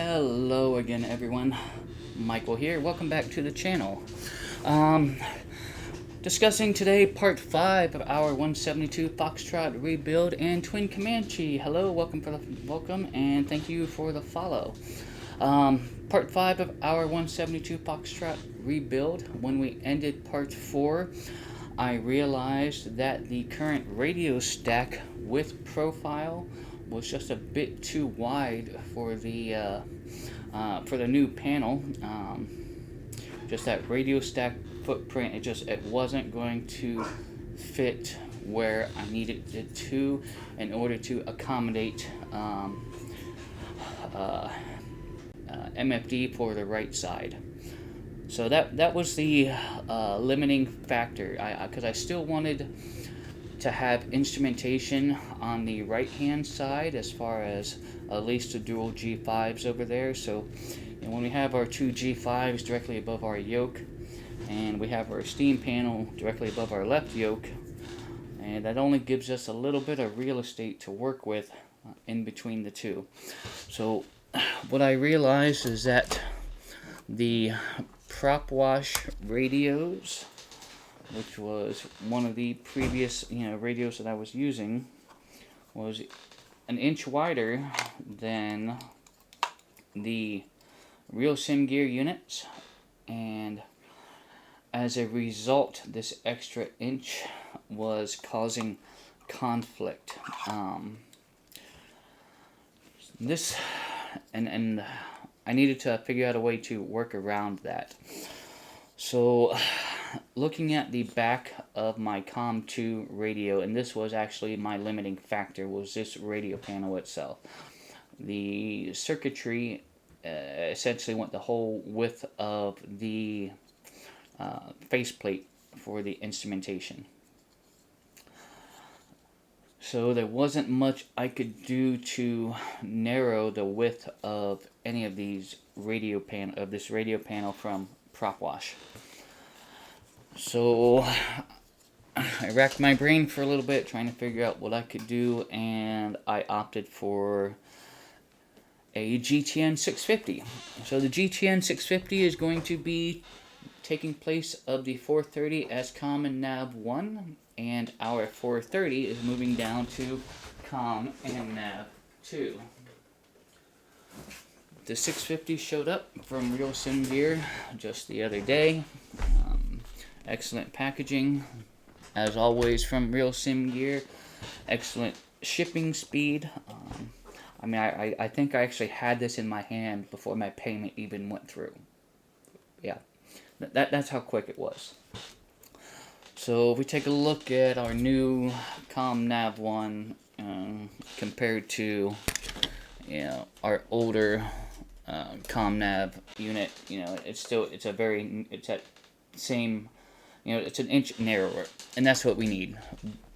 Hello again, everyone. Michael here. Welcome back to the channel. Um, Discussing today part 5 of our 172 Foxtrot rebuild and Twin Comanche. Hello, welcome, and thank you for the follow. Part 5 of our 172 Foxtrot rebuild. When we ended part 4, I realized that the current radio stack with profile was just a bit too wide for the new panel. Just that radio stack footprint, it wasn't going to fit where I needed it to in order to accommodate MFD for the right side. So that was the limiting factor. Because I still wanted to have instrumentation on the right hand side, as far as at least the dual G5s over there. So when we have our two G5s directly above our yoke, and we have our steam panel directly above our left yoke, and that only gives us a little bit of real estate to work with in between the two. So what I realized is that the prop wash radios, which was one of the previous radios that I was using, was an inch wider than the real sim gear units, and as a result, this extra inch was causing conflict. And I needed to figure out a way to work around that. So, looking at the back of my COM2 radio, and this was actually my limiting factor, was this radio panel itself. The circuitry essentially went the whole width of the faceplate for the instrumentation. So there wasn't much I could do to narrow the width of any of these this radio panel from prop wash. So I racked my brain for a little bit trying to figure out what I could do, and I opted for a GTN 650. So the GTN 650 is going to be taking place of the 430 as COM and nav 1, and our 430 is moving down to COM and nav 2. The 650 showed up from Real Sim Gear just the other day. Excellent packaging, as always, from Real Sim Gear. Excellent shipping speed. I think I actually had this in my hand before my payment even went through. Yeah, that's how quick it was. So if we take a look at our new COM Nav 1 compared to our older COM Nav unit, it's that same. It's an inch narrower, and that's what we need.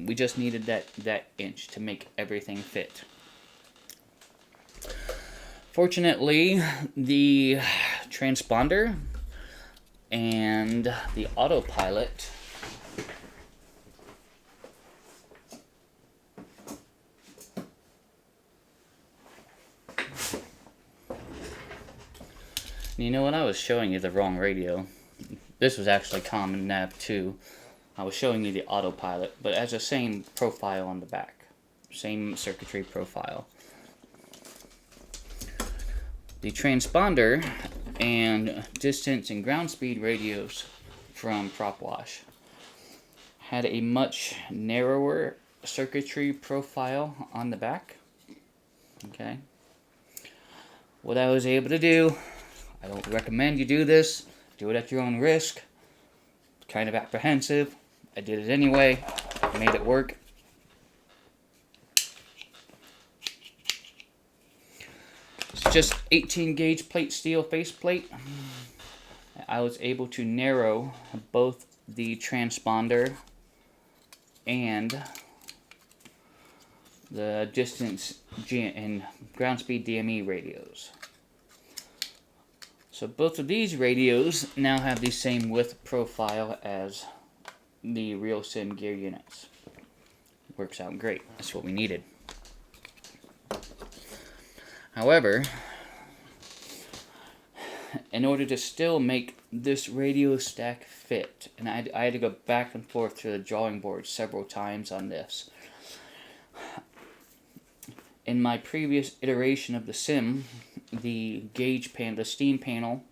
We just needed that inch to make everything fit. Fortunately, the transponder and the autopilot I was showing you the wrong radio. This was actually COM and nav 2. I was showing you the autopilot, but it has the same profile on the back. Same circuitry profile. The transponder and distance and ground speed radios from prop wash had a much narrower circuitry profile on the back. Okay. What I was able to do, I don't recommend you do this. Do it at your own risk. It's kind of apprehensive. I did it anyway. Made it work. It's just 18 gauge plate steel faceplate. I was able to narrow both the transponder and the distance and ground speed DME radios. So both of these radios now have the same width profile as the Real Sim Gear units. Works out great. That's what we needed. However, in order to still make this radio stack fit, and I had to go back and forth to the drawing board several times on this. In my previous iteration of the sim, the gauge pan, the steam panel,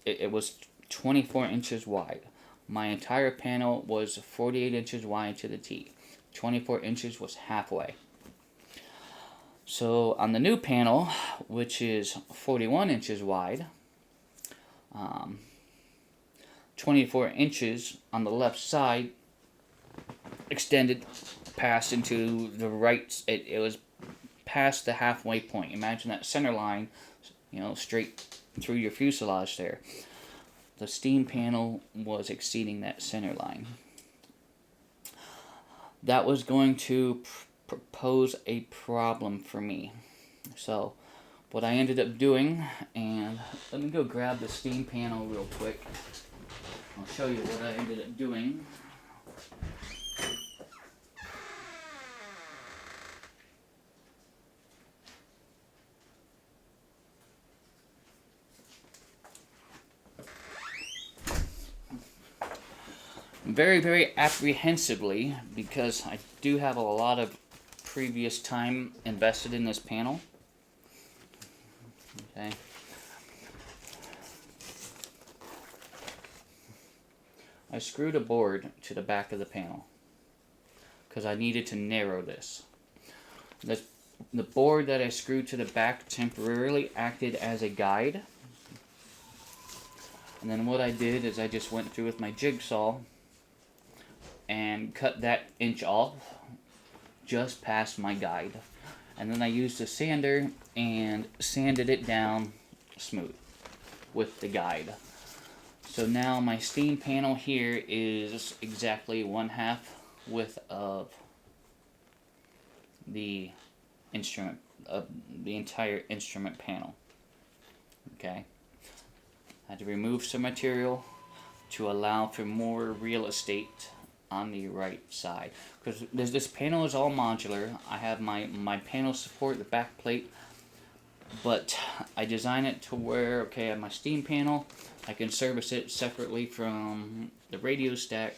it was 24 inches wide. My entire panel was 48 inches wide to the T. 24 inches was halfway. So on the new panel, which is 41 inches wide, 24 inches on the left side extended past into the right. It was past the halfway point. Imagine that center line, straight through your fuselage there. The steam panel was exceeding that center line. That was going to propose a problem for me. So what I ended up doing, and let me go grab the steam panel real quick. I'll show you what I ended up doing. Very, very apprehensively, because I do have a lot of previous time invested in this panel. Okay. I screwed a board to the back of the panel because I needed to narrow this. The board that I screwed to the back temporarily acted as a guide. And then what I did is I just went through with my jigsaw and cut that inch off just past my guide. And then I used a sander and sanded it down smooth with the guide. So now my steam panel here is exactly 1/2 width of the instrument, of the entire instrument panel. Okay. I had to remove some material to allow for more real estate on the right side, because this panel is all modular. I have my panel support, the back plate, but I design it to where, okay, I have my steam panel, I can service it separately from the radio stack.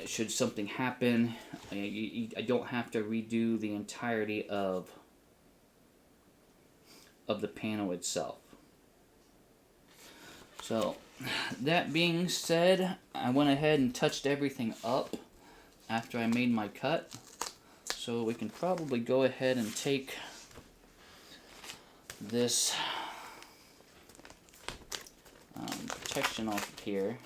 Should something happen, I don't have to redo the entirety of the panel itself. So that being said, I went ahead and touched everything up after I made my cut. So we can probably go ahead and take this protection off of here.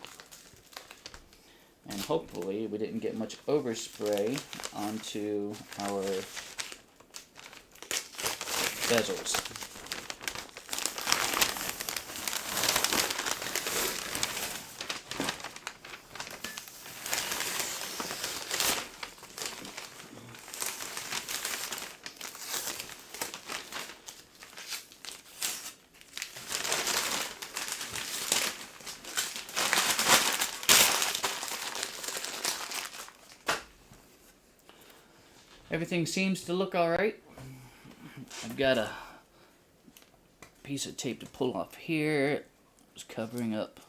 And hopefully we didn't get much overspray onto our bezels. Everything seems to look alright. I've got a piece of tape to pull off here. It's covering up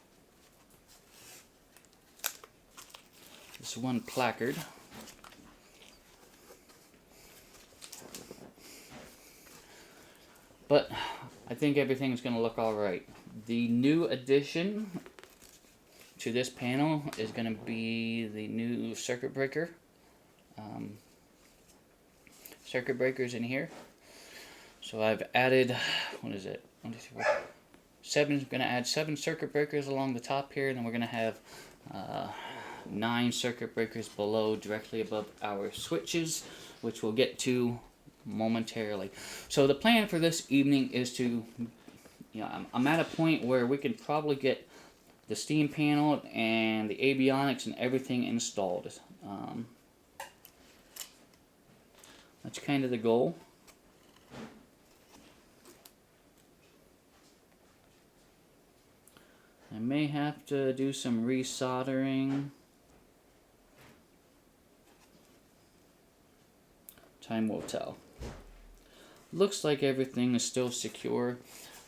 this one placard. But I think everything's going to look alright. The new addition to this panel is going to be the new circuit breaker. Circuit breakers in here. So I've added, what is it? 1, 2, 3, 4. 7. Going to add 7 circuit breakers along the top here, and then we're going to have 9 circuit breakers below, directly above our switches, which we'll get to momentarily. So the plan for this evening is to, I'm at a point where we can probably get the steam panel and the avionics and everything installed. That's kind of the goal. I may have to do some resoldering. Time will tell. Looks like everything is still secure.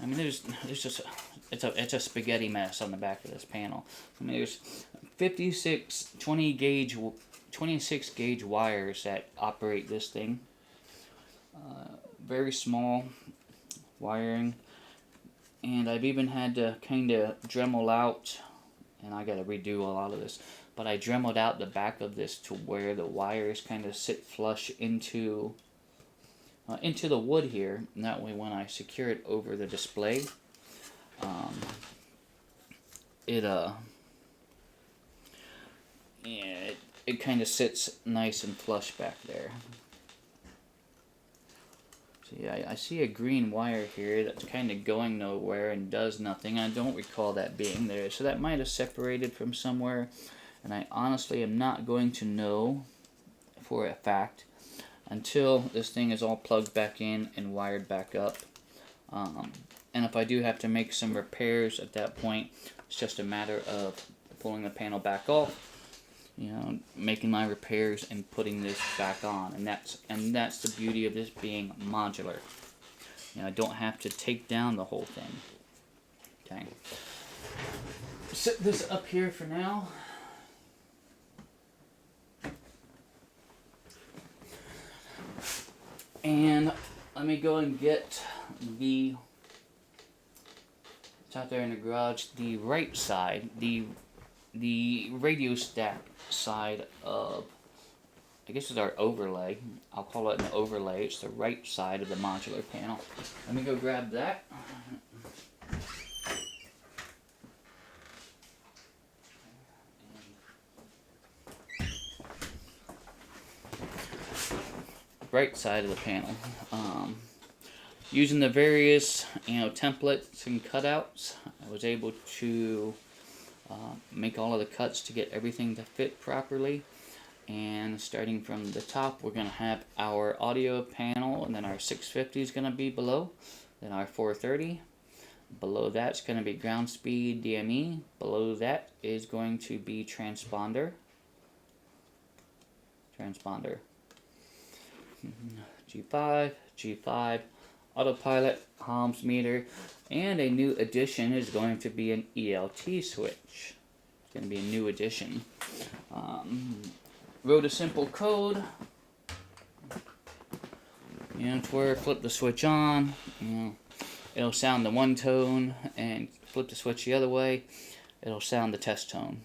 I mean, there's just it's a spaghetti mess on the back of this panel. I mean, there's 56 26 gauge wires that operate this thing. Very small wiring, and I've even had to kind of Dremel out, and I got to redo a lot of this, but I Dremeled out the back of this to where the wires kind of sit flush into the wood here, and that way when I secure it over the display, it kind of sits nice and flush back there. So yeah, I see a green wire here that's kind of going nowhere and does nothing. I don't recall that being there, so that might have separated from somewhere, and I honestly am not going to know for a fact until this thing is all plugged back in and wired back up. And if I do have to make some repairs at that point, it's just a matter of pulling the panel back off, making my repairs and putting this back on. And that's the beauty of this being modular. I don't have to take down the whole thing. Okay. Set this up here for now. And let me go and get it's out there in the garage, the right side, the radio stack side of, I guess it's our overlay. I'll call it an overlay. It's the right side of the modular panel. Let me go grab that. Right side of the panel. Using the various templates and cutouts, I was able to make all of the cuts to get everything to fit properly. And starting from the top, we're going to have our audio panel, and then our 650 is going to be below, then our 430. Below that's going to be ground speed DME. Below that is going to be transponder. G5, autopilot, comms meter, and a new addition is going to be an ELT switch. It's going to be a new addition. Wrote a simple code. To where flip the switch on, it'll sound the one tone, and flip the switch the other way, it'll sound the test tone.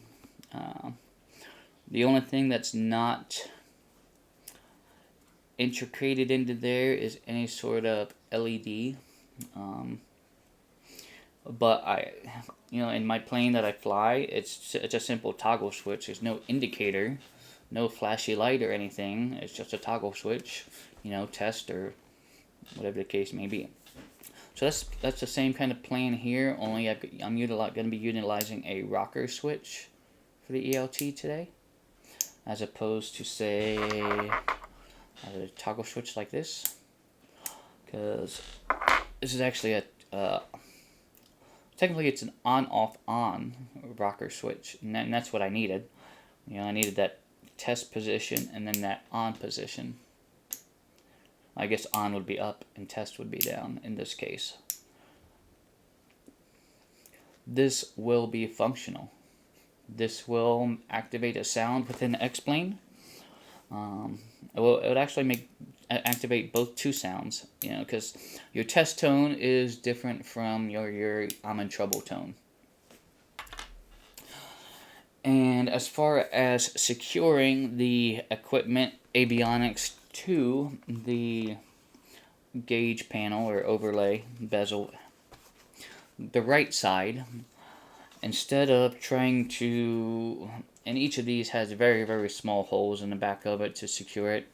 The only thing that's not intricated into there is any sort of LED. But in my plane that I fly, it's a simple toggle switch. There's no indicator, no flashy light or anything. It's just a toggle switch, test or whatever the case may be. So that's the same kind of plane here, only I'm going to be utilizing a rocker switch for the ELT today, as opposed to, say, a toggle switch like this, because this is actually technically it's an on-off-on rocker switch, and that's what I needed. I needed that test position and then that on position. I guess on would be up and test would be down in this case. This will be functional. This will activate a sound within the X-plane. It would actually activate both two sounds, because your test tone is different from your I'm in trouble tone. And as far as securing the equipment avionics to the gauge panel or overlay bezel, the right side, instead of trying to, and each of these has very, very small holes in the back of it to secure it,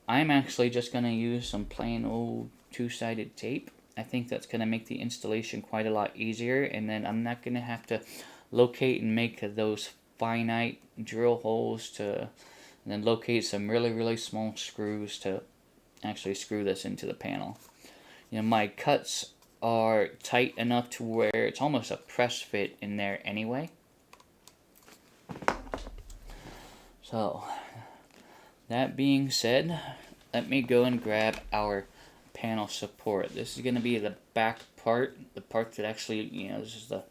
I'm actually just going to use some plain old two-sided tape. I think that's going to make the installation quite a lot easier, and then I'm not going to have to locate and make those finite drill holes and then locate some really, really small screws to actually screw this into the panel. My cuts are tight enough to where it's almost a press fit in there anyway. So, that being said, let me go and grab our panel support. This is going to be the back part, the part that actually, this is the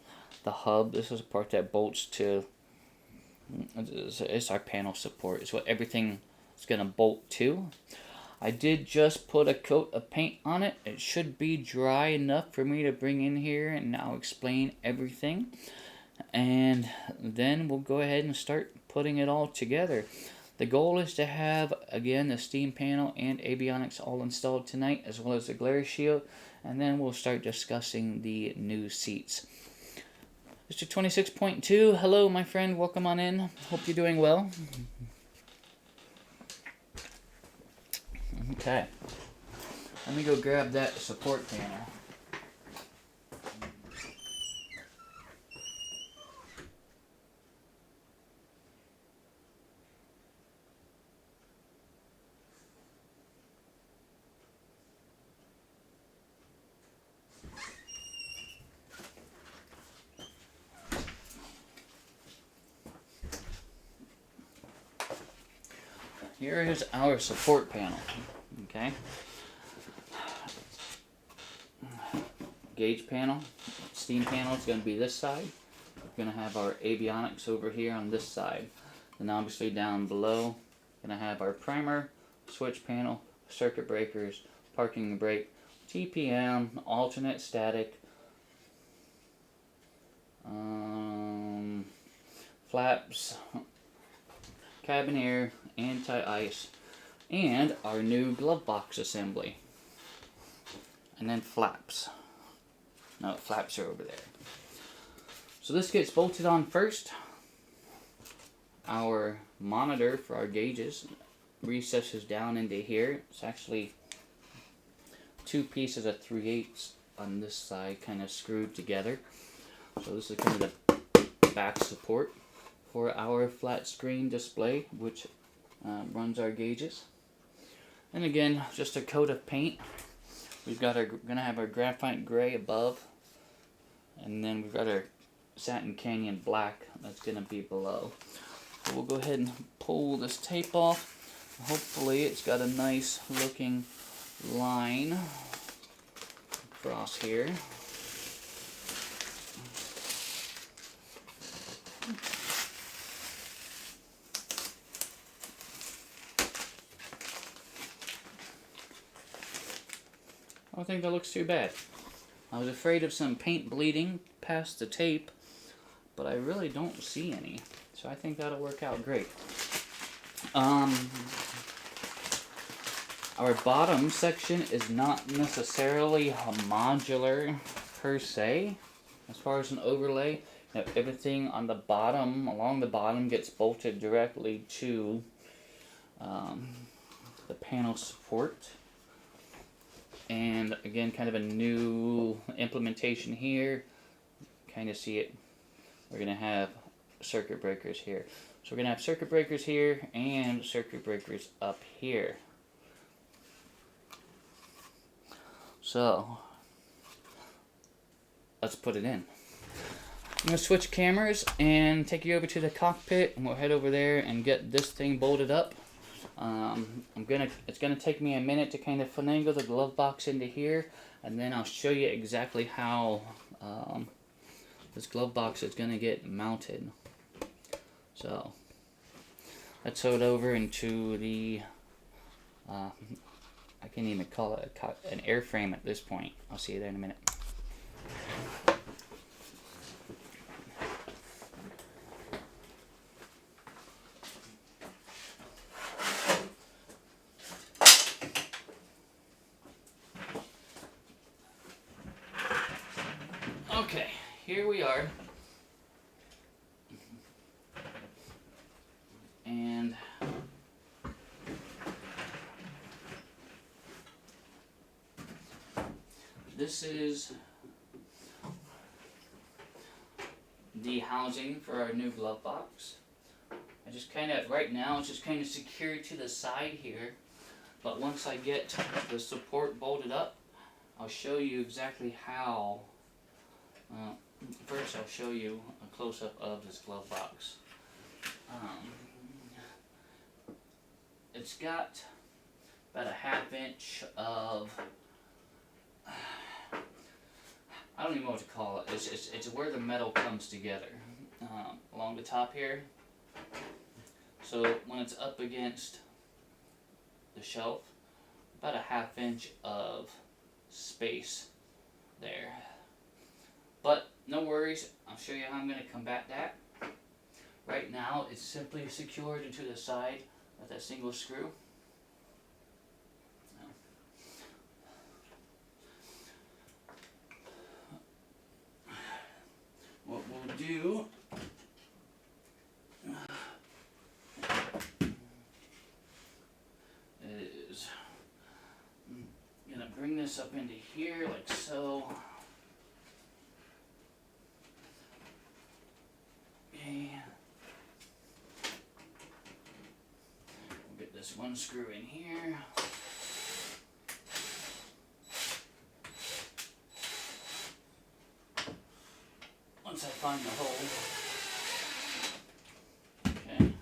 hub. This is the part that bolts to, it's our panel support. It's what everything is going to bolt to. I did just put a coat of paint on it. It should be dry enough for me to bring in here and now explain everything. And then we'll go ahead and start putting it all together. The goal is to have, again, the steam panel and avionics all installed tonight, as well as the glare shield, and then we'll start discussing the new seats. Mr. 26.2, hello my friend, welcome on in. Hope you're doing well. Okay, let me go grab that support panel. Here is our support panel, okay? Gauge panel, steam panel is going to be this side. We're going to have our avionics over here on this side. And obviously down below, going to have our primer, switch panel, circuit breakers, parking brake, TPM, alternate static, flaps, cabin air, anti-ice, and our new glove box assembly. And then flaps. No, flaps are over there. So this gets bolted on first. Our monitor for our gauges recesses down into here. It's actually two pieces of 3/8 on this side kind of screwed together. So this is kind of the back support for our flat screen display, which runs our gauges. And again, just a coat of paint. We've got gonna have our graphite gray above, and then we've got our satin canyon black that's gonna be below. So we'll go ahead and pull this tape off. Hopefully it's got a nice looking line across here. I don't think that looks too bad. I was afraid of some paint bleeding past the tape, but I really don't see any. So I think that'll work out great. Our bottom section is not necessarily modular per se. As far as an overlay, everything on the bottom, along the bottom, gets bolted directly to the panel support. And again, kind of a new implementation here. Kind of see it. We're going to have circuit breakers here. So we're going to have circuit breakers here and circuit breakers up here. So let's put it in. I'm going to switch cameras and take you over to the cockpit, and we'll head over there and get this thing bolted up. It's gonna take me a minute to kind of finagle the glove box into here, and then I'll show you exactly how this glove box is gonna get mounted. So let's head over into the I can't even call it an airframe at this point. I'll see you there in a minute. Okay, here we are. And this is the housing for our new glove box. I just kind of, right now, it's just kind of secured to the side here. But once I get the support bolted up, I'll show you exactly how. First, I'll show you a close-up of this glove box. It's got about a 1/2 inch of I don't even know what to call it. It's where the metal comes together along the top here. So when it's up against the shelf, about a 1/2 inch of space there. But no worries, I'll show you how I'm going to combat that. Right now it's simply secured into the side with that single screw. What we'll do is I'm gonna bring this up into here like so. Okay. We'll get this one screw in here. Once I find the hole. Okay.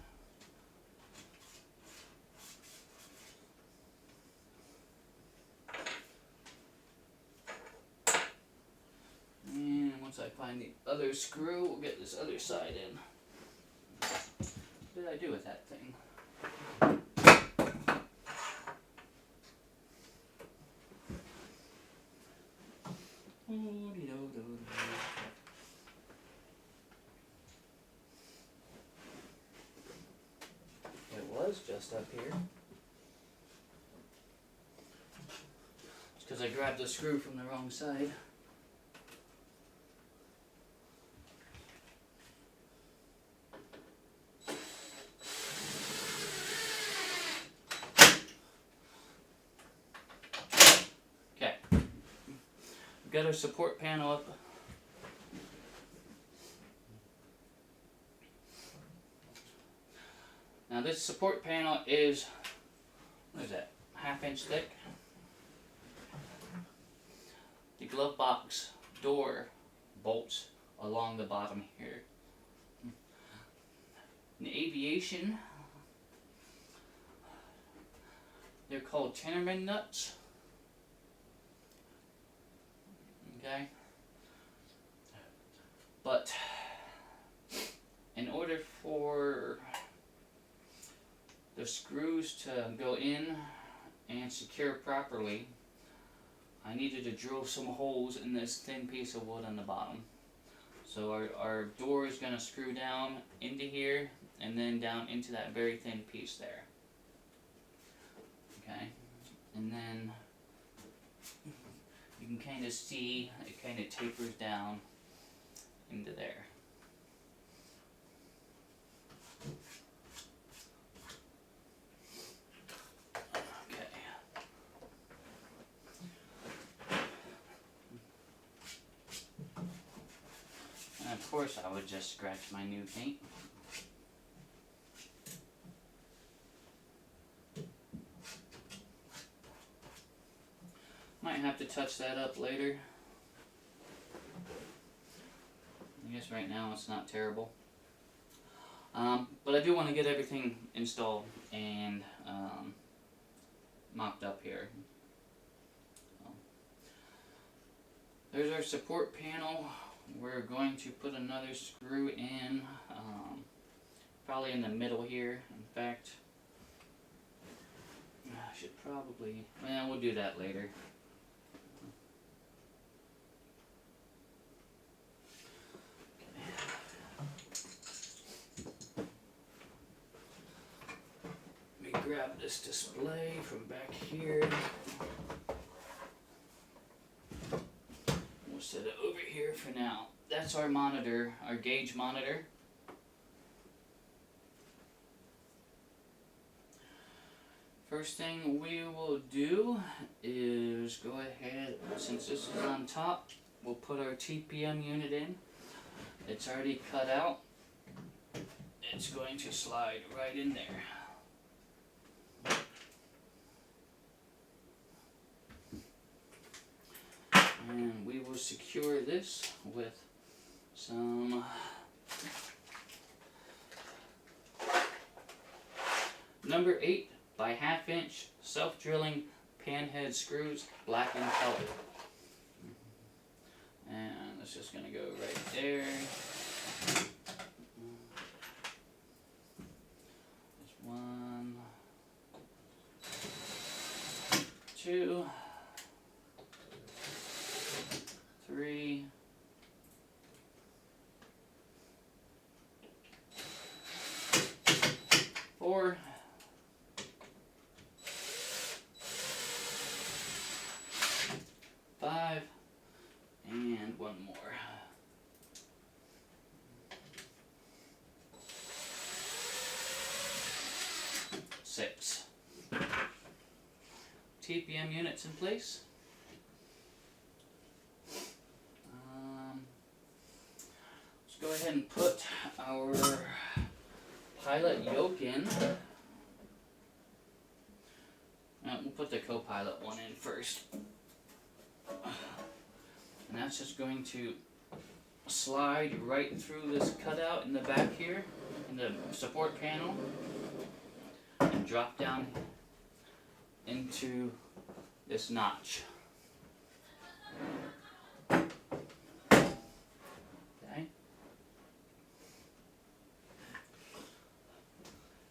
And once I find the other screw, we'll get this other side in. What did I do with that thing? It was just up here. It's because I grabbed the screw from the wrong side. Okay. We've got our support panel up. Now this support panel is, what is that, 1/2 inch thick. The glove box door bolts along the bottom here. In aviation, they're called Tenorman nuts. Okay? But in order for the screws to go in and secure properly, I needed to drill some holes in this thin piece of wood on the bottom. So our door is going to screw down into here and then down into that very thin piece there. Okay, and then you can kind of see it kind of tapers down into there. Of course I would just scratch my new paint. Might have to touch that up later. I guess right now it's not terrible. But I do want to get everything installed and mocked up here. There's our support panel. We're going to put another screw in, probably in the middle here. In fact, I should probably, well, we'll do that later. Let me grab this display from back here. We'll set it over here for now. That's our monitor, our gauge monitor. First thing we will do is go ahead, since this is on top, we'll put our TPM unit in. It's already cut out. It's going to slide right in there. And we will secure this with some number 8 by 1/2 inch self-drilling panhead screws, black in color. And That's just gonna go right there. There's 1, 2, 3, 4, 5, and 1 more. 6. TPM units in place. Let's go ahead and put our pilot yoke in. We'll put the co-pilot one in first. And that's just going to slide right through this cutout in the back here, in the support panel, and drop down into this notch. Okay.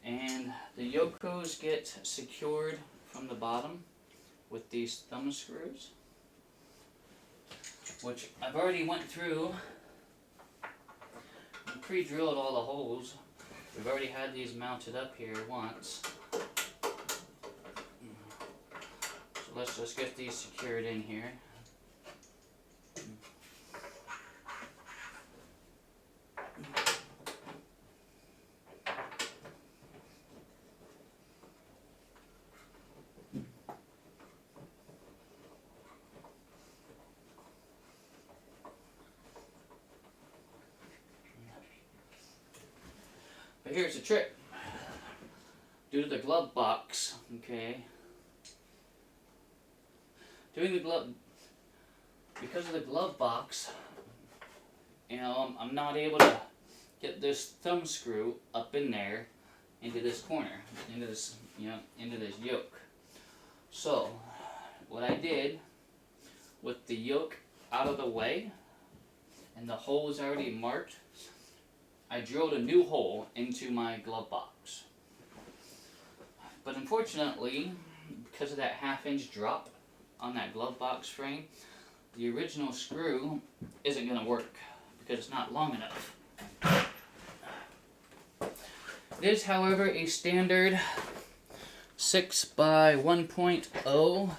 And the yokos get secured from the bottom with these thumb screws, which I've already went through and pre-drilled all the holes. We've already had these mounted up here once. So let's just get these secured in here. But here's the trick. Due to the glove box, okay, because of the glove box, you know, I'm not able to get this thumb screw up in there into this corner, into this, you know, into this yoke. So, what I did, with the yoke out of the way, and the hole is already marked, I drilled a new hole into my glove box. But unfortunately, because of that 1/2 inch drop on that glove box frame, the original screw isn't going to work because it's not long enough. It is, however, a standard 6 by 1.0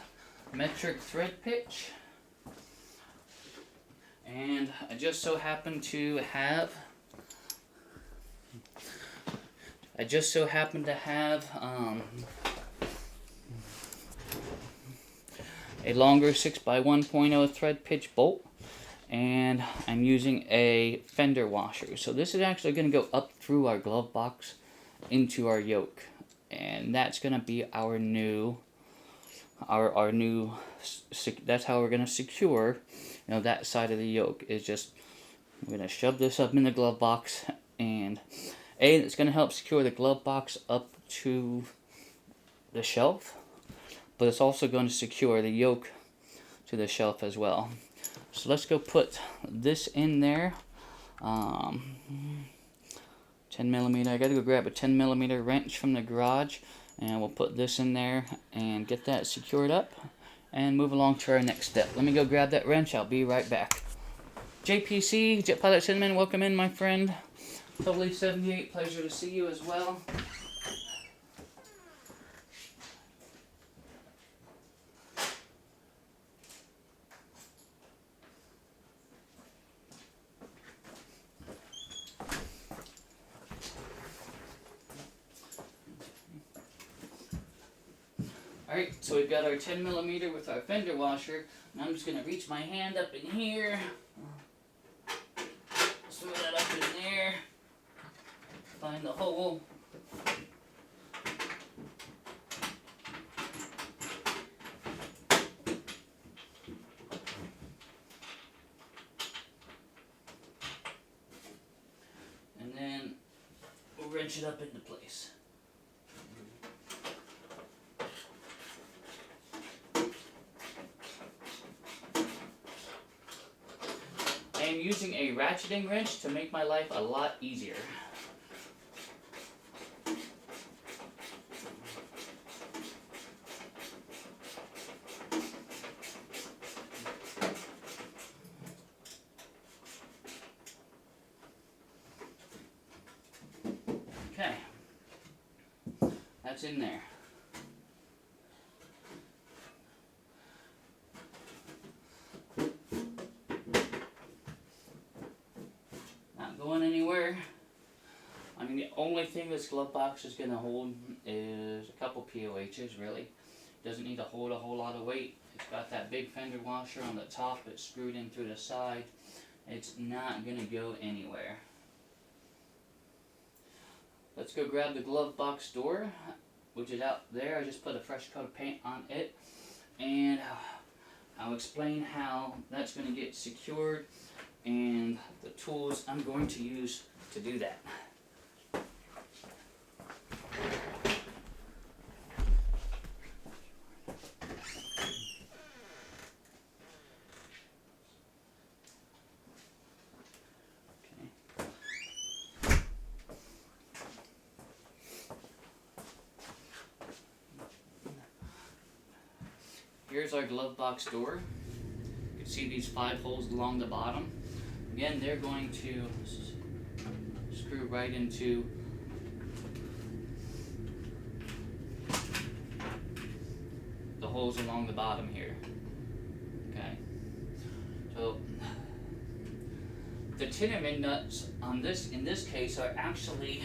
metric thread pitch. And I just so happen to have a longer 6 by 1.0 thread pitch bolt, and I'm using a fender washer. So this is actually going to go up through our glove box into our yoke, and that's going to be our new that's how we're going to secure, you know, that side of the yoke. Is just, we're going to shove this up in the glove box, and it's going to help secure the glove box up to the shelf, but it's also going to secure the yoke to the shelf as well. So let's go put this in there. 10mm. I gotta go grab a 10mm wrench from the garage, and we'll put this in there and get that secured up and move along to our next step. Let me go grab that wrench. I'll be right back. JPC, Jet Pilot Cinnamon, welcome in, my friend. Totally 78, pleasure to see you as well. Alright, so we've got our 10mm with our fender washer, and I'm just going to reach my hand up in here, smooth that up in there, find the hole, and then we'll wrench it up into place. using a ratcheting wrench to make my life a lot easier. Okay, that's in there. Not going anywhere. I mean, the only thing this glove box is going to hold is a couple POHs, really. Doesn't need to hold a whole lot of weight. It's got that big fender washer on the top that's screwed in through the side. It's not going to go anywhere. Let's go grab the glove box door, which is out there. I just put a fresh coat of paint on it, and I'll explain how that's going to get secured and the tools I'm going to use to do that. Here's our glove box door. You can see these 5 holes along the bottom. Again, they're going to screw right into the holes along the bottom here. Okay. So the tenement nuts on this, in this case, are actually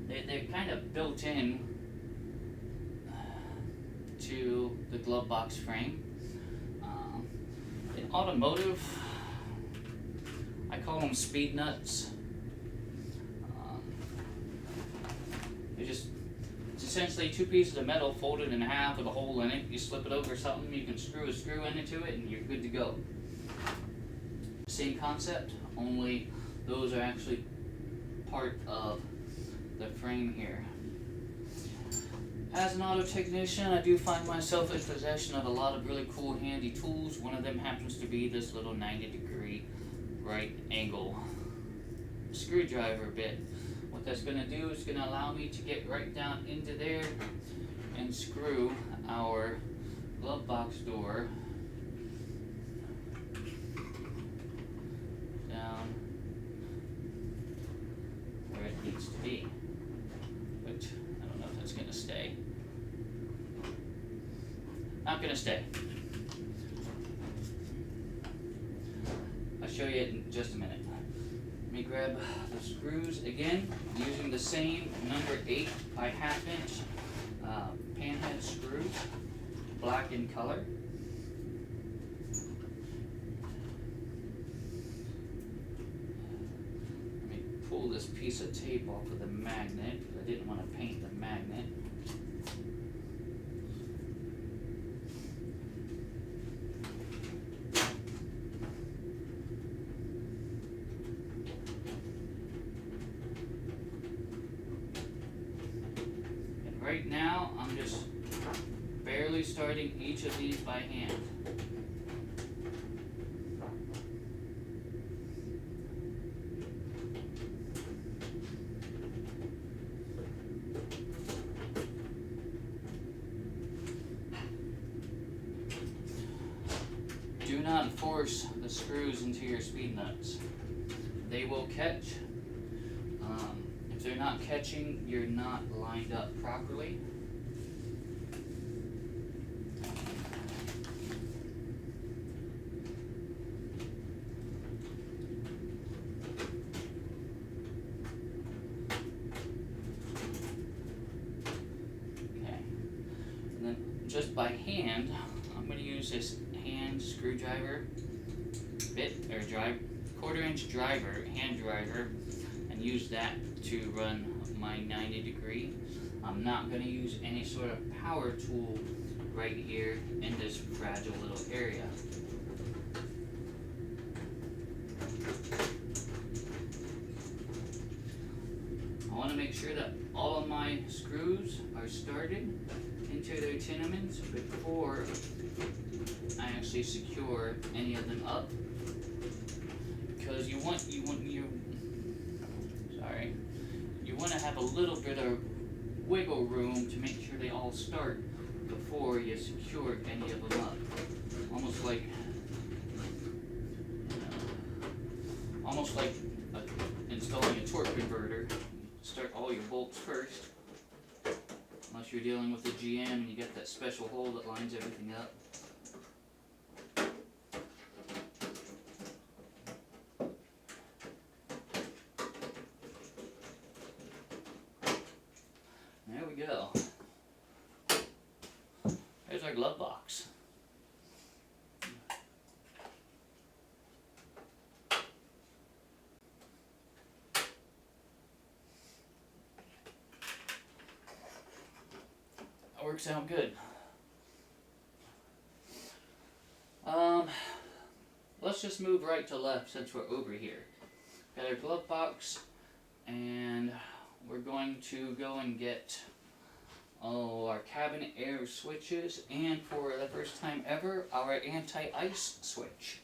they're kind of built in to the glove box frame. In automotive, I call them speed nuts. It's essentially 2 pieces of metal folded in half with a hole in it. You slip it over something, you can screw a screw into it, and you're good to go. Same concept, only those are actually part of the frame here. As an auto technician, I do find myself in possession of a lot of really cool handy tools. One of them happens to be this little 90-degree right angle screwdriver bit. What that's going to do is going to allow me to get right down into there and screw our glove box door down where it needs to be. Which, I don't know if that's going to stay. Not going to stay. I'll show you it in just a minute. Let me grab the screws again, using the same number 8 by 1/2 inch panhead screws, black in color. Let me pull this piece of tape off of the magnet, because I didn't want to paint the magnet. Right now, I'm just barely starting each of these by hand. Do not force the screws into your speed nuts. They will catch. If they're not catching, you're not lined up properly. Okay. And then just by hand, I'm going to use this hand screwdriver bit, or quarter-inch driver, hand driver, and use that to run my 90-degree. I'm not going to use any sort of power tool right here in this fragile little area. I want to make sure that all of my screws are started into their tenements before I actually secure any of them up. because you want to have a little bit of wiggle room to make sure they all start before you secure any of them up. Almost like installing a torque converter. Start all your bolts first, unless you're dealing with a GM and you got that special hole that lines everything up. There we go. There's our glove box. That works out good. Let's just move right to left since we're over here. Got our glove box, and we're going to go and get our cabin air switches, and for the first time ever, our anti-ice switch.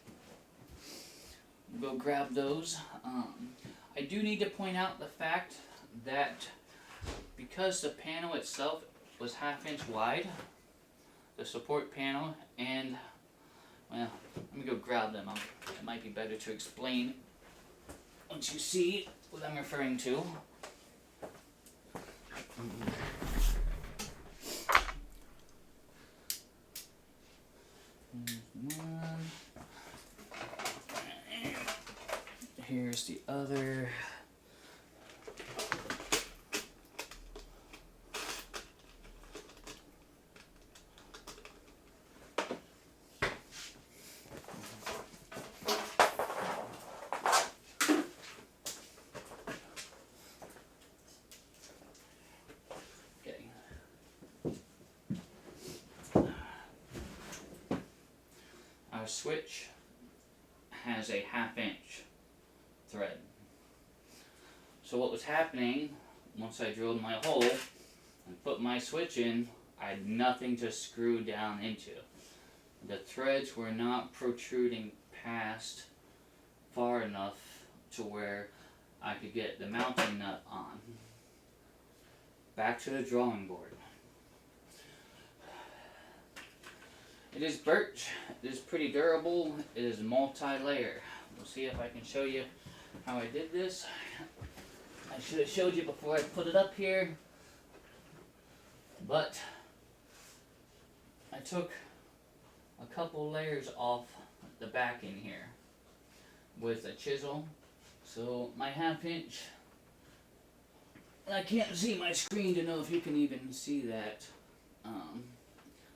We'll go grab those. I do need to point out the fact that because the panel itself was 1/2 inch wide, the support panel, and well, let me go grab them. It might be better to explain once you see what I'm referring to. Here's one. Here's the other. Our switch has a 1/2 inch thread. So what was happening, once I drilled my hole and put my switch in, I had nothing to screw down into. The threads were not protruding past far enough to where I could get the mounting nut on. Back to the drawing board. It is birch, it is pretty durable, it is multi-layer. We'll see if I can show you how I did this. I should have showed you before I put it up here, but I took a couple layers off the back in here with a chisel. So my 1/2 inch, I can't see my screen to know if you can even see that.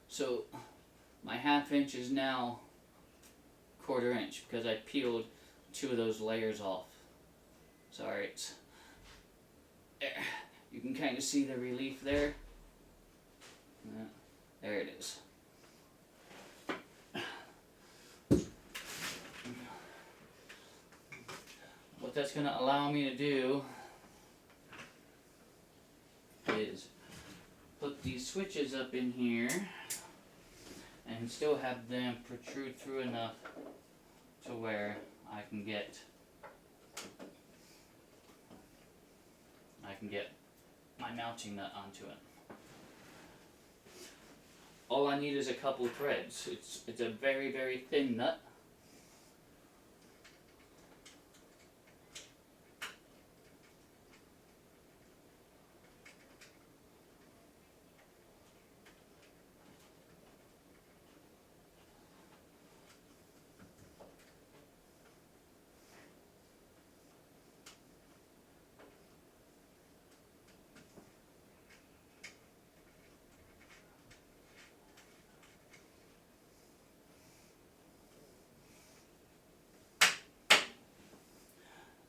So my 1/2 inch is now 1/4 inch because I peeled 2 of those layers off. Sorry, it's there. You can kind of see the relief there. There it is. What that's going to allow me to do is put these switches up in here and still have them protrude through enough to where I can get my mounting nut onto it. All I need is a couple threads. It's a very, very thin nut.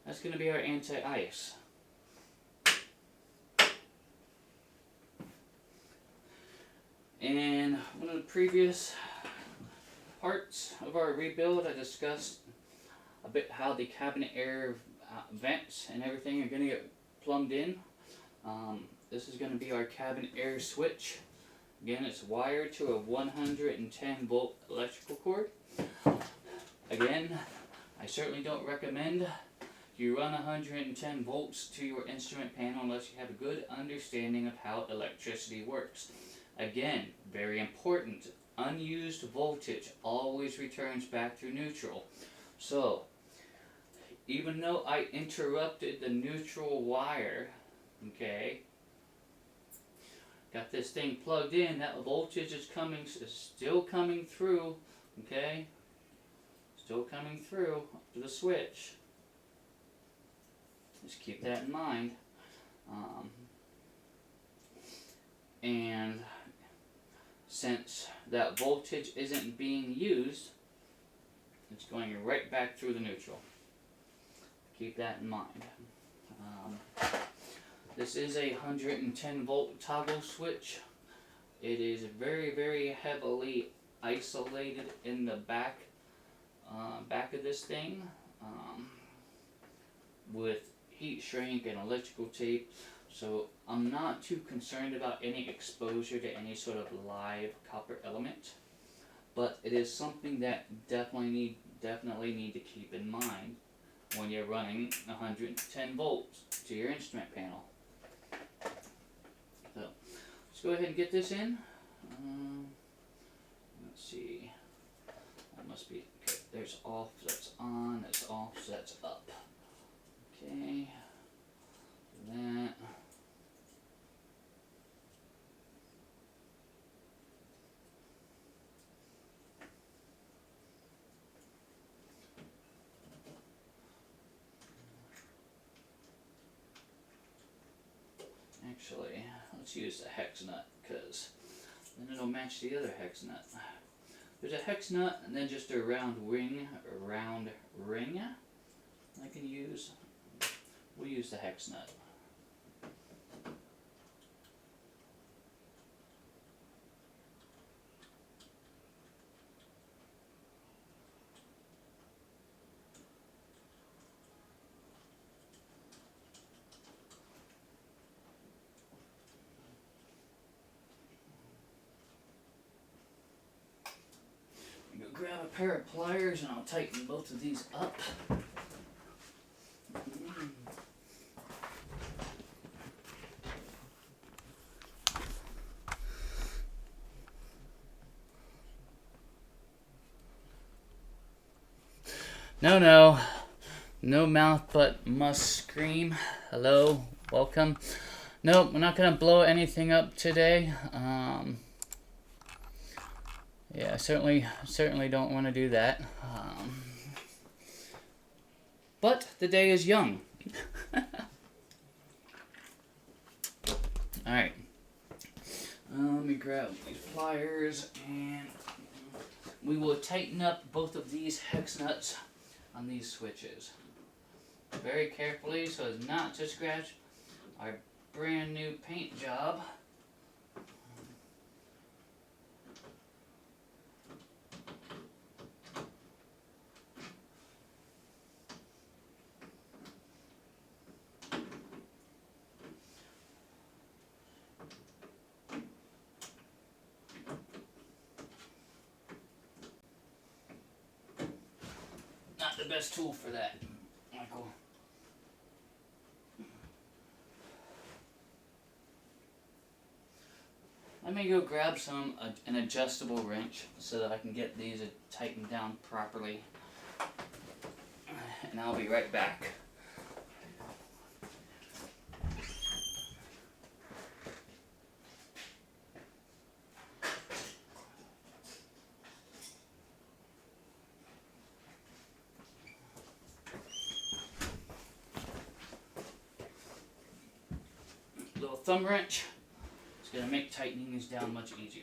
That's going to be our anti-ice. In one of the previous parts of our rebuild, I discussed a bit how the cabinet air vents and everything are going to get plumbed in. This is going to be our cabinet air switch. Again, it's wired to a 110 volt electrical cord. Again, I certainly don't recommend you run 110 volts to your instrument panel unless you have a good understanding of how electricity works. Again, very important, unused voltage always returns back to neutral. So, even though I interrupted the neutral wire, okay, got this thing plugged in, that voltage is still coming through, okay, still coming through to the switch. Just keep that in mind. And since that voltage isn't being used, it's going right back through the neutral. Keep that in mind. This is a 110 volt toggle switch. It is very, very heavily isolated in the back of this thing with heat shrink and electrical tape. So I'm not too concerned about any exposure to any sort of live copper element, but it is something that definitely need to keep in mind when you're running 110 volts to your instrument panel. So let's go ahead and get this in. Let's see. That must be okay. There's off. That's on. That's off. That's up. Okay. That. Actually, let's use the hex nut because then it'll match the other hex nut. There's a hex nut and then just a round ring I can use. We'll use the hex nut. Grab a pair of pliers and I'll tighten both of these up. No mouth but must scream. Hello, welcome. Nope, we're not gonna blow anything up today. Yeah, certainly don't want to do that. But the day is young. Alright. Let me grab these pliers and we will tighten up both of these hex nuts on these switches. Very carefully so as not to scratch our brand new paint job. Not the best tool for that, Michael. Let me go grab an adjustable wrench so that I can get these tightened down properly. And I'll be right back. Little thumb wrench. It's going to make tightening these down much easier.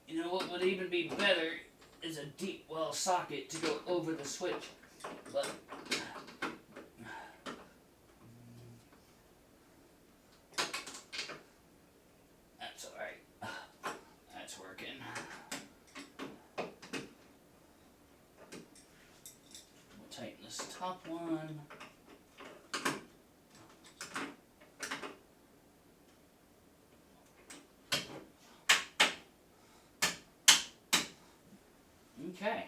You know what would even be better is a deep well socket to go over the switch, but that's alright. That's working. We'll tighten this top one. Okay.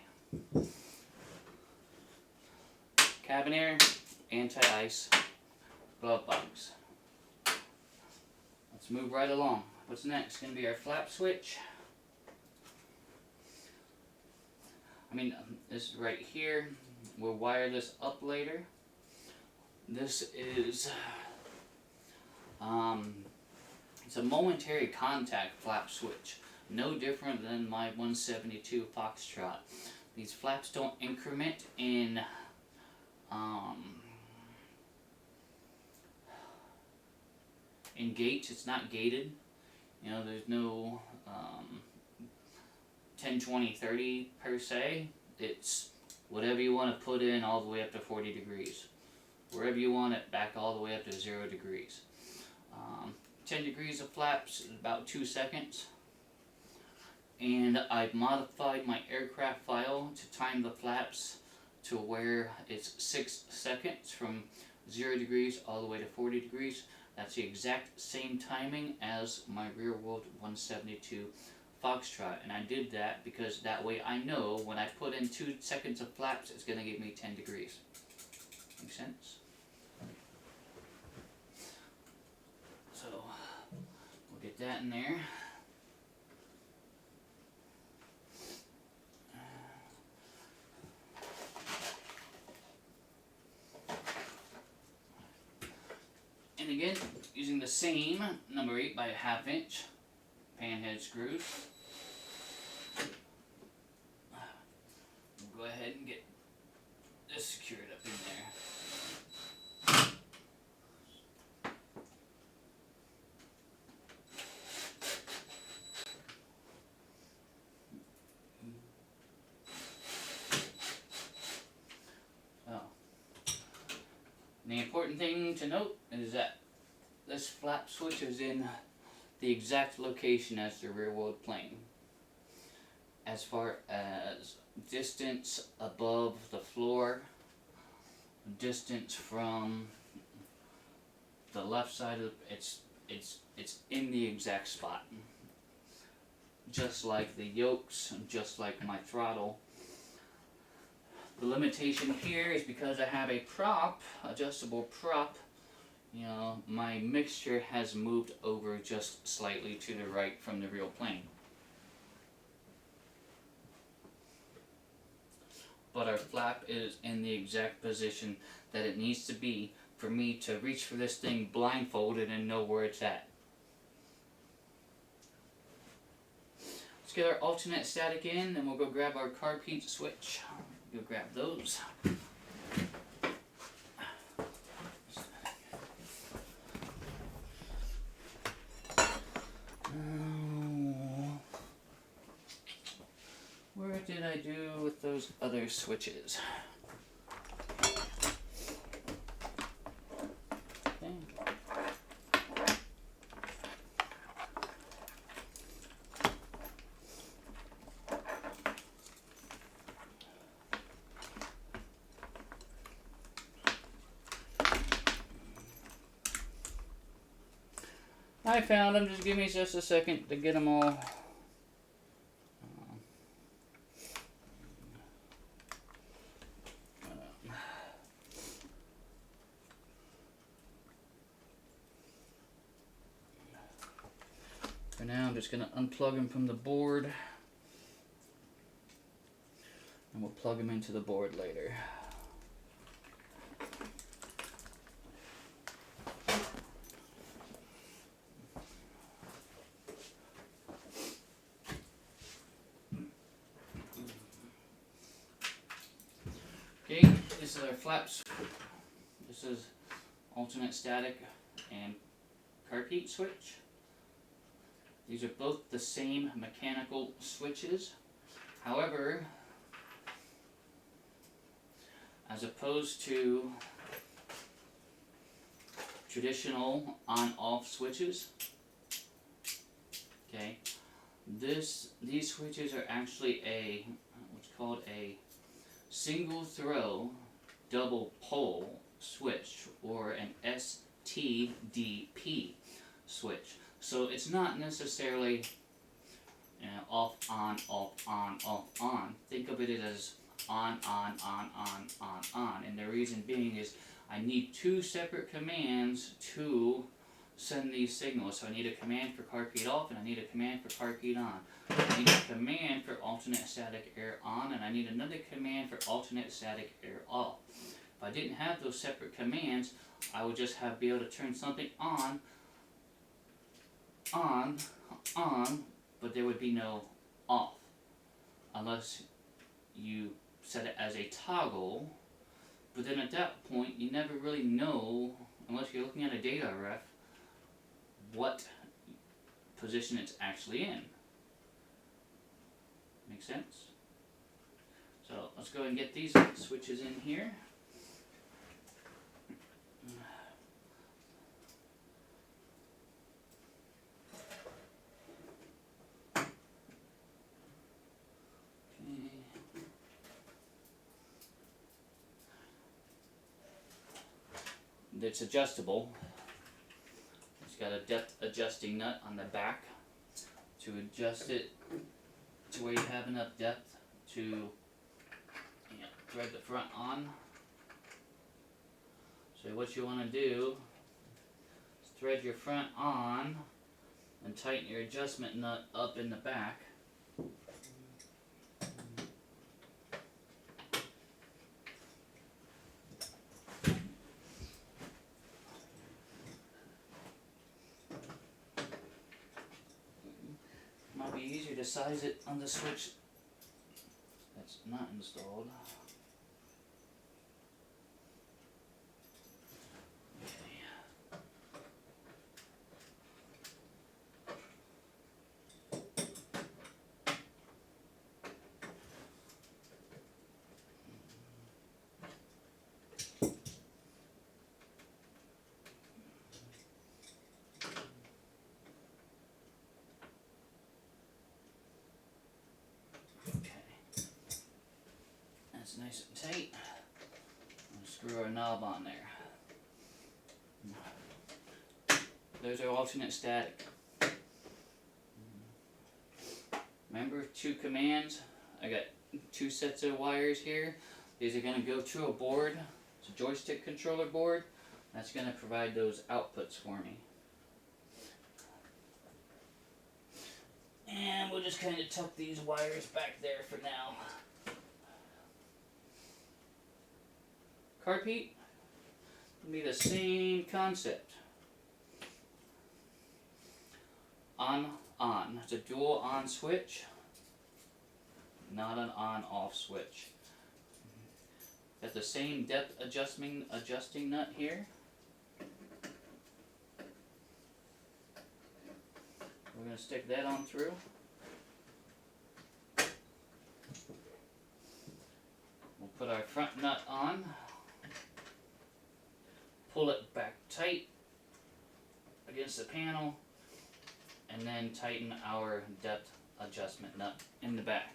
Cabin air, anti-ice, glove box. Let's move right along. What's next? Going to be our flap switch. This is right here. We'll wire this up later. This is it's a momentary contact flap switch. No different than my 172 Foxtrot. These flaps don't increment in gates. It's not gated. You know, there's no 10, 20, 30 per se. It's whatever you want to put in all the way up to 40 degrees. Wherever you want it, back all the way up to 0 degrees. 10 degrees of flaps is about 2 seconds. And I've modified my aircraft file to time the flaps to where it's 6 seconds from 0 degrees all the way to 40 degrees. That's the exact same timing as my rear wheeled 172 Foxtrot. And I did that because that way I know when I put in 2 seconds of flaps, it's going to give me 10 degrees. Make sense? So, we'll get that in there. And again, using the same number 8 by 1/2 inch panhead screws. We'll go ahead and get this secured up in there. The important thing to note is that this flap switch is in the exact location as the rear-wheeled plane. As far as distance above the floor, distance from the left side of it's in the exact spot. Just like the yokes, just like my throttle. The limitation here is because I have a prop, adjustable prop, you know, my mixture has moved over just slightly to the right from the real plane. But our flap is in the exact position that it needs to be for me to reach for this thing blindfolded and know where it's at. Let's get our alternate static in, and we'll go grab our carb heat switch. Go grab those. Where did I do with those other switches? Okay. I found them. Just give me just a second to get them all. For now, I'm just going to unplug them from the board, and we'll plug them into the board later. Okay, this is our flaps. This is alternate static and carb heat switch. These are both the same mechanical switches. However, as opposed to traditional on-off switches, okay, these switches are actually what's called a single throw double pole switch, or an STDP switch. So it's not necessarily off, on, off, on, off, on. Think of it as on, and the reason being is I need two separate commands to send these signals. So I need a command for car keyed off, and I need a command for car keyed on. I need a command for alternate static air on, and I need another command for alternate static air off. If I didn't have those separate commands, I would just be able to turn something on, but there would be no off, unless you set it as a toggle. But then at that point, you never really know, unless you're looking at a data ref, what position it's actually in. Make sense? So let's go and get these switches in here. It's adjustable. It's got a depth adjusting nut on the back to adjust it to where you have enough depth to thread the front on. So what you want to do is thread your front on and tighten your adjustment nut up in the back. Might be easier to size it on the switch that's not installed. That's nice and tight. I'll screw our knob on there. There's our alternate static. Remember, two commands. I got two sets of wires here. These are going to go to a board. It's a joystick controller board. That's going to provide those outputs for me. And we'll just kind of tuck these wires back there for now. Carpet will be the same concept. On. It's a dual on switch, not an on-off switch. Got the same depth adjusting nut here. We're going to stick that on through. We'll put our front nut on. Pull it back tight against the panel, and then tighten our depth adjustment nut in the back.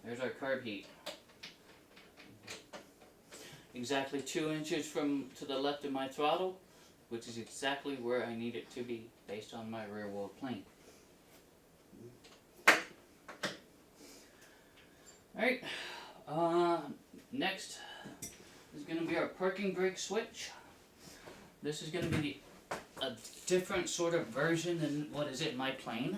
There's our carb heat. exactly 2 inches from to the left of my throttle, which is exactly where I need it to be based on my rear wheel plane. Alright, next is going to be our parking brake switch. This is going to be a different sort of version than what is in my plane.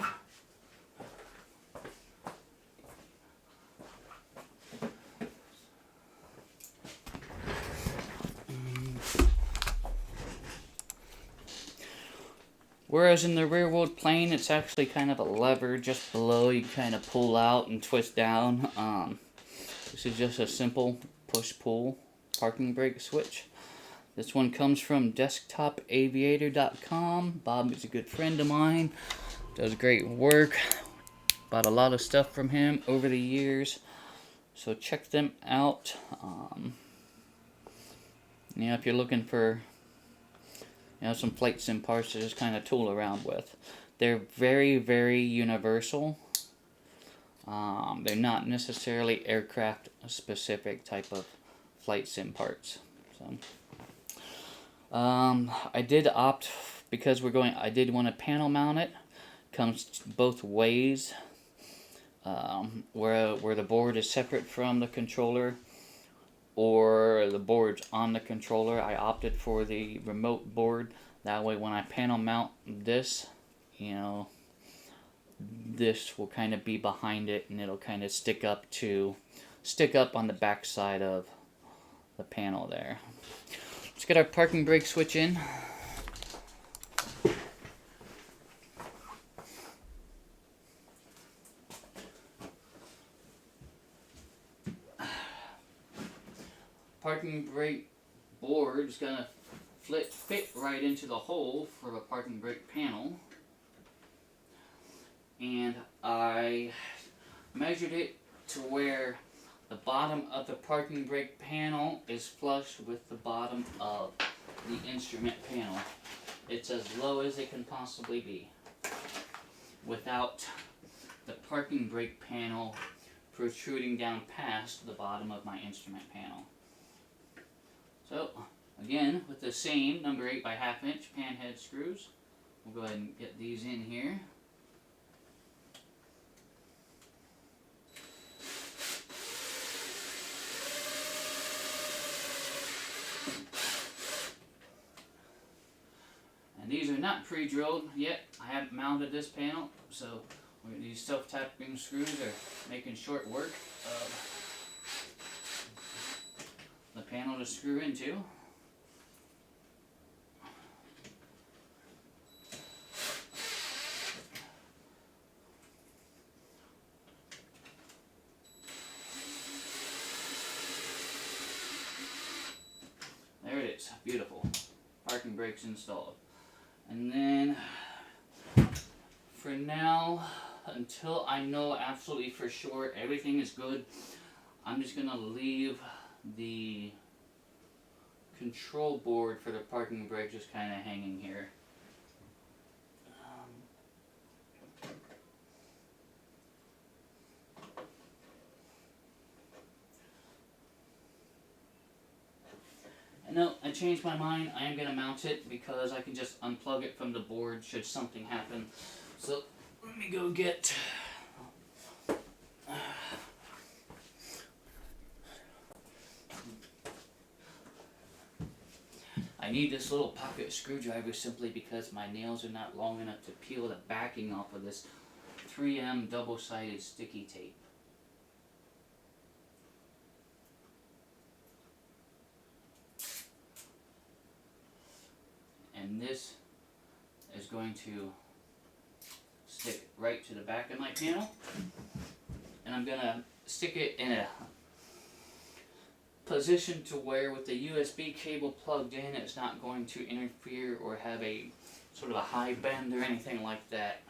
Whereas in the rear wheel plane, it's actually kind of a lever just below. You kind of pull out and twist down. This is just a simple push-pull parking brake switch. This one comes from DesktopAviator.com. Bob is a good friend of mine. Does great work. Bought a lot of stuff from him over the years. So check them out. Yeah, if you're looking for some flight sim parts to just kind of tool around with. They're very, very universal. They're not necessarily aircraft specific type of flight sim parts. So, I did opt, because I did want to panel mount it. Comes both ways, where the board is separate from the controller, or the board's on the controller. I opted for the remote board. That way when I panel mount this, this will kind of be behind it, and it'll kind of stick up on the back side of the panel there. Let's get our parking brake switch in. Parking brake board is gonna fit right into the hole for the parking brake panel, and I measured it to where the bottom of the parking brake panel is flush with the bottom of the instrument panel. It's as low as it can possibly be without the parking brake panel protruding down past the bottom of my instrument panel. So, again, with the same number 8 by 1/2 inch pan head screws, we'll go ahead and get these in here. And these are not pre-drilled yet. I haven't mounted this panel, so these self-tapping screws are making short work of the panel to screw into. There it is, beautiful. Parking brakes installed. And then, for now, until I know absolutely for sure everything is good, I'm just going to leave the control board for the parking brake just kind of hanging here. And no, I changed my mind. I am going to mount it because I can just unplug it from the board should something happen. So let me go get... I need this little pocket screwdriver simply because my nails are not long enough to peel the backing off of this 3M double-sided sticky tape. And this is going to stick right to the back of my panel. And I'm going to stick it in a position to where with the USB cable plugged in, it's not going to interfere or have a sort of a high bend or anything like that.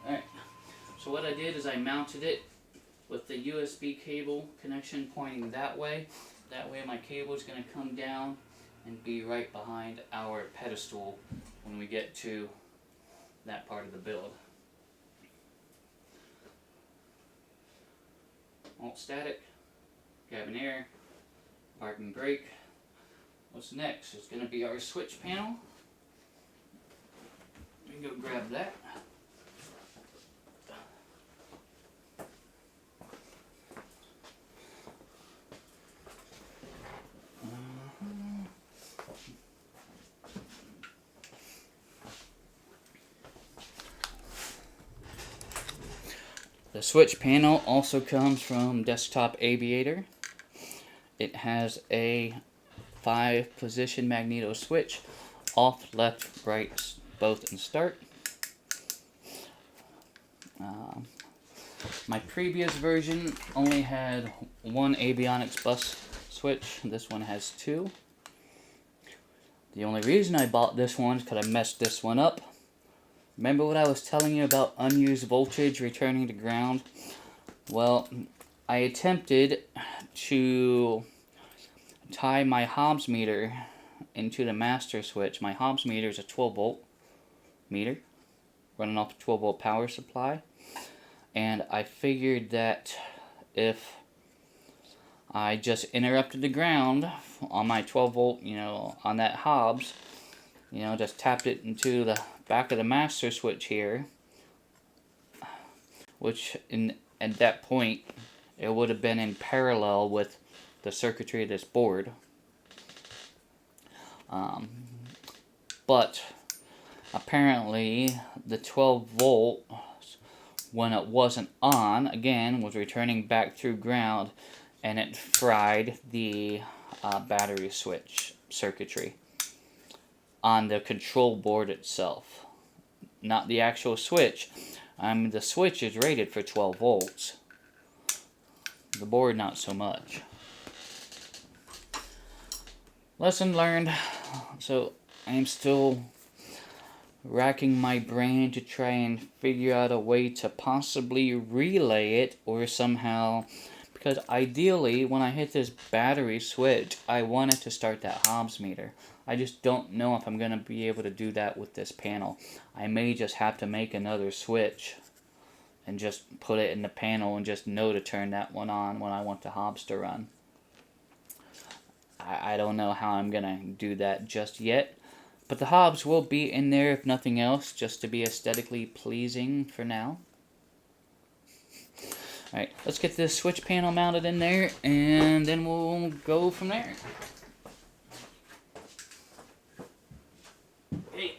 Alright, so what I did is I mounted it with the USB cable connection pointing that way. That way my cable is going to come down and be right behind our pedestal when we get to that part of the build. Alt static, cabin air, parking brake. What's next? It's going to be our switch panel. Let me go grab that. The switch panel also comes from Desktop Aviator. It has a 5-position magneto switch, off, left, right, both, and start. My previous version only had one avionics bus switch. This one has 2. The only reason I bought this one is because I messed this one up. Remember what I was telling you about unused voltage returning to ground? Well, I attempted to tie my Hobbs meter into the master switch. My Hobbs meter is a 12-volt meter running off a 12-volt power supply. And I figured that if I just interrupted the ground on my 12-volt, on that Hobbs, just tapped it into the back of the master switch here, which at that point it would have been in parallel with the circuitry of this board. But apparently the 12-volt, when it wasn't on, again, was returning back through ground, and it fried the battery switch circuitry on the control board itself. Not the actual switch. The switch is rated for 12 volts. The board, not so much. Lesson learned. So, I'm still racking my brain to try and figure out a way to possibly relay it, or somehow, because ideally when I hit this battery switch I want it to start that Hobbs meter. I just don't know if I'm going to be able to do that with this panel. I may just have to make another switch and just put it in the panel and just know to turn that one on when I want the Hobbs to run. I don't know how I'm going to do that just yet. But the Hobbs will be in there, if nothing else, just to be aesthetically pleasing for now. Alright, let's get this switch panel mounted in there, and then we'll go from there. Okay.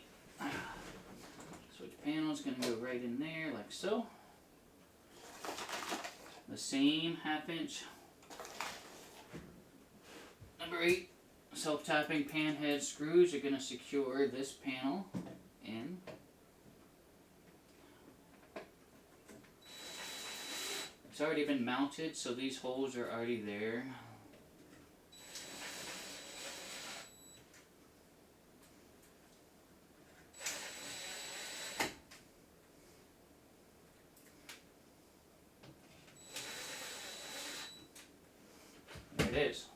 Switch panel is going to go right in there, like so. The same 1/2" number 8 self-tapping pan head screws are going to secure this panel in. It's already been mounted, so these holes are already there. There it is.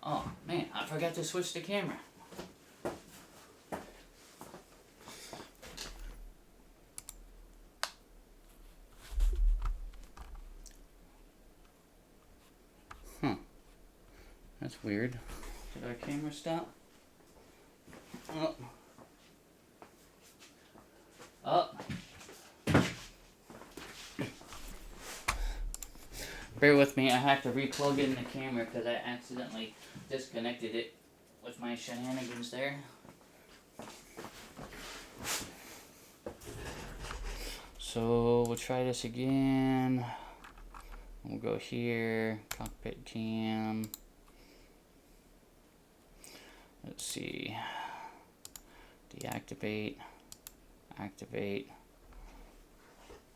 Oh man, I forgot to switch the camera. That's weird. Did our camera stop? Oh. Oh. Bear with me, I have to re-plug in the camera because I accidentally disconnected it with my shenanigans there. So we'll try this again. We'll go here, cockpit cam. Let's see. Deactivate. Activate.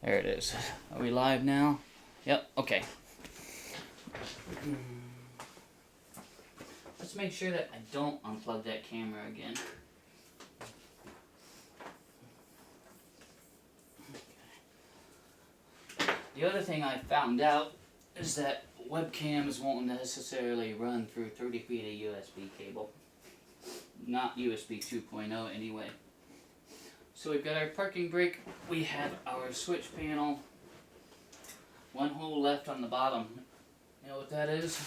There it is. Are we live now? Yep, okay. Let's make sure that I don't unplug that camera again. The other thing I found out is that webcams won't necessarily run through 30 feet of USB cable. Not USB 2.0 anyway. So we've got our parking brake, we have our switch panel, one hole left on the bottom. You know what that is?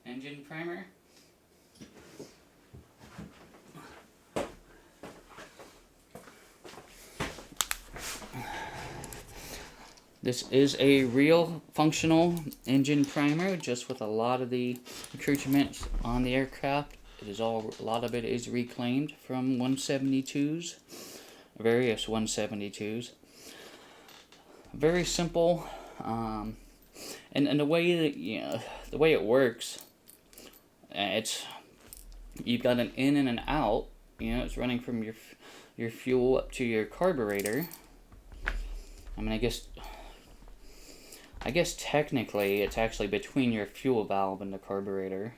Engine primer. This is a real functional engine primer, just with a lot of the accoutrements on the aircraft. A lot of it is reclaimed from 172s, various 172s. Very simple, and the way that the way it works, you've got an in and an out. It's running from your fuel up to your carburetor. I mean, I guess technically it's actually between your fuel valve and the carburetor.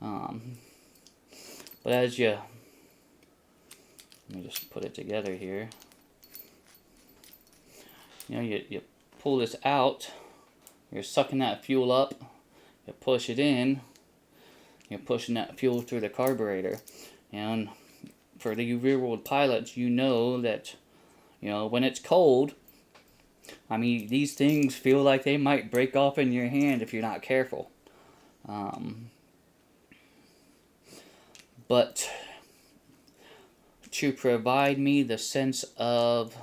But let me just put it together here. You pull this out, you're sucking that fuel up, you push it in, you're pushing that fuel through the carburetor. And for the rear world pilots, you know that, when it's cold, I mean, these things feel like they might break off in your hand if you're not careful. But to provide me the sense of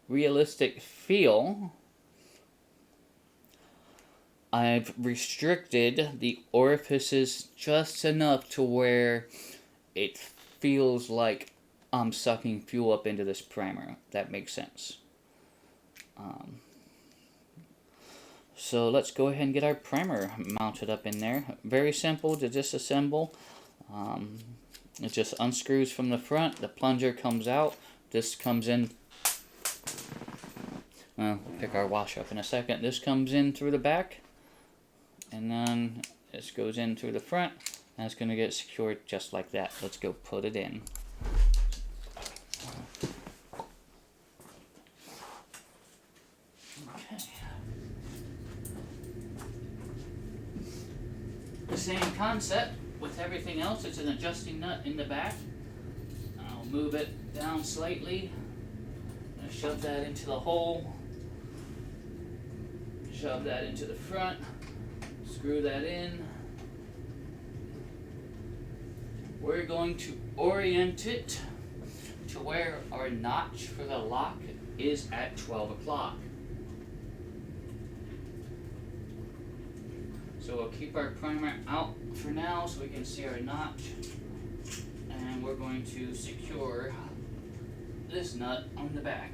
realistic feel, I've restricted the orifices just enough to where it feels like I'm sucking fuel up into this primer. That makes sense. So let's go ahead and get our primer mounted up in there. Very simple to disassemble. It just unscrews from the front. The plunger comes out. This comes in. We'll pick our washer up in a second. This comes in through the back. And then this goes in through the front. And it's going to get secured just like that. Let's go put it in. Same concept with everything else. It's an adjusting nut in the back. I'll move it down slightly. I'll shove that into the hole. Shove that into the front. Screw that in. We're going to orient it to where our notch for the lock is at 12 o'clock. So we'll keep our primer out for now so we can see our notch. And we're going to secure this nut on the back.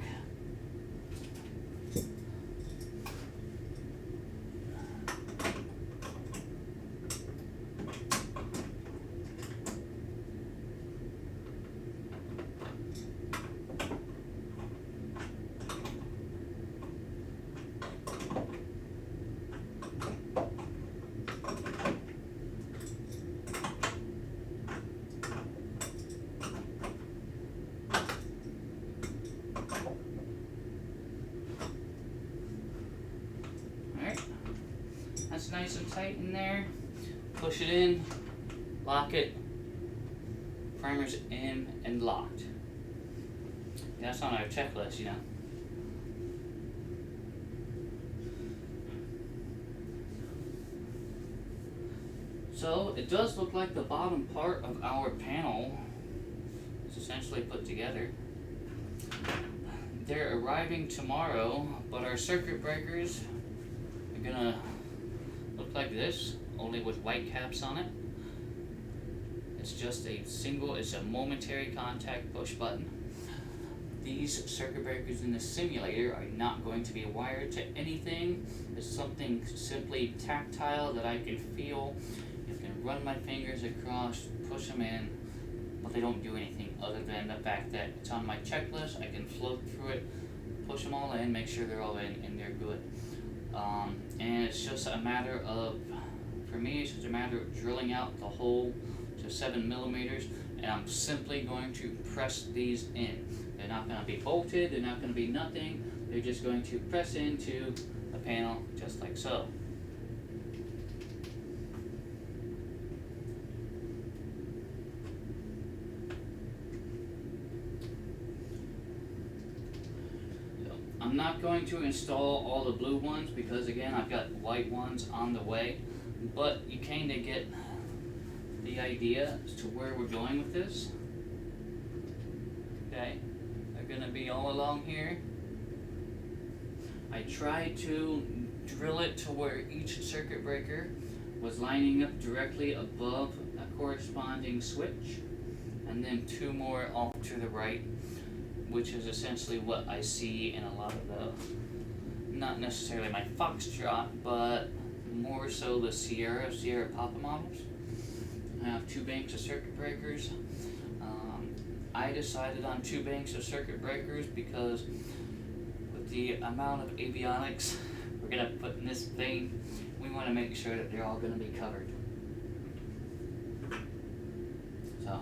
That's nice and tight in there. Push it in, lock it, primer's in and locked. That's on our checklist, So it does look like the bottom part of our panel is essentially put together. They're arriving tomorrow, but our circuit breakers are gonna look like this, only with white caps on it. It's just it's a momentary contact push button. These circuit breakers in the simulator are not going to be wired to anything. It's something simply tactile that I can feel. I can run my fingers across, push them in, but they don't do anything other than the fact that it's on my checklist. I can float through it, push them all in, make sure they're all in, and they're good. And it's just a matter of, for me, it's just a matter of drilling out the hole to 7 millimeters, and I'm simply going to press these in. They're not going to be bolted, they're not going to be nothing, they're just going to press into the panel just like so. I'm not going to install all the blue ones because again I've got white ones on the way, but you kind of get the idea as to where we're going with this. Okay, they're going to be all along here. I tried to drill it to where each circuit breaker was lining up directly above a corresponding switch, and then 2 more off to the right, which is essentially what I see in a lot of the, not necessarily my Foxtrot, but more so the Sierra Papa models. I have 2 banks of circuit breakers. I decided on 2 banks of circuit breakers because with the amount of avionics we're going to put in this thing, we want to make sure that they're all going to be covered. So,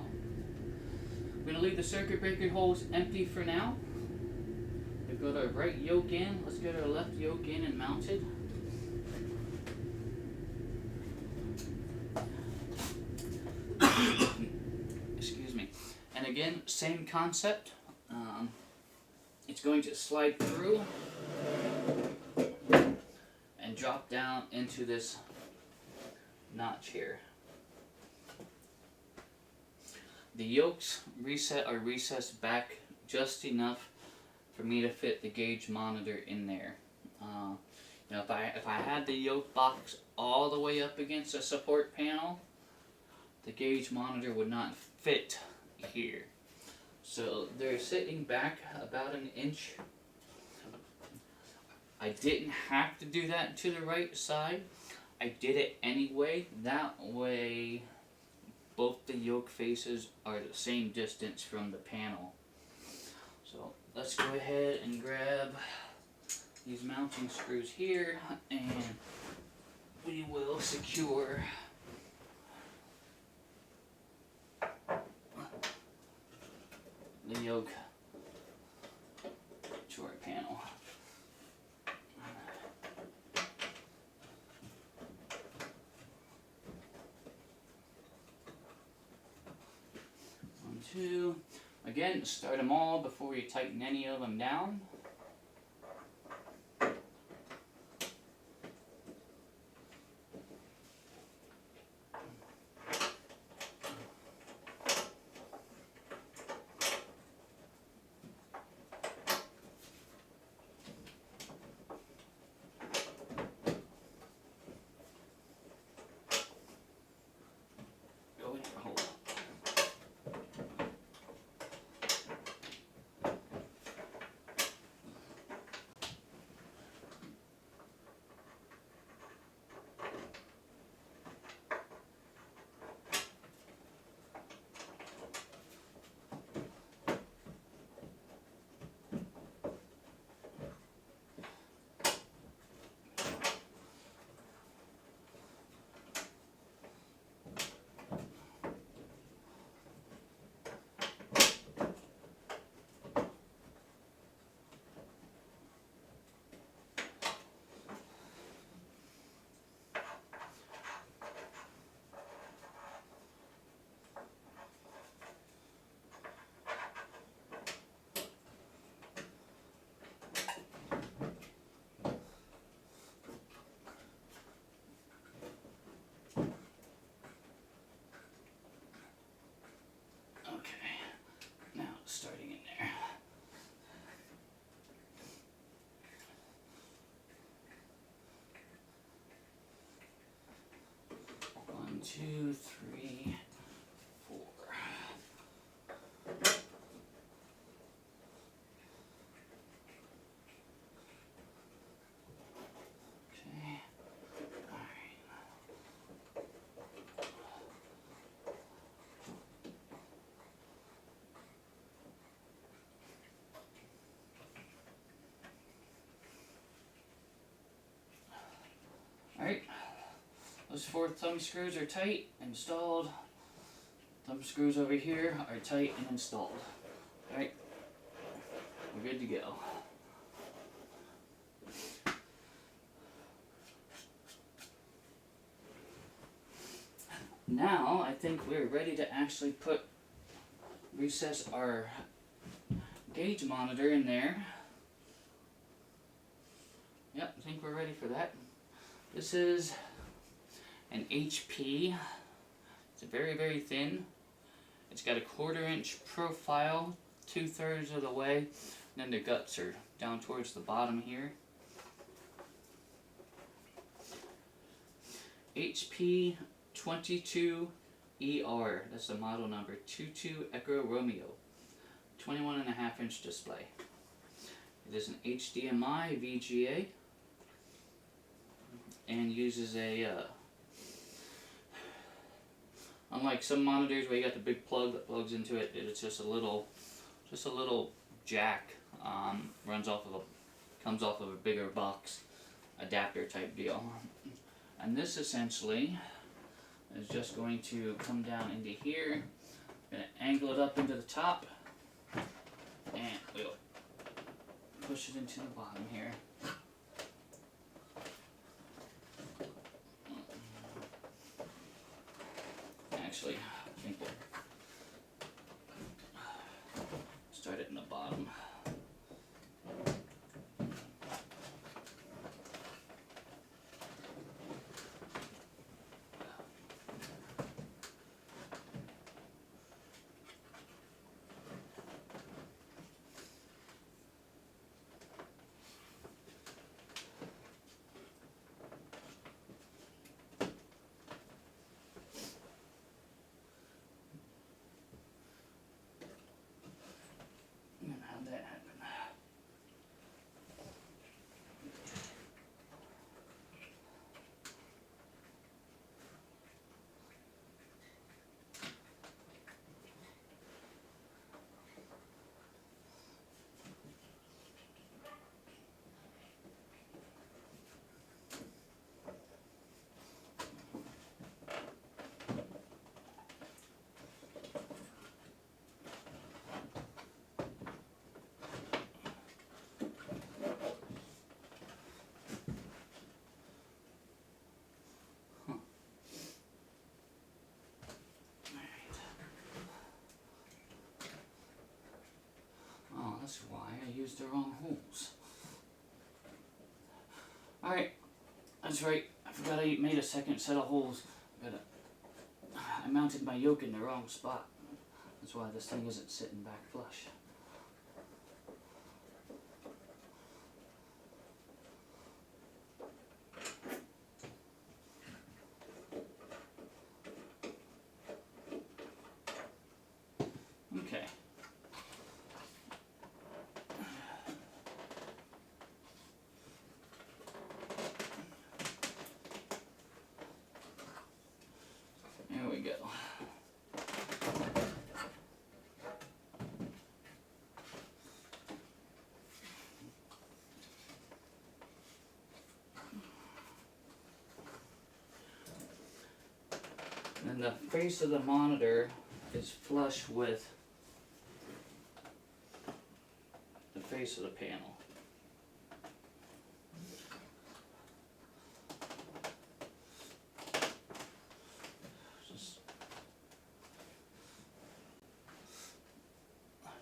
we're going to leave the circuit breaker holes empty for now. We've got our right yoke in. Let's get our left yoke in and mounted. Excuse me. And again, same concept. It's going to slide through and drop down into this notch here. The yokes are recessed back just enough for me to fit the gauge monitor in there. You know, if I had the yoke box all the way up against a support panel, the gauge monitor would not fit here. So they're sitting back about 1 inch. I didn't have to do that to the right side. I did it anyway. That way both the yoke faces are the same distance from the panel. So let's go ahead and grab these mounting screws here, and we will secure the yoke to our panel. One, two. Again, start them all before you tighten any of them down. Starting in there. 1, 2, 3, 4. Okay. All right. Alright, those 4 thumb screws are tight, installed. Thumb screws over here are tight and installed. Alright, we're good to go. Now, I think we're ready to actually recess our gauge monitor in there. Yep, I think we're ready for that. This is an HP. It's very, very thin. It's got a 1/4 inch profile, 2/3 of the way, and then the guts are down towards the bottom here. HP 22ER, that's the model number, 22 Echo Romeo, 21.5 inch display. It is an HDMI VGA and uses a, unlike some monitors where you got the big plug that plugs into it, it's just a little jack, comes off of a bigger box adapter type deal. And this essentially is just going to come down into here. I'm going to angle it up into the top, and we'll push it into the bottom here. Actually, I think we'll start it in the bottom. How'd that happen? That's why I used the wrong holes. Alright, that's right. I forgot I made a second set of holes. I mounted my yoke in the wrong spot. That's why this thing isn't sitting back flush. Okay. There we go. And the face of the monitor is flush with the face of the panel.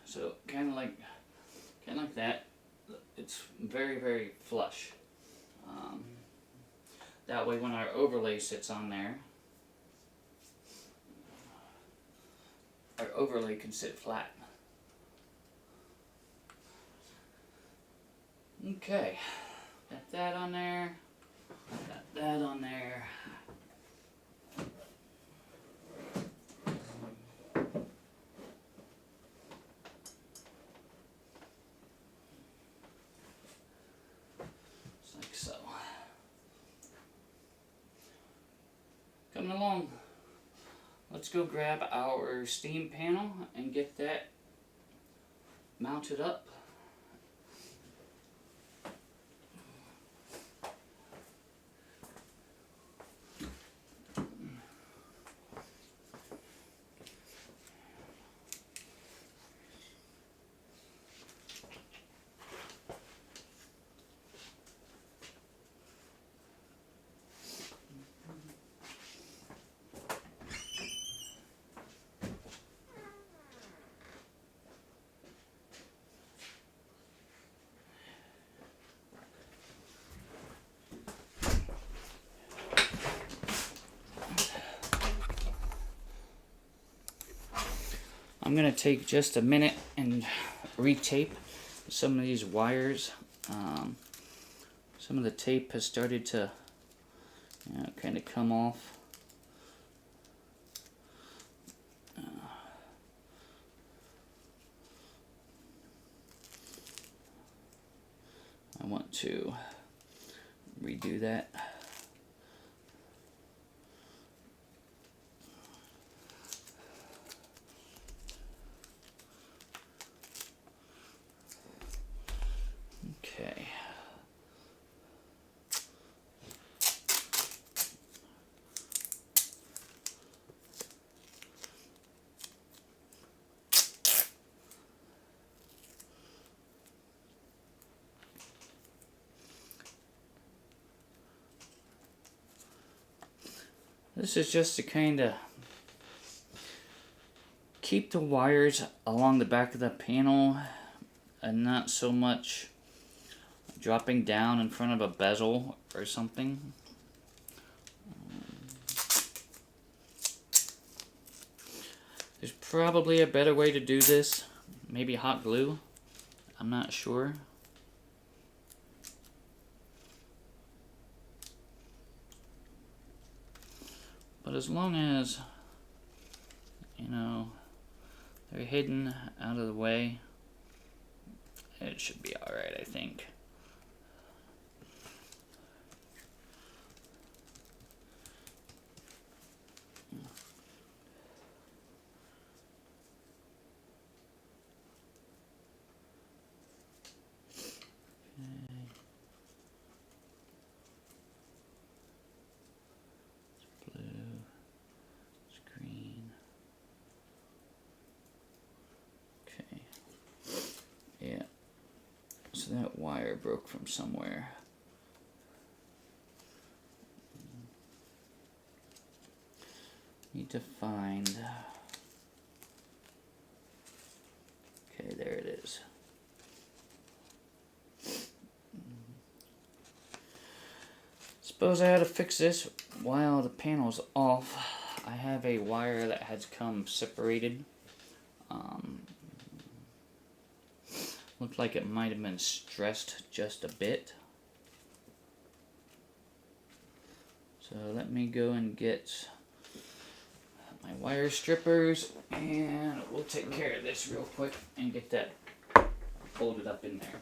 So kind of like that. It's very, very flush. That way, when our overlay sits on there, our overlay can sit flat. Okay, got that on there. Got that on there. Like so. Coming along. Let's go grab our steam panel and get that mounted up. I'm going to take just a minute and retape some of these wires. Some of the tape has started to kind of come off. I want to redo that. Okay. This is just to kind of keep the wires along the back of the panel and not so much dropping down in front of a bezel or something. There's probably a better way to do this. Maybe hot glue. I'm not sure. But as long as, you know, they're hidden out of the way, it should be alright, I think. So that wire broke from somewhere. Need to find... Okay, there it is. Suppose I had to fix this while the panel's off. I have a wire that has come separated. Looked like it might have been stressed just a bit. So let me go and get my wire strippers and we'll take care of this real quick and get that folded up in there.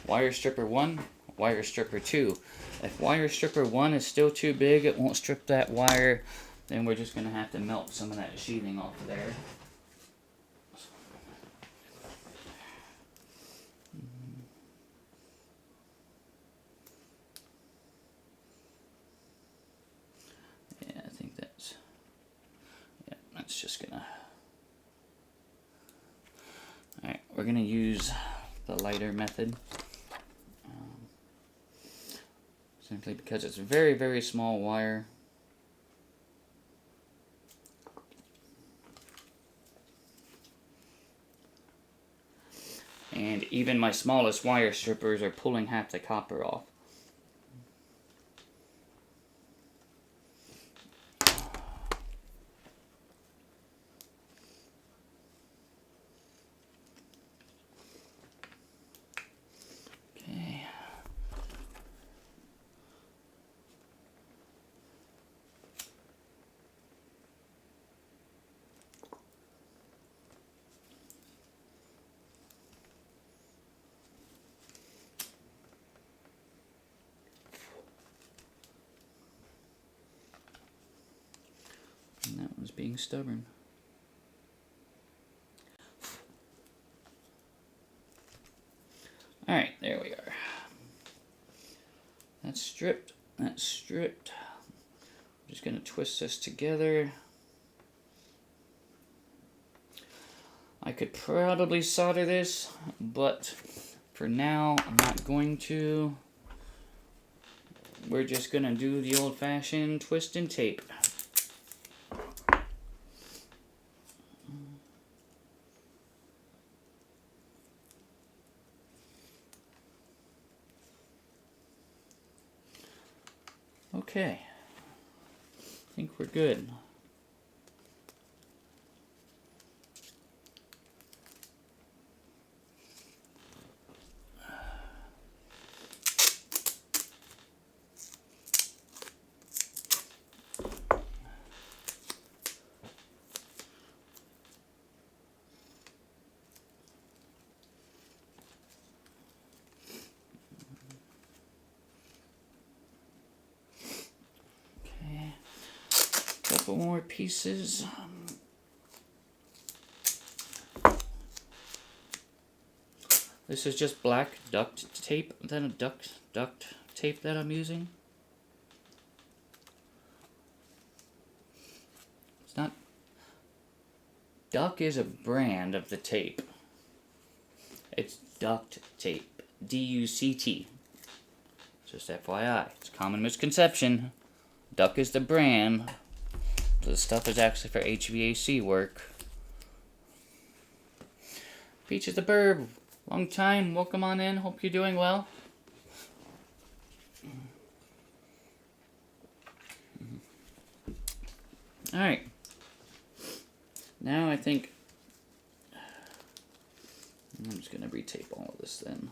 Wire stripper 1, wire stripper 2. If wire stripper 1 is still too big, it won't strip that wire, then we're just going to have to melt some of that sheathing off of there. Yeah, I think that's just going to... Alright, we're going to use the lighter method. Simply because it's a very, very small wire. And even my smallest wire strippers are pulling half the copper off. And that one's being stubborn. Alright, there we are. That's stripped. That's stripped. I'm just going to twist this together. I could probably solder this, but for now I'm not going to. We're just going to do the old-fashioned twist and tape. Okay. I think we're good. Couple more pieces. This is just black duct tape, then a duct tape that I'm using. It's not. Duck is a brand of the tape. It's duct tape. D-U-C-T. Just FYI. It's a common misconception. Duck is the brand. This stuff is actually for HVAC work. Peaches the Burb, long time, welcome on in, hope you're doing well. Alright, now I think, I'm just going to retape all of this then.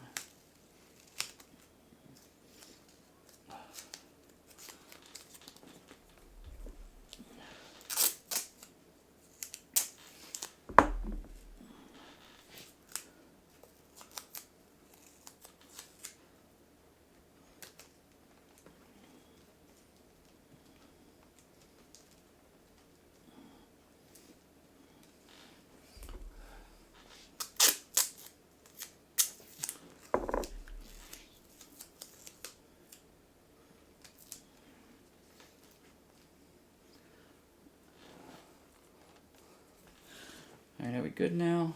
Alright, are we good now?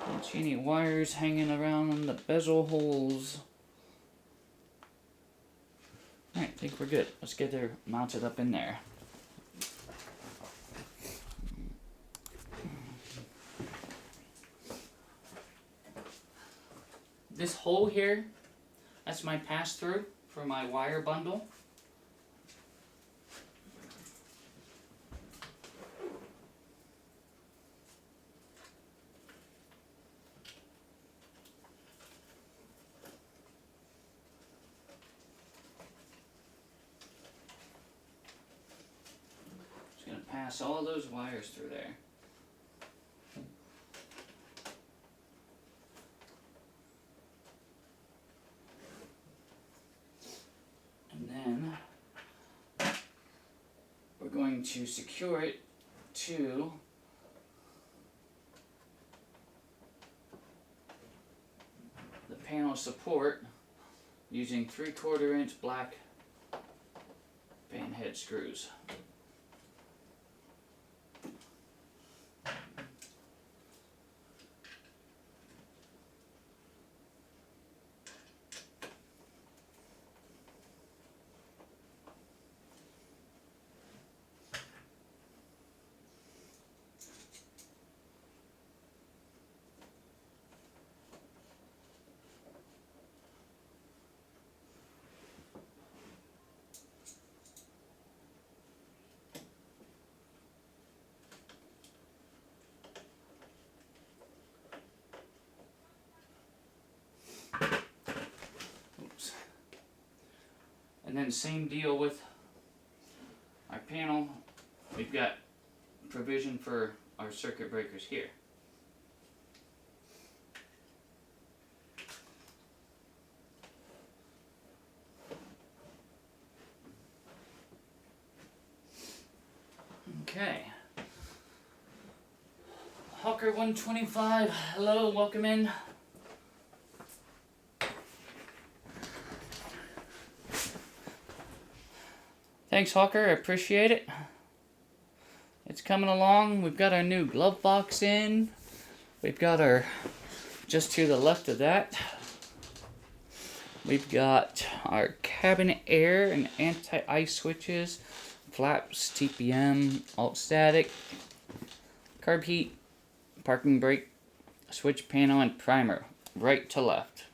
Don't see any wires hanging around on the bezel holes. Alright, I think we're good. Let's get her mounted up in there. This hole here, that's my pass-through for my wire bundle. Pass all those wires through there. And then we're going to secure it to the panel support using 3/4 inch black fan head screws. And then same deal with our panel. We've got provision for our circuit breakers here. Okay. Hawker 125, hello, welcome in. Thanks, Hawker. I appreciate it. It's coming along. We've got our new glove box in. We've got our, just to the left of that, we've got our cabin air and anti-ice switches, flaps, TPM, alt static, carb heat, parking brake, switch panel, and primer, right to left.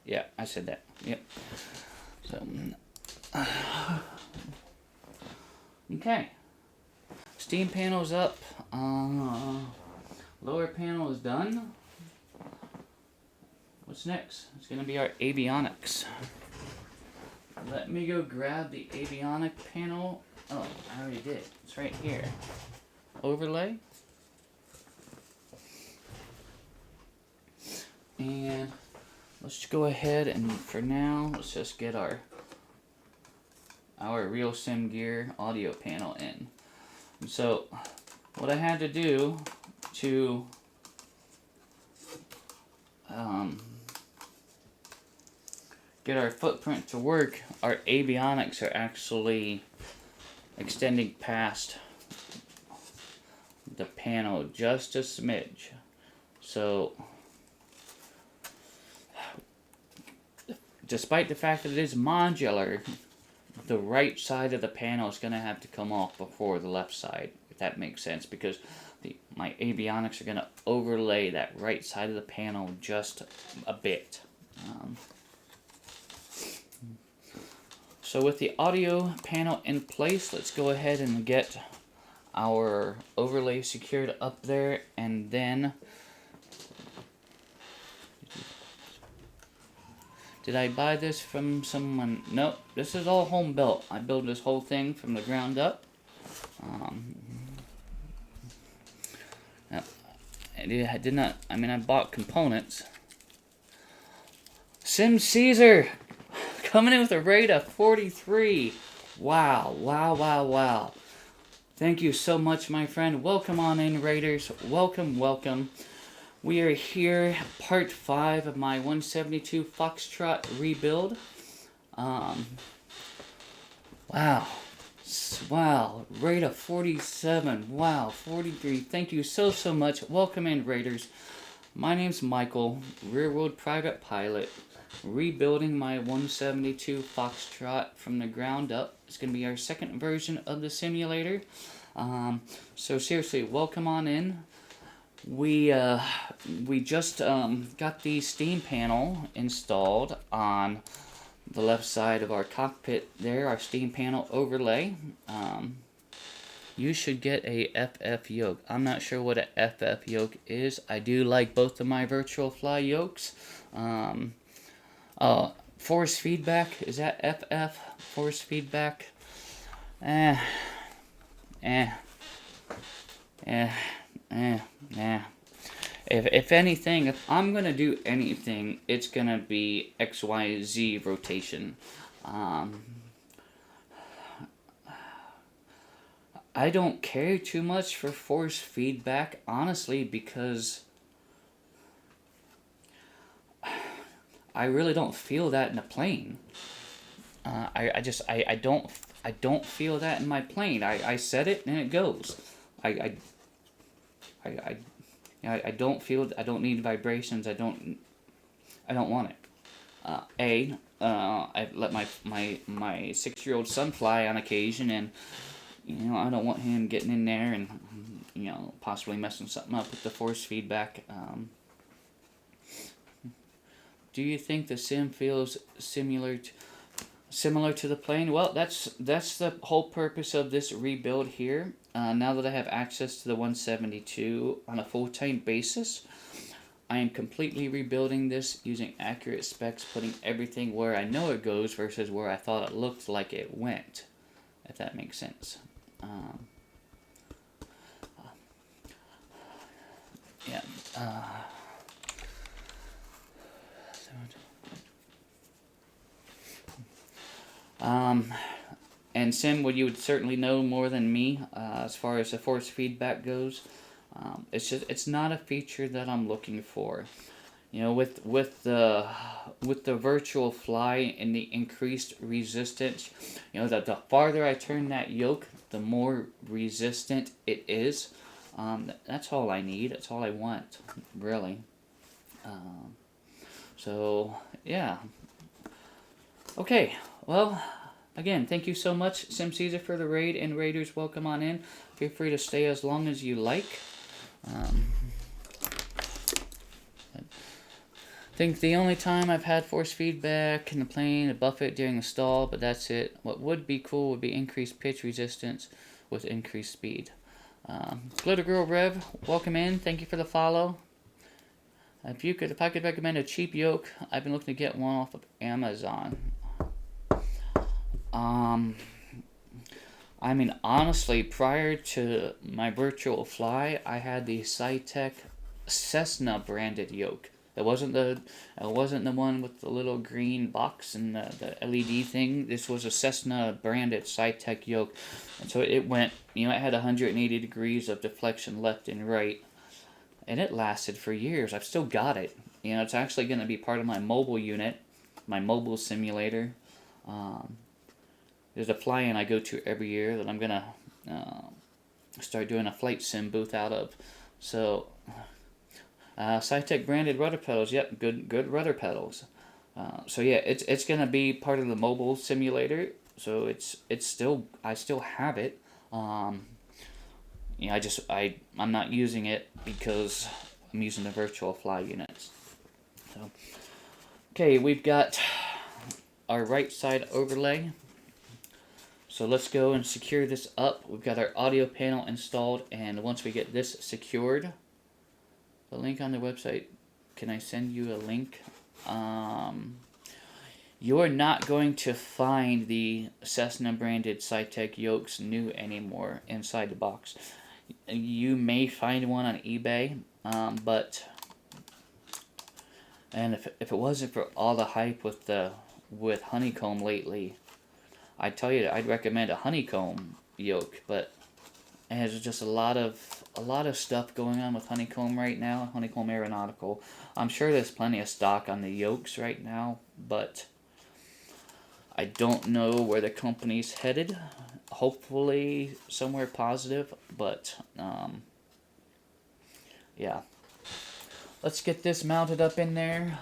Yeah, I said that. Yep. So Okay. Steam panel's up. Lower panel is done. What's next? It's going to be our avionics. Let me go grab the avionic panel. Oh, I already did. It's right here. Overlay. And let's go ahead and for now, let's just get our real sim gear audio panel in. So what I had to do to get our footprint to work, our avionics are actually extending past the panel just a smidge. So despite the fact that it is modular, the right side of the panel is going to have to come off before the left side, if that makes sense, because my avionics are going to overlay that right side of the panel just a bit. So with the audio panel in place, let's go ahead and get our overlay secured up there, and then did I buy this from someone? Nope, this is all home built. I built this whole thing from the ground up. I did not, I mean, I bought components. Sim Caesar coming in with a rate of 43. Wow, wow, wow, wow. Thank you so much, my friend. Welcome on in, Raiders. Welcome, welcome. We are here, part 5 of my 172 Foxtrot rebuild. Wow. Wow, rate of 47. Wow, 43. Thank you so much. Welcome in, Raiders. My name's Michael, rear-wheeled private pilot, rebuilding my 172 Foxtrot from the ground up. It's going to be our second version of the simulator. So seriously, welcome on in. We just got the steam panel installed on the left side of our cockpit there, our steam panel overlay. You should get a FF yoke. I'm not sure what a FF yoke is. I do like both of my virtual fly yokes. Force feedback, is that FF? Force feedback? If anything, if I'm gonna do anything, it's gonna be XYZ rotation. I don't care too much for force feedback, honestly, because I really don't feel that in a plane. I don't feel that in my plane. I set it and it goes. I don't feel. I don't need vibrations. I don't want it. I let my 6-year-old son fly on occasion, and I don't want him getting in there and possibly messing something up with the force feedback. Do you think the sim feels similar to the plane? Well, that's the whole purpose of this rebuild here. Now that I have access to the 172 on a full-time basis, I am completely rebuilding this using accurate specs, putting everything where I know it goes versus where I thought it looked like it went, if that makes sense. Yeah. And Sim, what you would certainly know more than me as far as the force feedback goes. It's not a feature that I'm looking for. With the virtual fly and the increased resistance, that the farther I turn that yoke, the more resistant it is. That's all I need. That's all I want, really. So yeah. Okay. Well, again, thank you so much, Sim Caesar, for the raid, and Raiders, welcome on in. Feel free to stay as long as you like. think the only time I've had force feedback in the plane, a buffet during the stall, but that's it. What would be cool would be increased pitch resistance with increased speed. Glitter Girl Rev, welcome in. Thank you for the follow. If I could recommend a cheap yoke, I've been looking to get one off of Amazon. I mean, honestly, prior to my virtual fly, I had the Cytec Cessna branded yoke. It wasn't the one with the little green box and the LED thing. This was a Cessna branded Cytec yoke, and so it went. It had 180 degrees of deflection left and right, and it lasted for years. I've still got it. It's actually going to be part of my mobile unit, my mobile simulator. There's a fly-in I go to every year that I'm going to start doing a flight sim booth out of. So, Cytec branded rudder pedals. Yep, good rudder pedals. So yeah, it's going to be part of the mobile simulator. So I still have it. I'm not using it because I'm using the virtual fly units. So, okay, we've got our right side overlay. So let's go and secure this up. We've got our audio panel installed, and once we get this secured, the link on the website, can I send you a link? You're not going to find the Cessna branded Cytec yokes new anymore inside the box. You may find one on eBay, and if it wasn't for all the hype with honeycomb lately, I'd tell you I'd recommend a honeycomb yoke, but there's just a lot of stuff going on with honeycomb right now. Honeycomb Aeronautical. I'm sure there's plenty of stock on the yokes right now, but I don't know where the company's headed. Hopefully somewhere positive, but yeah. Let's get this mounted up in there.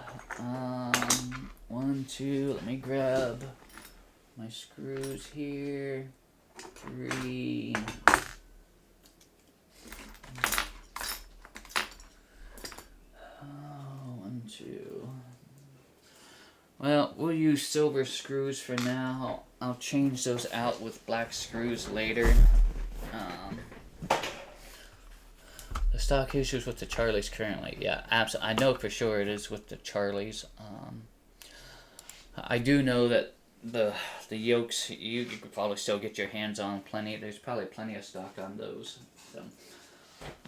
1, 2. Let me grab my screws here. 3. Oh, 1, 2. Well, we'll use silver screws for now. I'll change those out with black screws later. The stock issues with the Charlies currently. Yeah, absolutely. I know for sure it is with the Charlies. I do know that the yokes, you could probably still get your hands on plenty. There's probably plenty of stock on those. So,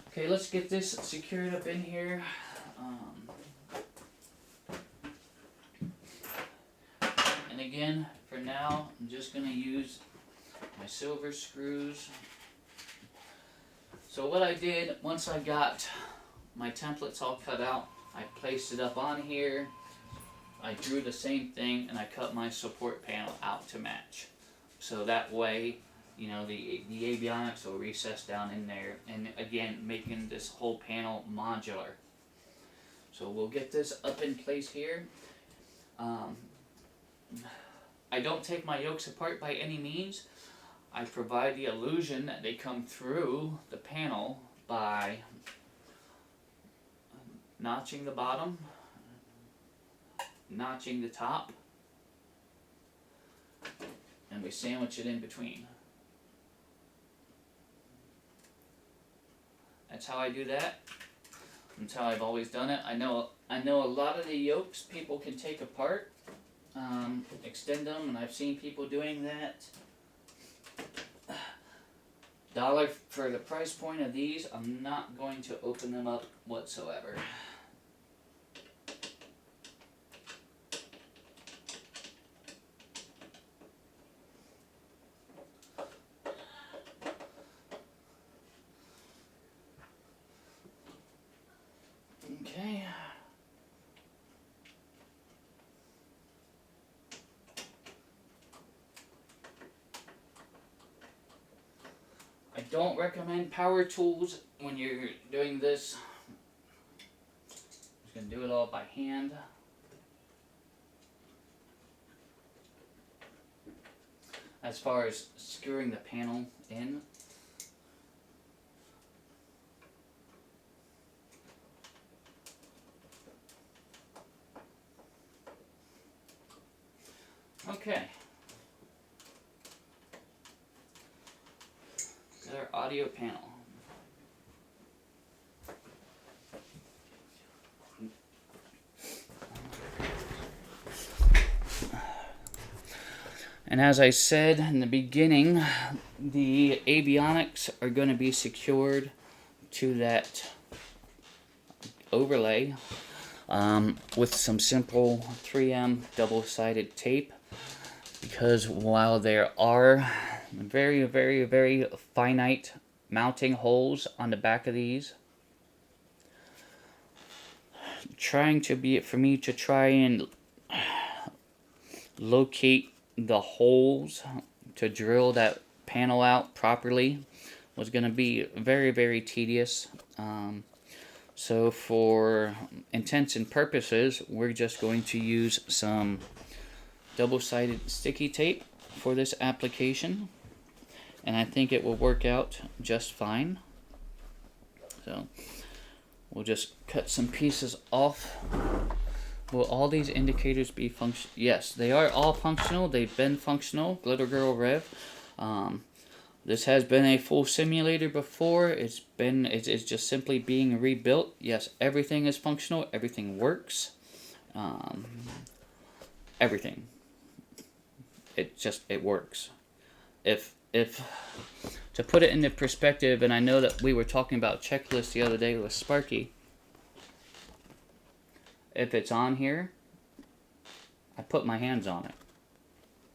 okay, let's get this secured up in here. And again, for now, I'm just going to use my silver screws. So what I did, once I got my templates all cut out, I placed it up on here. I drew the same thing, and I cut my support panel out to match. So that way, the avionics will recess down in there, and again, making this whole panel modular. So we'll get this up in place here. I don't take my yokes apart by any means. I provide the illusion that they come through the panel by notching the bottom, notching the top, and we sandwich it in between. That's how I do that. That's how I've always done it. I know a lot of the yokes people can take apart, extend them, and I've seen people doing that. $1 for the price point of these. I'm not going to open them up whatsoever. Okay. I don't recommend power tools when you're doing this. I'm just going to do it all by hand. As far as screwing the panel in, Okay. Got our audio panel. And as I said in the beginning, the avionics are going to be secured to that overlay with some simple 3M double-sided tape, because while there are very, very, very finite mounting holes on the back of these, for me to try and locate the holes to drill that panel out properly was going to be very, very tedious. So for intents and purposes, we're just going to use some double-sided sticky tape for this application, and I think it will work out just fine. So we'll just cut some pieces off. Will all these indicators be function? Yes, they are all functional. They've been functional. Glitter Girl Rev. This has been a full simulator before. It's just simply being rebuilt. Yes, everything is functional. Everything works. Everything. It works. If to put it into perspective, and I know that we were talking about checklists the other day with Sparky. If it's on here, I put my hands on it.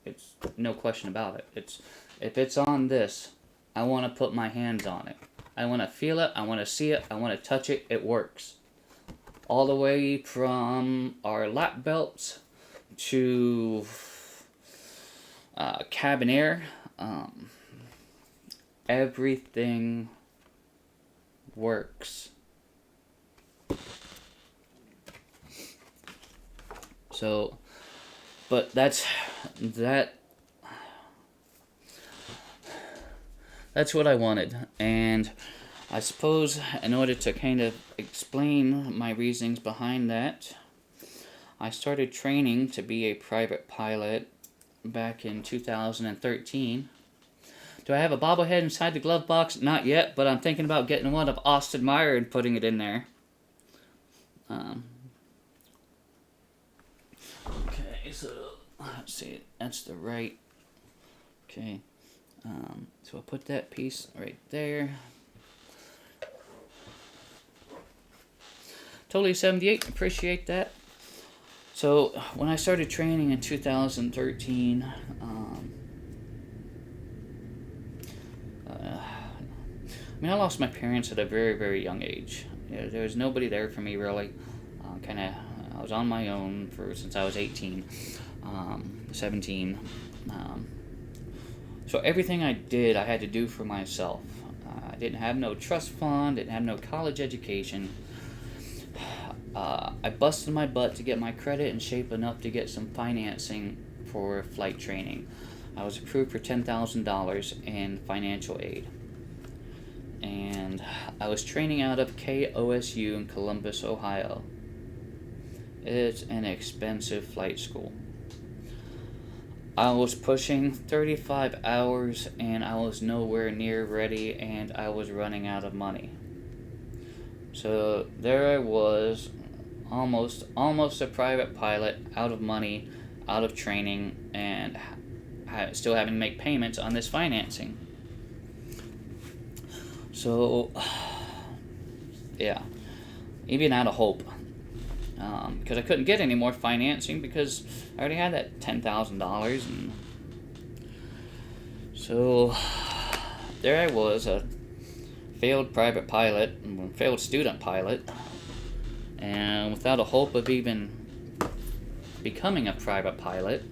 It's no question about it. If it's on this, I want to put my hands on it. I want to feel it. I want to see it. I want to touch it. It works. All the way from our lap belts to cabin air. Everything works. So, but that's what I wanted, and I suppose in order to kind of explain my reasonings behind that, I started training to be a private pilot back in 2013. Do I have a bobblehead inside the glove box? Not yet, but I'm thinking about getting one of Austin Meyer and putting it in there. Okay, so let's see. That's the right. Okay, so I'll put that piece right there. Totally 78. Appreciate that. So when I started training in 2013, I lost my parents at a very, very young age. There was nobody there for me really. I was on my own since I was 18, 17. So everything I did, I had to do for myself. I didn't have no trust fund, didn't have no college education. I busted my butt to get my credit in shape enough to get some financing for flight training. I was approved for $10,000 in financial aid. And I was training out of KOSU in Columbus, Ohio. It's an expensive flight school. I was pushing 35 hours and I was nowhere near ready and I was running out of money. So there I was, almost a private pilot, out of money, out of training, and still having to make payments on this financing. So, yeah, even out of hope. Because I couldn't get any more financing because I already had that $10,000. And so, there I was, a failed private pilot, failed student pilot, and without a hope of even becoming a private pilot,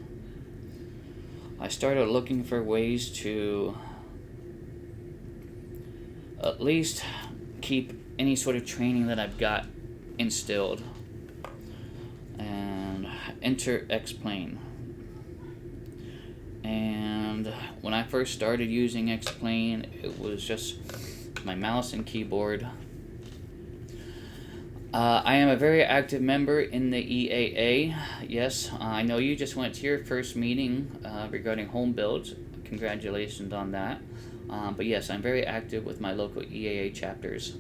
I started looking for ways to at least keep any sort of training that I've got instilled, and enter X-Plane. And when I first started using X-Plane, it was just my mouse and keyboard. I am a very active member in the EAA. Yes, I know you just went to your first meeting regarding home builds. Congratulations on that. But yes, I'm very active with my local EAA chapters.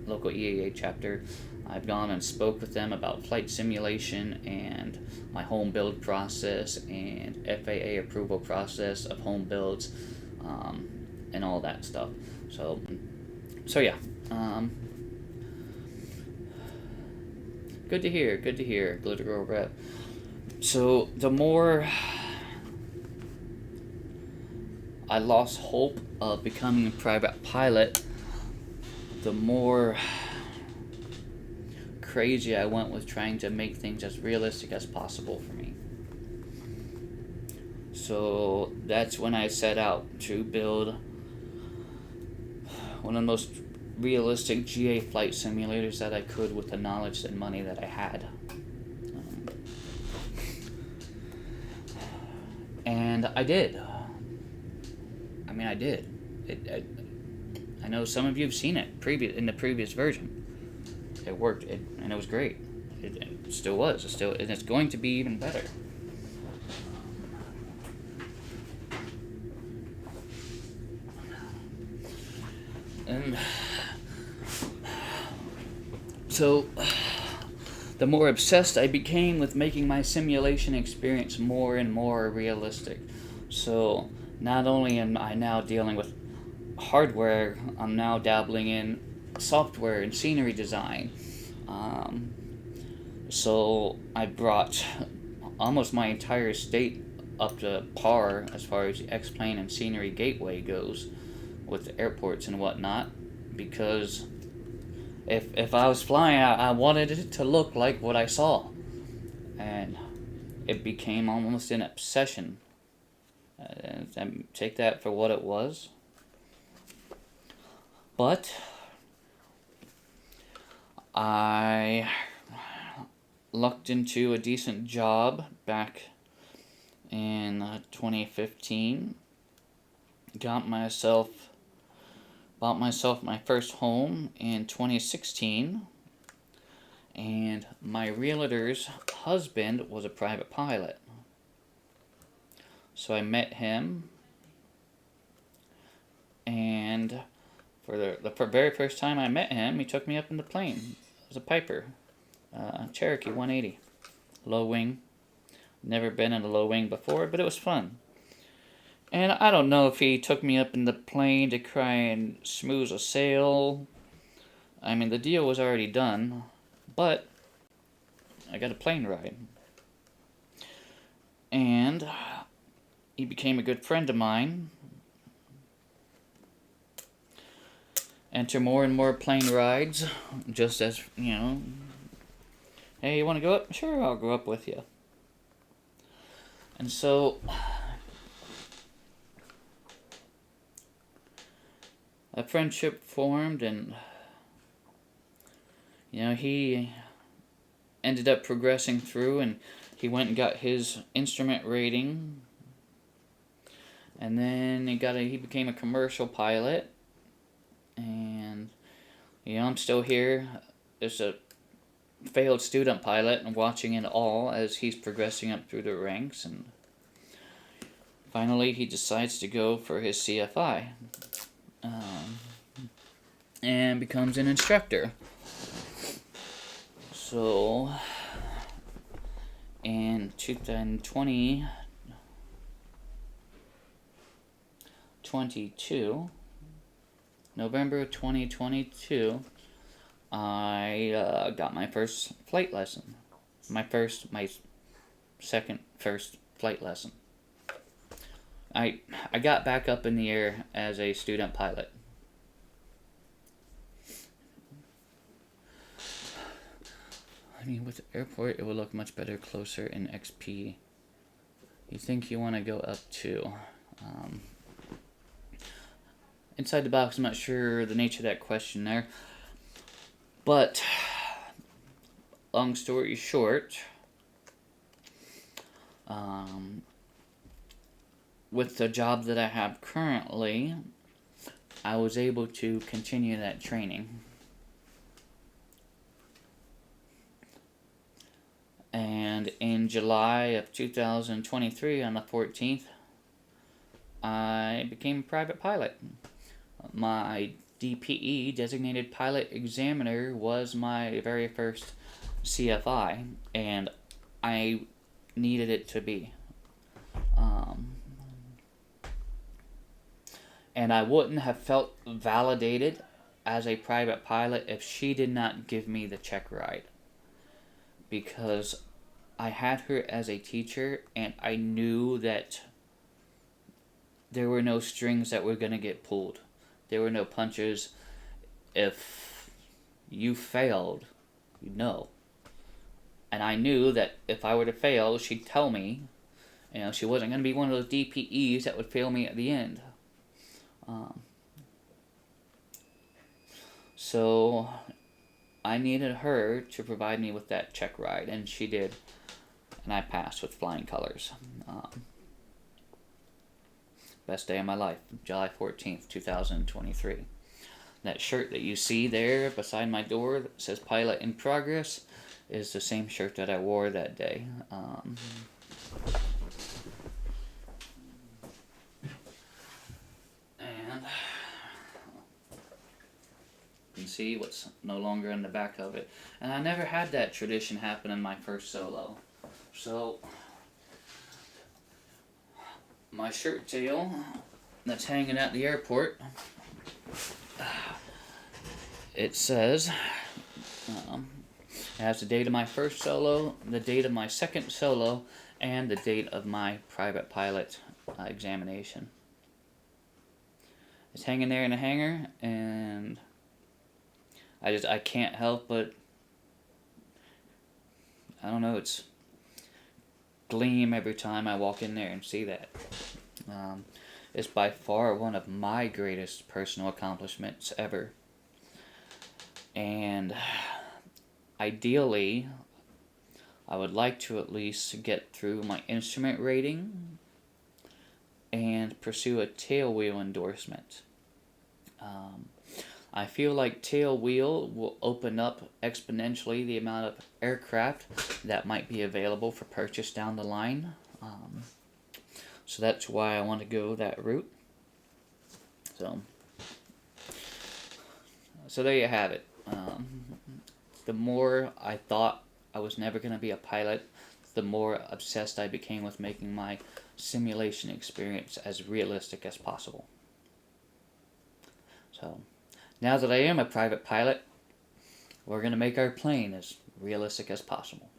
Local EAA chapter. I've gone and spoke with them about flight simulation and my home build process and FAA approval process of home builds, and all that stuff. So, yeah. Um, Good to hear. Good to hear. Glitter Girl Rep. So the more I lost hope of becoming a private pilot, the more crazy I went with trying to make things as realistic as possible for me. So that's when I set out to build one of the most realistic GA flight simulators that I could with the knowledge and money that I had. And I did. I mean, I did. I know some of you have seen it in the previous version. It worked, and it was great. It still was. And it's going to be even better. And so, the more obsessed I became with making my simulation experience more and more realistic. So, not only am I now dealing with hardware, I'm now dabbling in software and scenery design. So, I brought almost my entire state up to par as far as the X-Plane and Scenery Gateway goes with airports and whatnot, because if I was flying, I wanted it to look like what I saw, and it became almost an obsession. And take that for what it was. But I lucked into a decent job back in 2015. Bought myself my first home in 2016, and my realtor's husband was a private pilot. So I met him, and for the very first time I met him, he took me up in the plane. It was a Piper, Cherokee 180, low wing. Never been in a low wing before, but it was fun. And I don't know if he took me up in the plane to try and smooth a sail. I mean, the deal was already done, but I got a plane ride. And he became a good friend of mine. Enter more and more plane rides, just as, hey, you want to go up? Sure, I'll go up with you. And so a friendship formed, and he ended up progressing through, and he went and got his instrument rating, and then he became a commercial pilot, and I'm still here as a failed student pilot and watching it all as he's progressing up through the ranks, and finally he decides to go for his CFI. And becomes an instructor. So, in 2022, November 2022, I got my first flight lesson. My second first flight lesson. I got back up in the air as a student pilot. I mean, with the airport, it will look much better closer in XP. You think you want to go up to inside the box? I'm not sure the nature of that question there. But, long story short, with the job that I have currently, I was able to continue that training. July of 2023, on the 14th, I became a private pilot. My DPE, designated pilot examiner, was my very first CFI, and I needed it to be. And I wouldn't have felt validated as a private pilot if she did not give me the check ride. Because I had her as a teacher, and I knew that there were no strings that were going to get pulled. There were no punches. If you failed, you know. And I knew that if I were to fail, she'd tell me. You know, she wasn't going to be one of those DPEs that would fail me at the end. So I needed her to provide me with that check ride, and she did. And I passed with flying colors. Best day of my life, July 14th, 2023. That shirt that you see there beside my door that says Pilot in Progress is the same shirt that I wore that day. And you can see what's no longer in the back of it. And I never had that tradition happen in my first solo. So, my shirt tail that's hanging at the airport, it says, it has the date of my first solo, the date of my second solo, and the date of my private pilot examination. It's hanging there in a hanger, and I can't help but, I don't know, it's gleam every time I walk in there and see that. It's by far one of my greatest personal accomplishments ever. And ideally, I would like to at least get through my instrument rating and pursue a tailwheel endorsement. I feel like tailwheel will open up exponentially the amount of aircraft that might be available for purchase down the line. So that's why I want to go that route. So there you have it. The more I thought I was never going to be a pilot, the more obsessed I became with making my simulation experience as realistic as possible. So, now that I am a private pilot, we're going to make our plane as realistic as possible.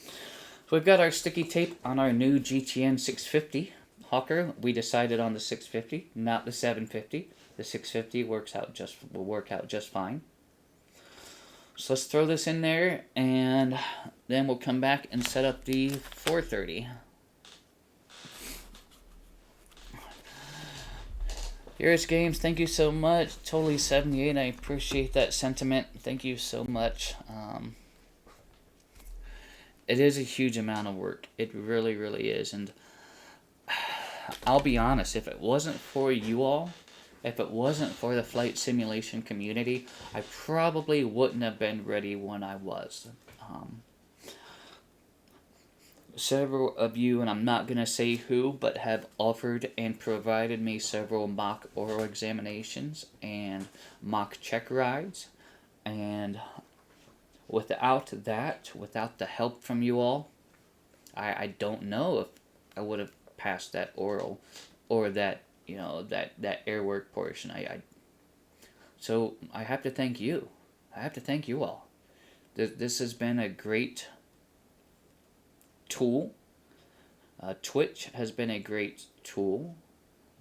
So we've got our sticky tape on our new GTN 650 Hawker. We decided on the 650, not the 750. The 650 will work out just fine. So let's throw this in there, and then we'll come back and set up the 430. Here's Games, thank you so much. Totally 78, I appreciate that sentiment. Thank you so much. It is a huge amount of work. It really, really is. And I'll be honest, if it wasn't for you all, if it wasn't for the flight simulation community, I probably wouldn't have been ready when I was. Several of you, and I'm not going to say who, but have offered and provided me several mock oral examinations and mock check rides. And without the help from you all, I don't know if I would have passed that oral or that, that air work portion. So I have to thank you. I have to thank you all. This has been a great tool. Twitch has been a great tool.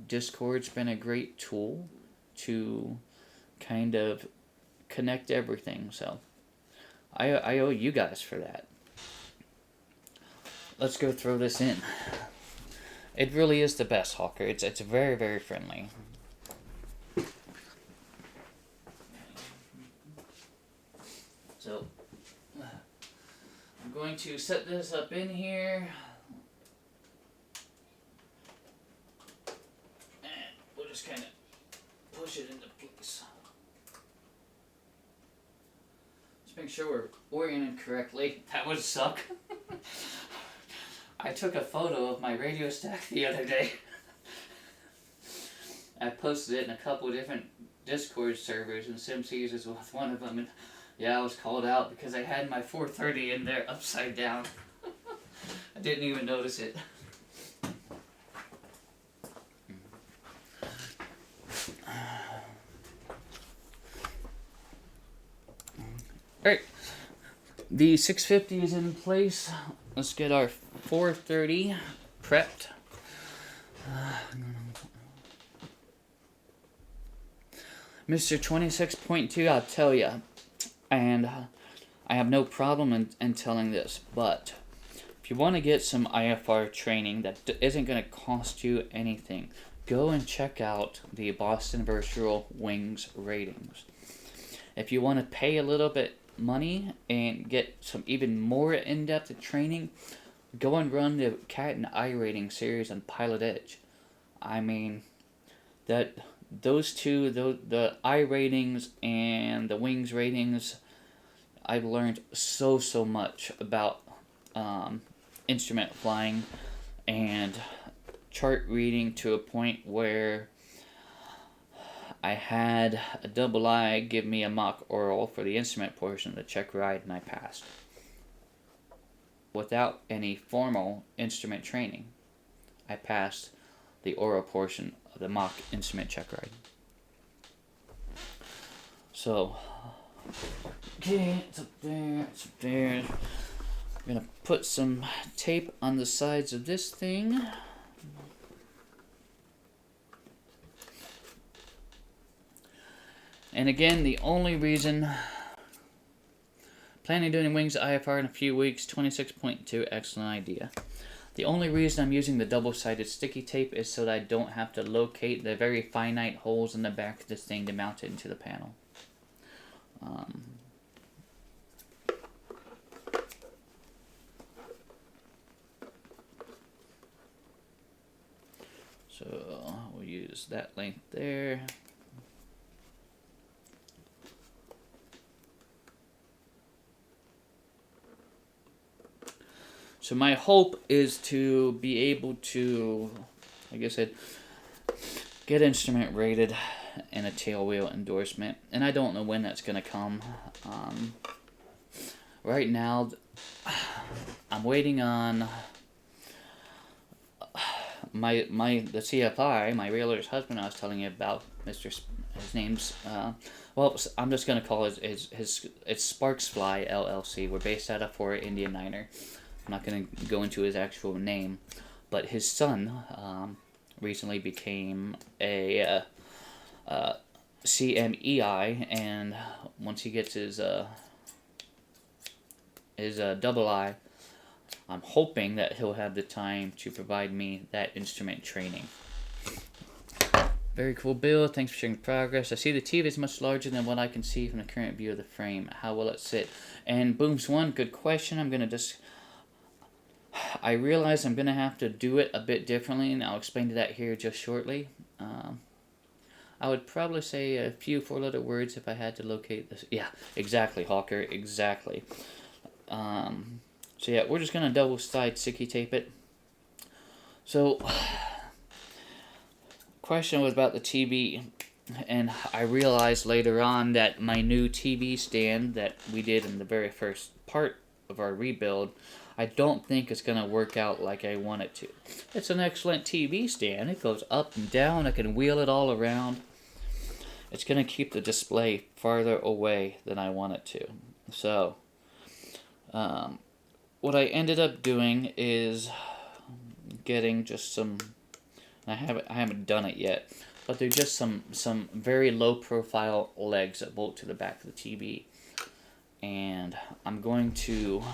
Discord's been a great tool to kind of connect everything. So I owe you guys for that. Let's go throw this in. It really is the best, Hawker. It's very, very friendly. So I'm going to set this up in here. And we'll just kind of push it into place. Just make sure we're oriented correctly. That would suck. I took a photo of my radio stack the other day. I posted it in a couple of different Discord servers, and SimSeas is one of them. And yeah, I was called out because I had my 430 in there upside down. I didn't even notice it. Alright, the 650 is in place. Let's get our 430 prepped. Mr. 26.2, I'll tell ya, and I have no problem in telling this, but if you want to get some IFR training that isn't going to cost you anything, go and check out the Boston Virtual Wings ratings. If you want to pay a little bit money and get some even more in-depth training, go and run the Cat and I rating series on Pilot Edge. I mean, those two, the I ratings and the wings ratings, I've learned so much about instrument flying and chart reading to a point where I had a double I give me a mock oral for the instrument portion of the check ride, and I passed. Without any formal instrument training, I passed the oral portion of the mock instrument check ride. So, okay, it's up there, it's up there. I'm gonna put some tape on the sides of this thing. And again, the only reason, planning on doing wings IFR in a few weeks, 26.2, excellent idea. The only reason I'm using the double-sided sticky tape is so that I don't have to locate the very finite holes in the back of this thing to mount it into the panel. So we'll use that length there. So my hope is to be able to, like I said, get instrument rated and a tail wheel endorsement. And I don't know when that's going to come. Right now, I'm waiting on the CFI, my realtor's husband I was telling you about, his name's, well, I'm just going to call it, it's Sparks Fly LLC. We're based out of Fort Indian Niner. I'm not going to go into his actual name, but his son recently became a CMEI, and once he gets his double I, I'm hoping that he'll have the time to provide me that instrument training. Very cool build. Thanks for sharing progress. I see the TV is much larger than what I can see from the current view of the frame. How will it sit? And Booms1, good question. I'm going to just... I realize I'm going to have to do it a bit differently, and I'll explain to that here just shortly. I would probably say a few four-letter words if I had to locate this. Yeah, exactly, Hawker, exactly. So yeah, we're just going to double-side sticky tape it. So, question was about the TV, and I realized later on that my new TV stand that we did in the very first part of our rebuild, I don't think it's going to work out like I want it to. It's an excellent TV stand. It goes up and down. I can wheel it all around. It's going to keep the display farther away than I want it to. So, what I ended up doing is getting just some... I haven't done it yet, but they're just some very low profile legs that bolt to the back of the TV. And I'm going to...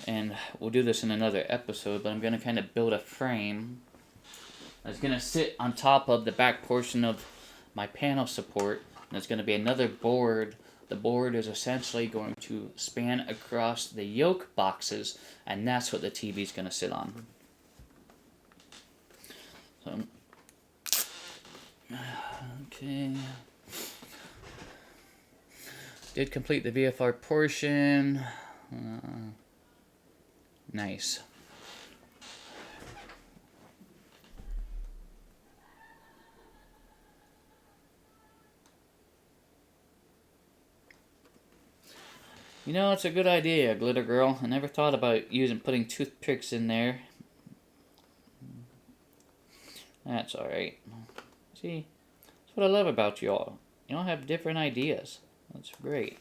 and we'll do this in another episode, but I'm going to kind of build a frame that's going to sit on top of the back portion of my panel support. And there's going to be another board. The board is essentially going to span across the yoke boxes, and that's what the TV is going to sit on. So, okay. Did complete the VFR portion. Nice. You know, it's a good idea, Glitter Girl. I never thought about putting toothpicks in there. That's alright. See, that's what I love about y'all. You all have different ideas. That's great.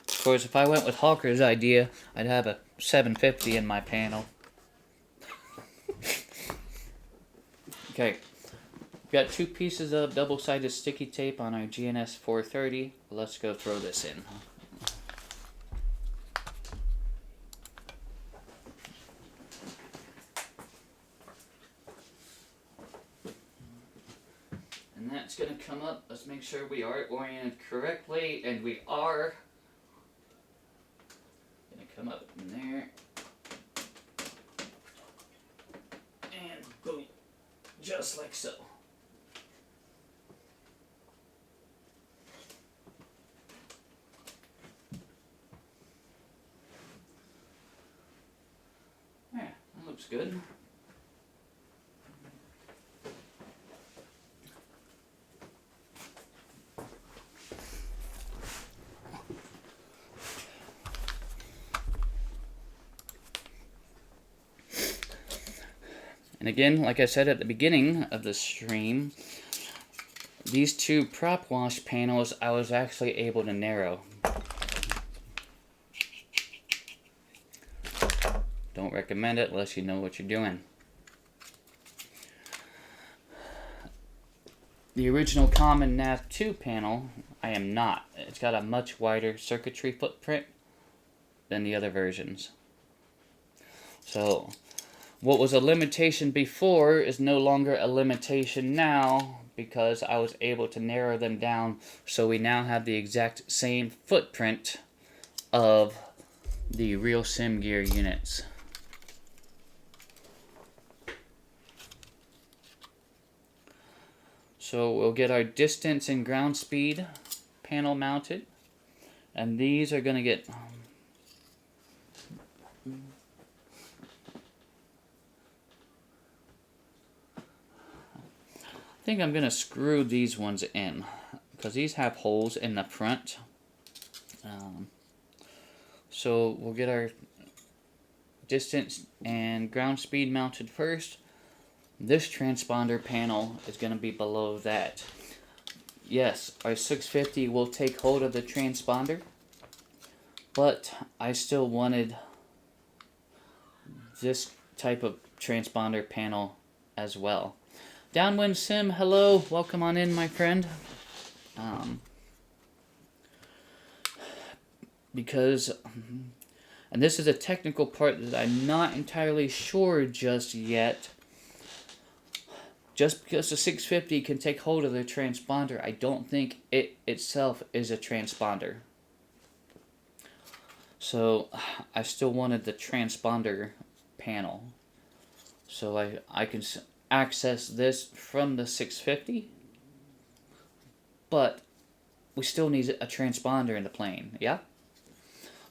Of course, if I went with Hawker's idea, I'd have a 750 in my panel. Okay. We've got 2 pieces of double-sided sticky tape on our GNS 430. Let's go throw this in. And that's going to come up. Let's make sure we are oriented correctly, and we are. Going to come up in there. And boom. Just like so. Yeah, that looks good. And again, like I said at the beginning of the stream, these 2 prop wash panels I was actually able to narrow. Don't recommend it unless you know what you're doing. The original common nav 2 panel, I am not. It's got a much wider circuitry footprint than the other versions. So, what was a limitation before is no longer a limitation now because I was able to narrow them down, so we now have the exact same footprint of the real sim gear units. So we'll get our distance and ground speed panel mounted, and these are going to get I think I'm going to screw these ones in because these have holes in the front. So we'll get our distance and ground speed mounted first. This transponder panel is going to be below that. Yes, our 650 will take hold of the transponder, but I still wanted this type of transponder panel as well. Downwind Sim, hello, welcome on in, my friend. Because, and this is a technical part that I'm not entirely sure just yet. Just because the 650 can take hold of the transponder, I don't think it itself is a transponder. So, I still wanted the transponder panel. So I can access this from the 650. But we still need a transponder in the plane, yeah?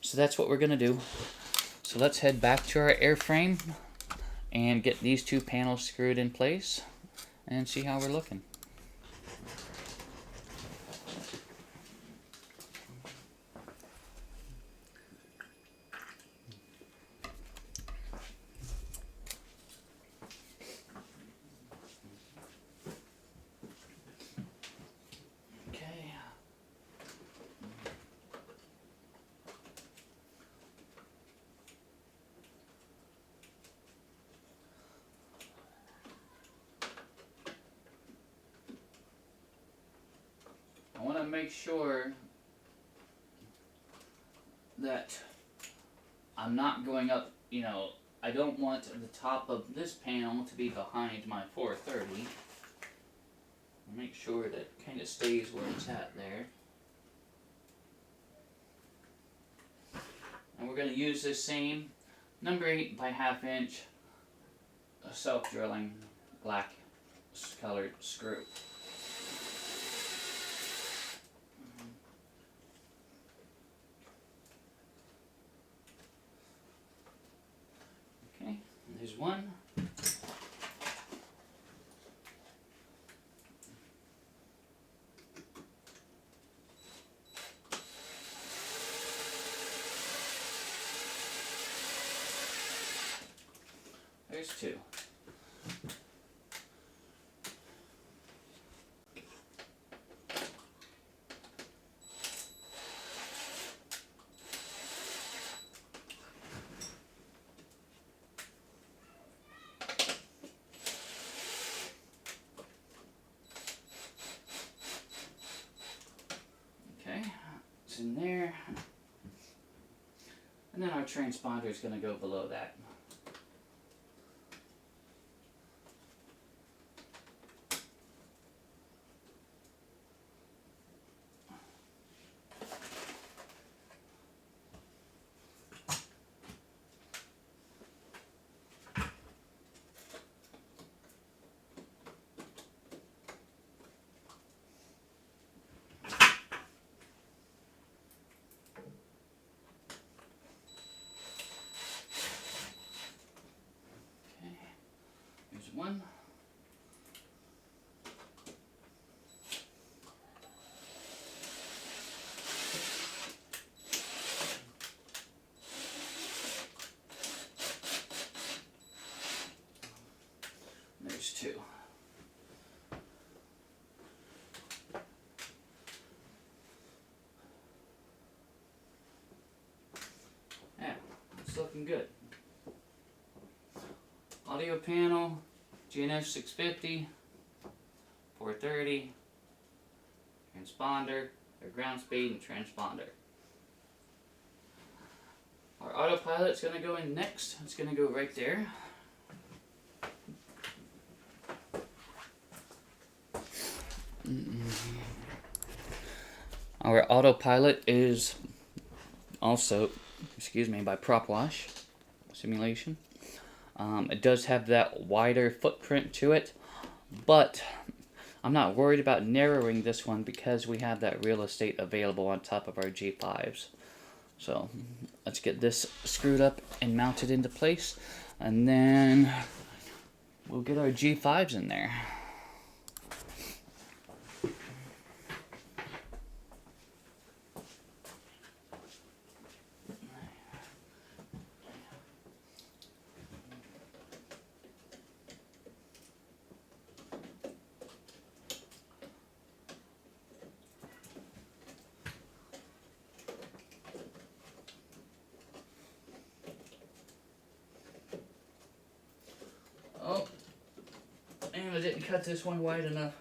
So that's what we're going to do. So let's head back to our airframe and get these 2 panels screwed in place and see how we're looking. Okay. I want to make sure that I'm not going up, you know, I don't want the top of this panel to be behind my 430. Make sure that it kind of stays where it's at there. And we're going to use this same number 8 by ½ inch self-drilling black colored screw. one. There's two. Okay, it's in there. And then our transponder is going to go below that. Here's one. There's two. Yeah, it's looking good. Audio panel, GNF 650, 430, transponder, or ground speed and transponder. Our autopilot's going to go in next. It's going to go right there. Our autopilot is also, by Prop Wash Simulation. It does have that wider footprint to it, but I'm not worried about narrowing this one because we have that real estate available on top of our G5s. So let's get this screwed up and mounted into place, and then we'll get our G5s in there. Oh, and I didn't cut this one wide enough.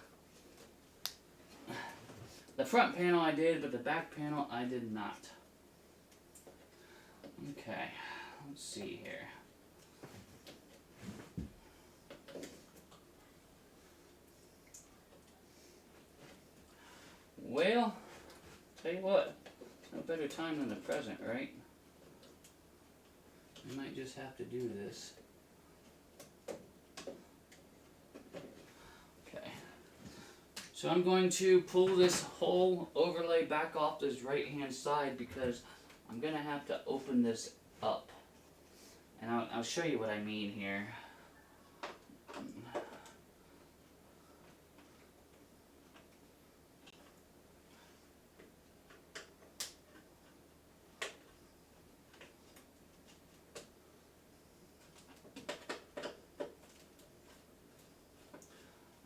The front panel I did, but the back panel I did not. Okay, let's see here. Well, tell you what, no better time than the present, right? I might just have to do this. Okay. So I'm going to pull this whole overlay back off this right hand side because I'm going to have to open this up. And I'll show you what I mean here.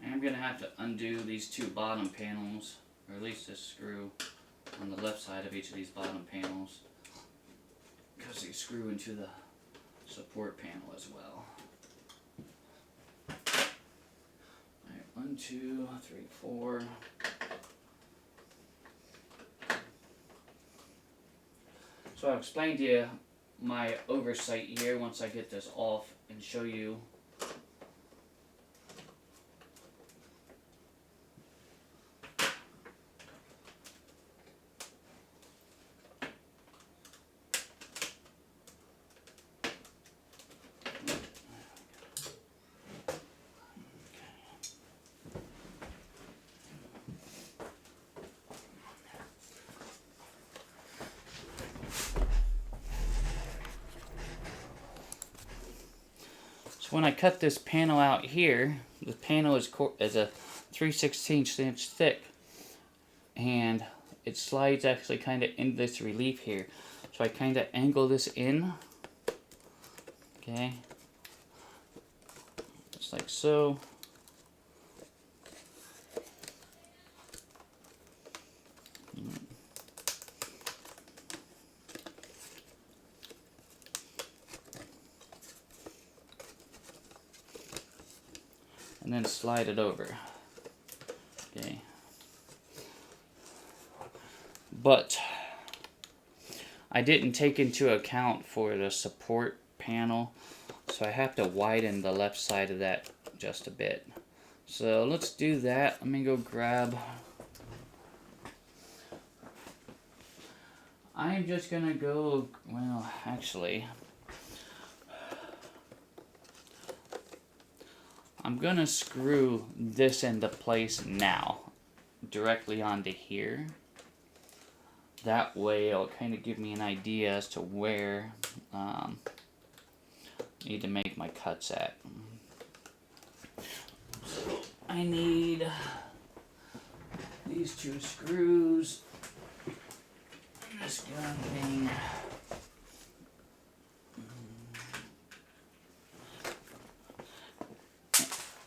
I'm going to have to undo these two bottom panels, or at least this screw on the left side of each of these bottom panels, because they screw into the support panel as well. Alright, 1, 2, 3, 4. So I'll explain to you my oversight here once I get this off and show you. when I cut this panel out here, the panel is a 3/16 inch thick, and it slides actually kind of in this relief here. So I kind of angle this in, okay, just like so. And then slide it over. Okay. But I didn't take into account for the support panel, so I have to widen the left side of that just a bit. So let's do that. Let me go grab. I'm just gonna go, well, actually, I'm gonna screw this into place now, directly onto here. That way it'll kind of give me an idea as to where I need to make my cuts at. So I need these 2 screws, this gun thing.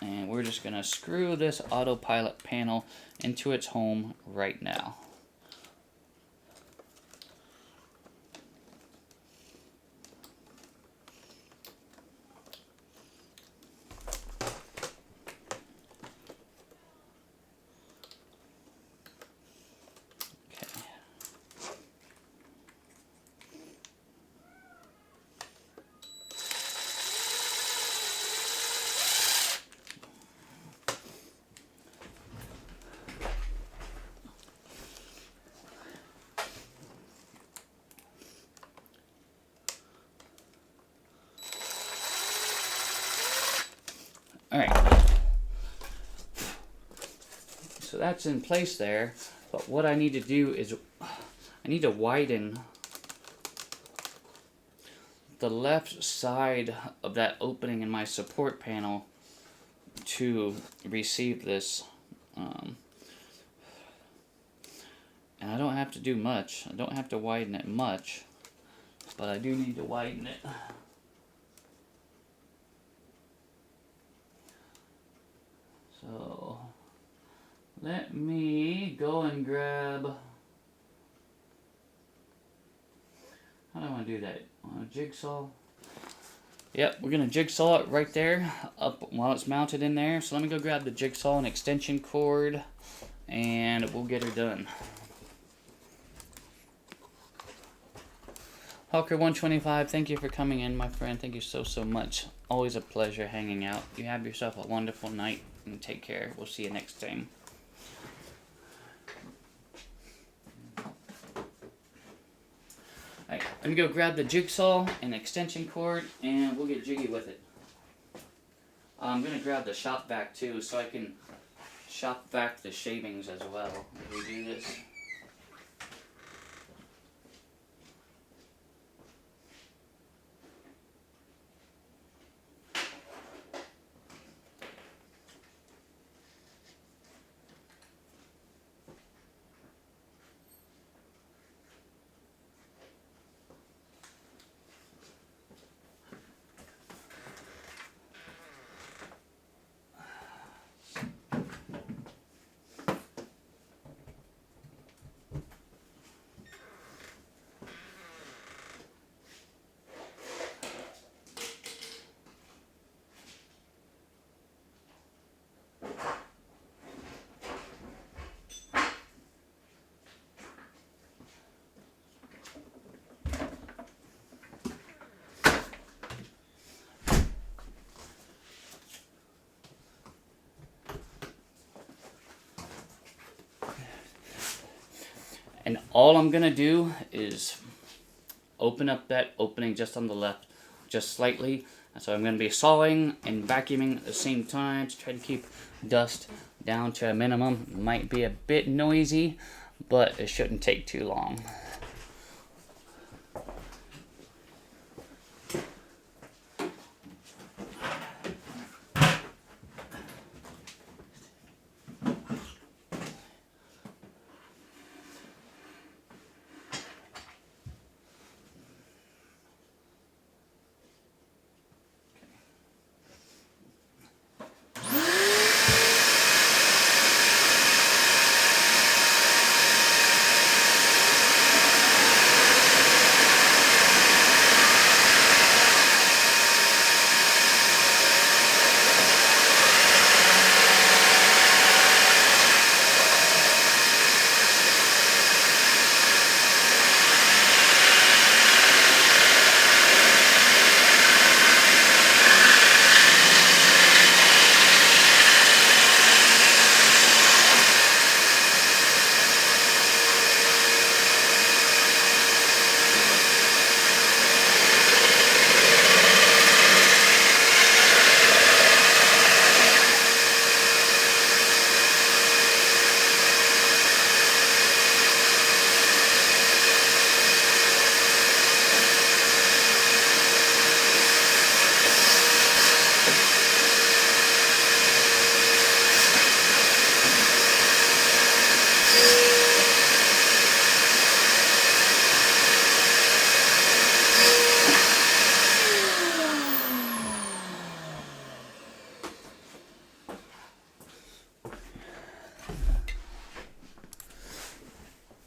And we're just going to screw this autopilot panel into its home right now. Alright, so that's in place there, but what I need to do is I need to widen the left side of that opening in my support panel to receive this. And I don't have to do much. I don't have to widen it much, but I do need to widen it. So let me go and grab. How do I want to do that? On a jigsaw? Yep, we're gonna jigsaw it right there up while it's mounted in there. So let me go grab the jigsaw and extension cord, and we'll get her done. Hawker 125, thank you for coming in, my friend. Thank you so much. Always a pleasure hanging out. You have yourself a wonderful night, and take care. We'll see you next time. Alright, let me go grab the jigsaw and extension cord, and we'll get jiggy with it. I'm going to grab the shop vac too, so I can shop vac the shavings as well as we do this. And all I'm going to do is open up that opening just on the left, just slightly. And so I'm going to be sawing and vacuuming at the same time to try to keep dust down to a minimum. It might be a bit noisy, but it shouldn't take too long.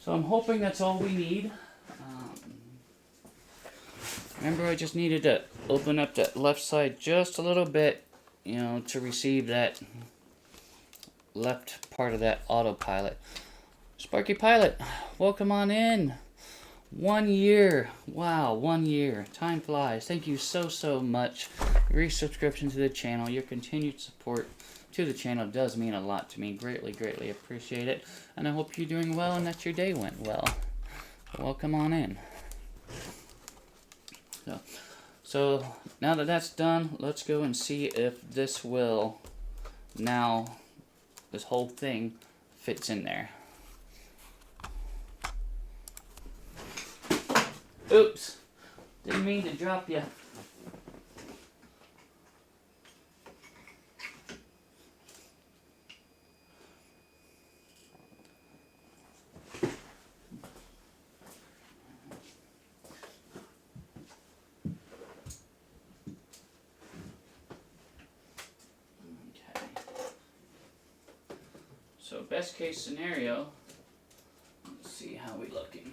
So I'm hoping that's all we need. Remember, I just needed to open up that left side just a little bit, you know, to receive that left part of that autopilot. Sparky Pilot, welcome on in. 1 year. Wow, 1 year. Time flies. Thank you so much. Your resubscription to the channel, your continued support to the channel does mean a lot to me. Greatly appreciate it. And I hope you're doing well and that your day went well. Welcome on in. So now that that's done, let's go and see if this will now, this whole thing fits in there. Oops, didn't mean to drop you. So best case scenario, let's see how we looking.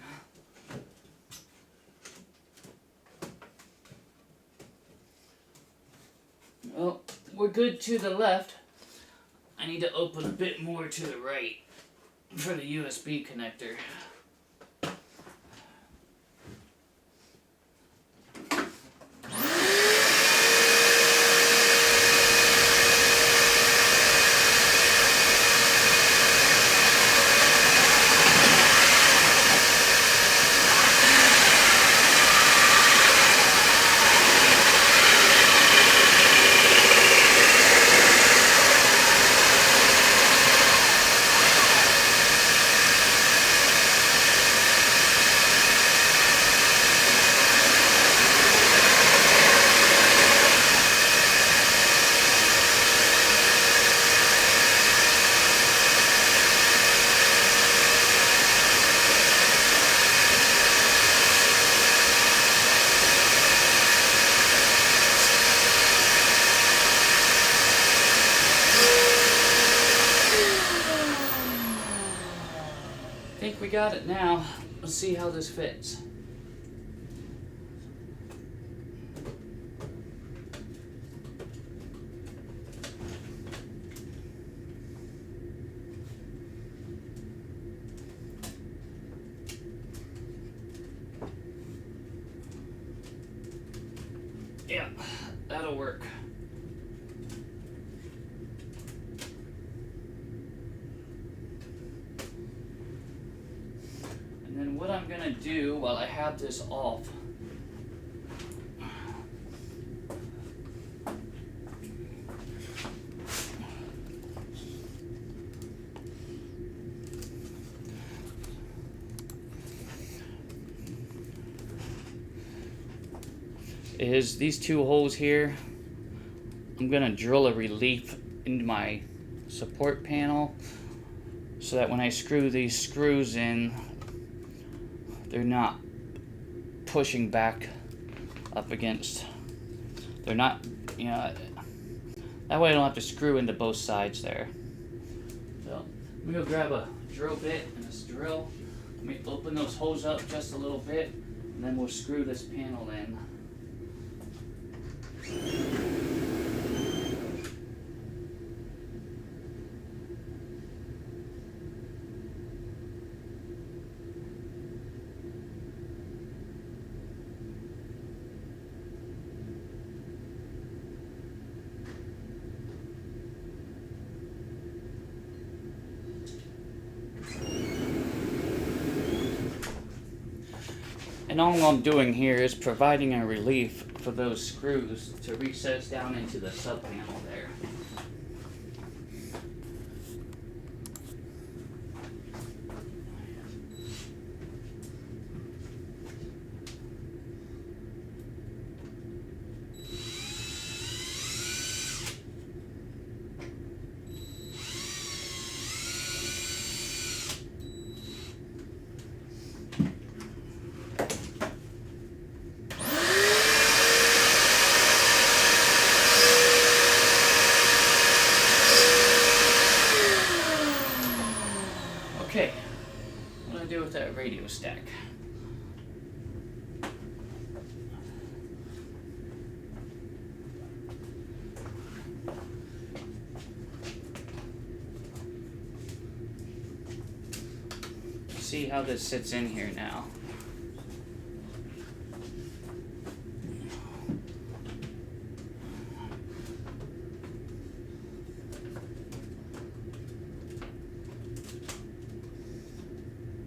Well, we're good to the left. I need to open a bit more to the right for the USB connector. I think we got it now. Let's see how this fits. Yeah, that'll work. And then what I'm gonna do while I have this off, is these two holes here. I'm gonna drill a relief into my support panel so that when I screw these screws in, they're not pushing back up against, they're not, you know, that way I don't have to screw into both sides there. So I'm gonna go grab a drill bit and this drill. Let me open those holes up just a little bit and then we'll screw this panel in. And all I'm doing here is providing a relief for those screws to recess down into the sub panel there. to do with that radio stack? See how this sits in here now.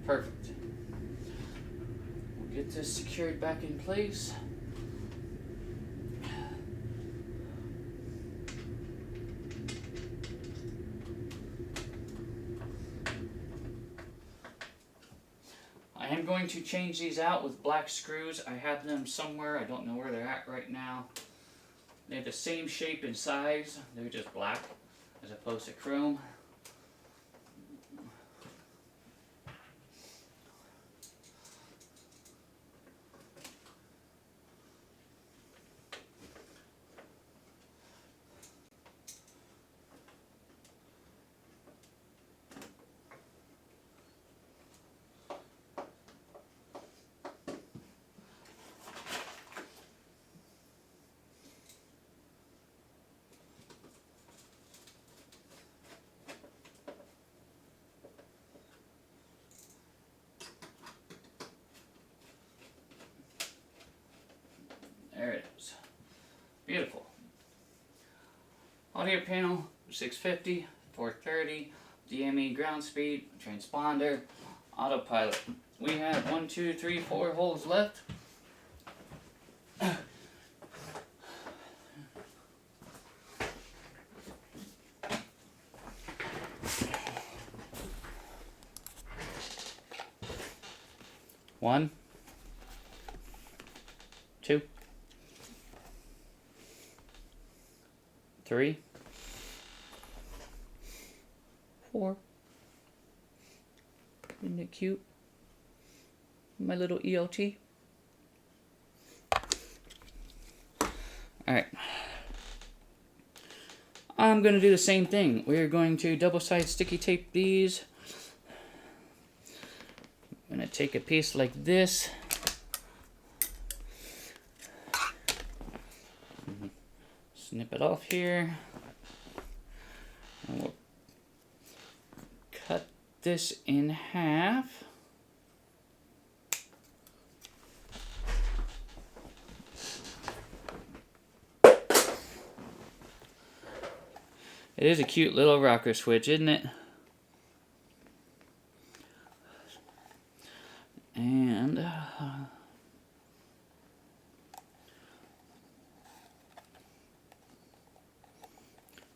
Perfect. We'll get this secured back in place. I am going to change these out with black screws. I have them somewhere. I don't know where they're at right now. They have the same shape and size. They're just black as opposed to chrome. There it is. Beautiful. Audio panel, 650, 430, DME ground speed, transponder, autopilot. We have 1, 2, 3, 4 holes left. One, two, 3, 4. Isn't it cute? My little ELT. Alright. I'm going to do the same thing. We're going to double-side sticky tape these. I'm going to take a piece like this. Snip it off here. And we'll cut this in half. It is a cute little rocker switch, isn't it? And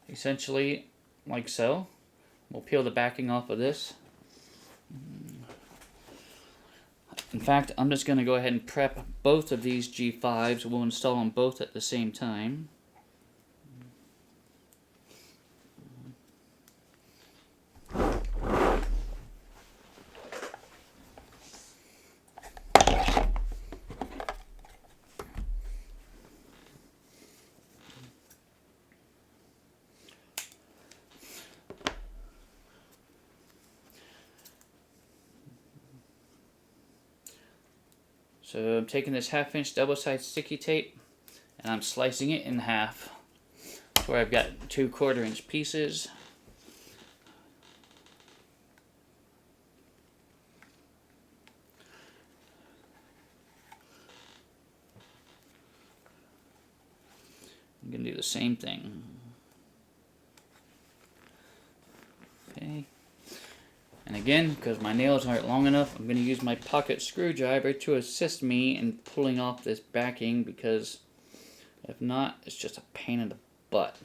essentially, like so. We'll peel the backing off of this. In fact, I'm just going to go ahead and prep both of these G5s. We'll install them both at the same time. So I'm taking this 1/2" double-sided sticky tape and I'm slicing it in half. Where I've got 2 1/4" pieces. I'm going to do the same thing. Okay. And again, because my nails aren't long enough, I'm going to use my pocket screwdriver to assist me in pulling off this backing, because if not, it's just a pain in the butt.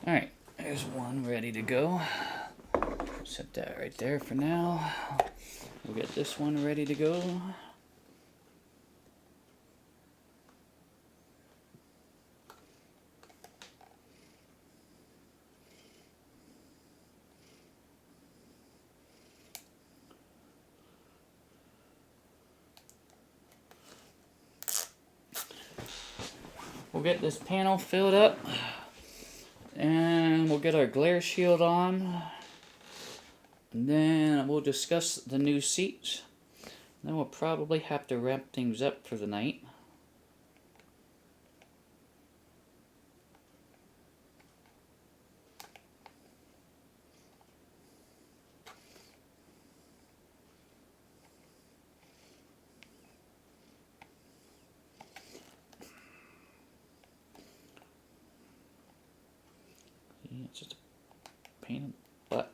Alright, there's one ready to go. Set that right there for now. We'll get this one ready to go. We'll get this panel filled up, and we'll get our glare shield on, and then we'll discuss the new seats. Then we'll probably have to wrap things up for the night. It's just a pain in the butt.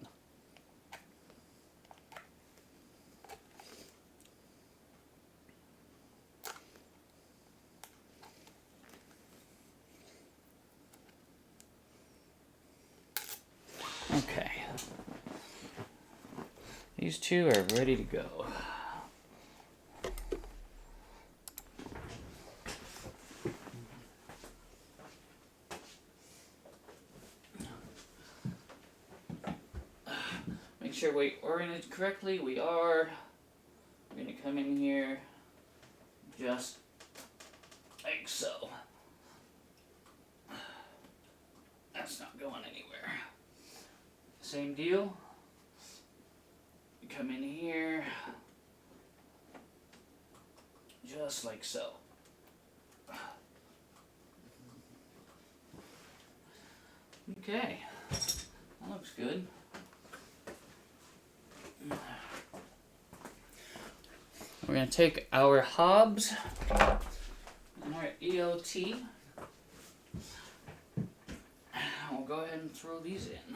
Okay. These two are ready to go. Make sure we oriented correctly. We are. We're going to come in here just like so. That's not going anywhere. Same deal. You come in here just like so. Okay, that looks good. We're going to take our hobs and our EOT. We'll go ahead and throw these in.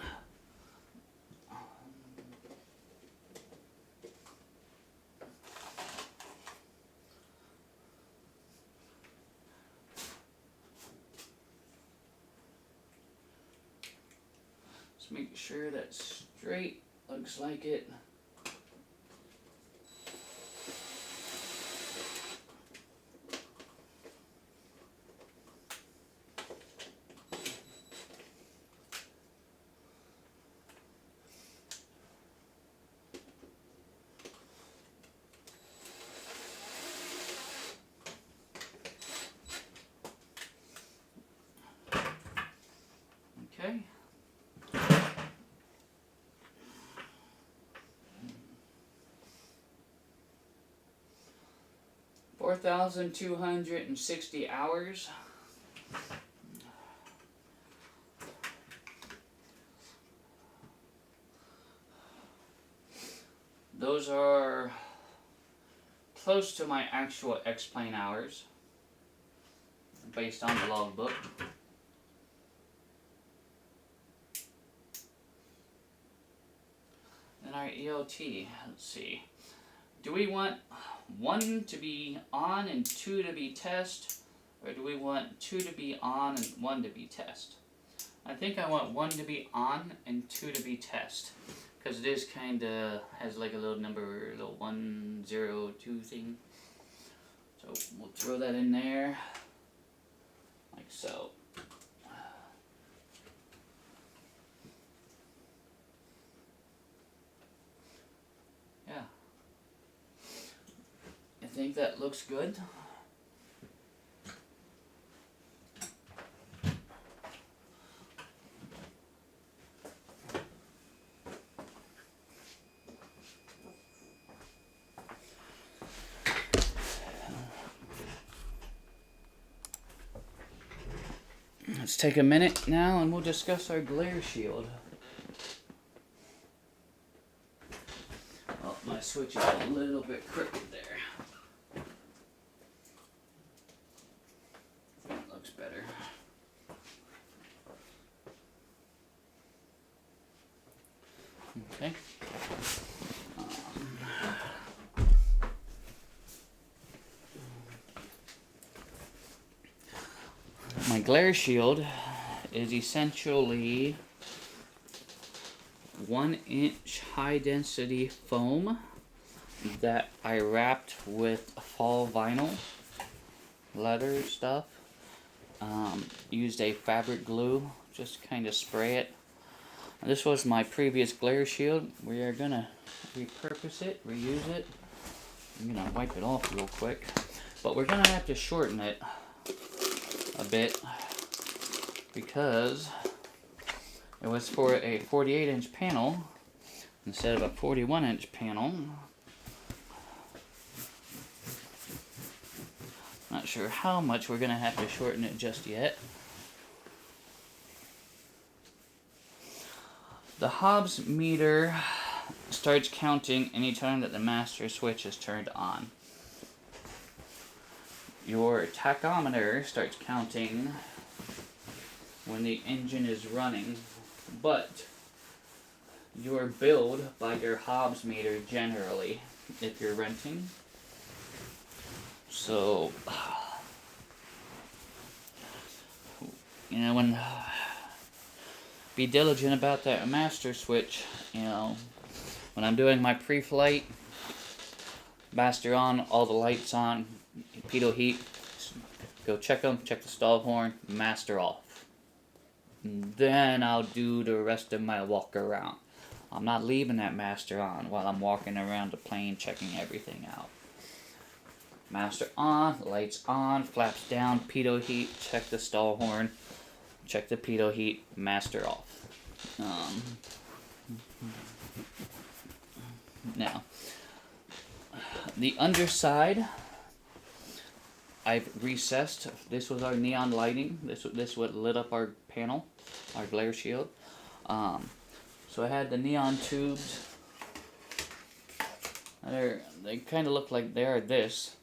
Just make sure that's straight. Looks like it. Okay. $4,260 hours. Those are close to my actual X-plane hours based on the logbook. And our EOT, let's see. Do we want 1 to be on and 2 to be test? Or do we want 2 to be on and 1 to be test? I think I want 1 to be on and 2 to be test. Because it is kind of, has like a little number, a little 102 thing. So we'll throw that in there. Like so. Yeah. I think that looks good. Let's take a minute now and we'll discuss our glare shield. Oh, my switch is a little bit crooked there. That looks better. Okay. My glare shield is essentially 1-inch high density foam that I wrapped with fall vinyl leather stuff. Used a fabric glue, just kind of spray it. This was my previous glare shield. We are gonna repurpose it, reuse it. I'm gonna wipe it off real quick, but we're gonna have to shorten it a bit because it was for a 48-inch panel instead of a 41-inch panel. Not sure how much we're gonna have to shorten it just yet. The Hobbs meter starts counting anytime that the master switch is turned on. Your tachometer starts counting when the engine is running, but you're billed by your Hobbs meter generally if you're renting. So, you know, be diligent about that master switch. You know, when I'm doing my pre-flight, master on, all the lights on, pitot heat, go check them, check the stall horn, master off. And then I'll do the rest of my walk around. I'm not leaving that master on while I'm walking around the plane checking everything out. Master on, lights on, flaps down, pitot heat, check the stall horn, check the pitot heat, master off. Now, the underside, I've recessed. This was our neon lighting. This what lit up our panel, our glare shield. So I had the neon tubes. They kind of look like they're this.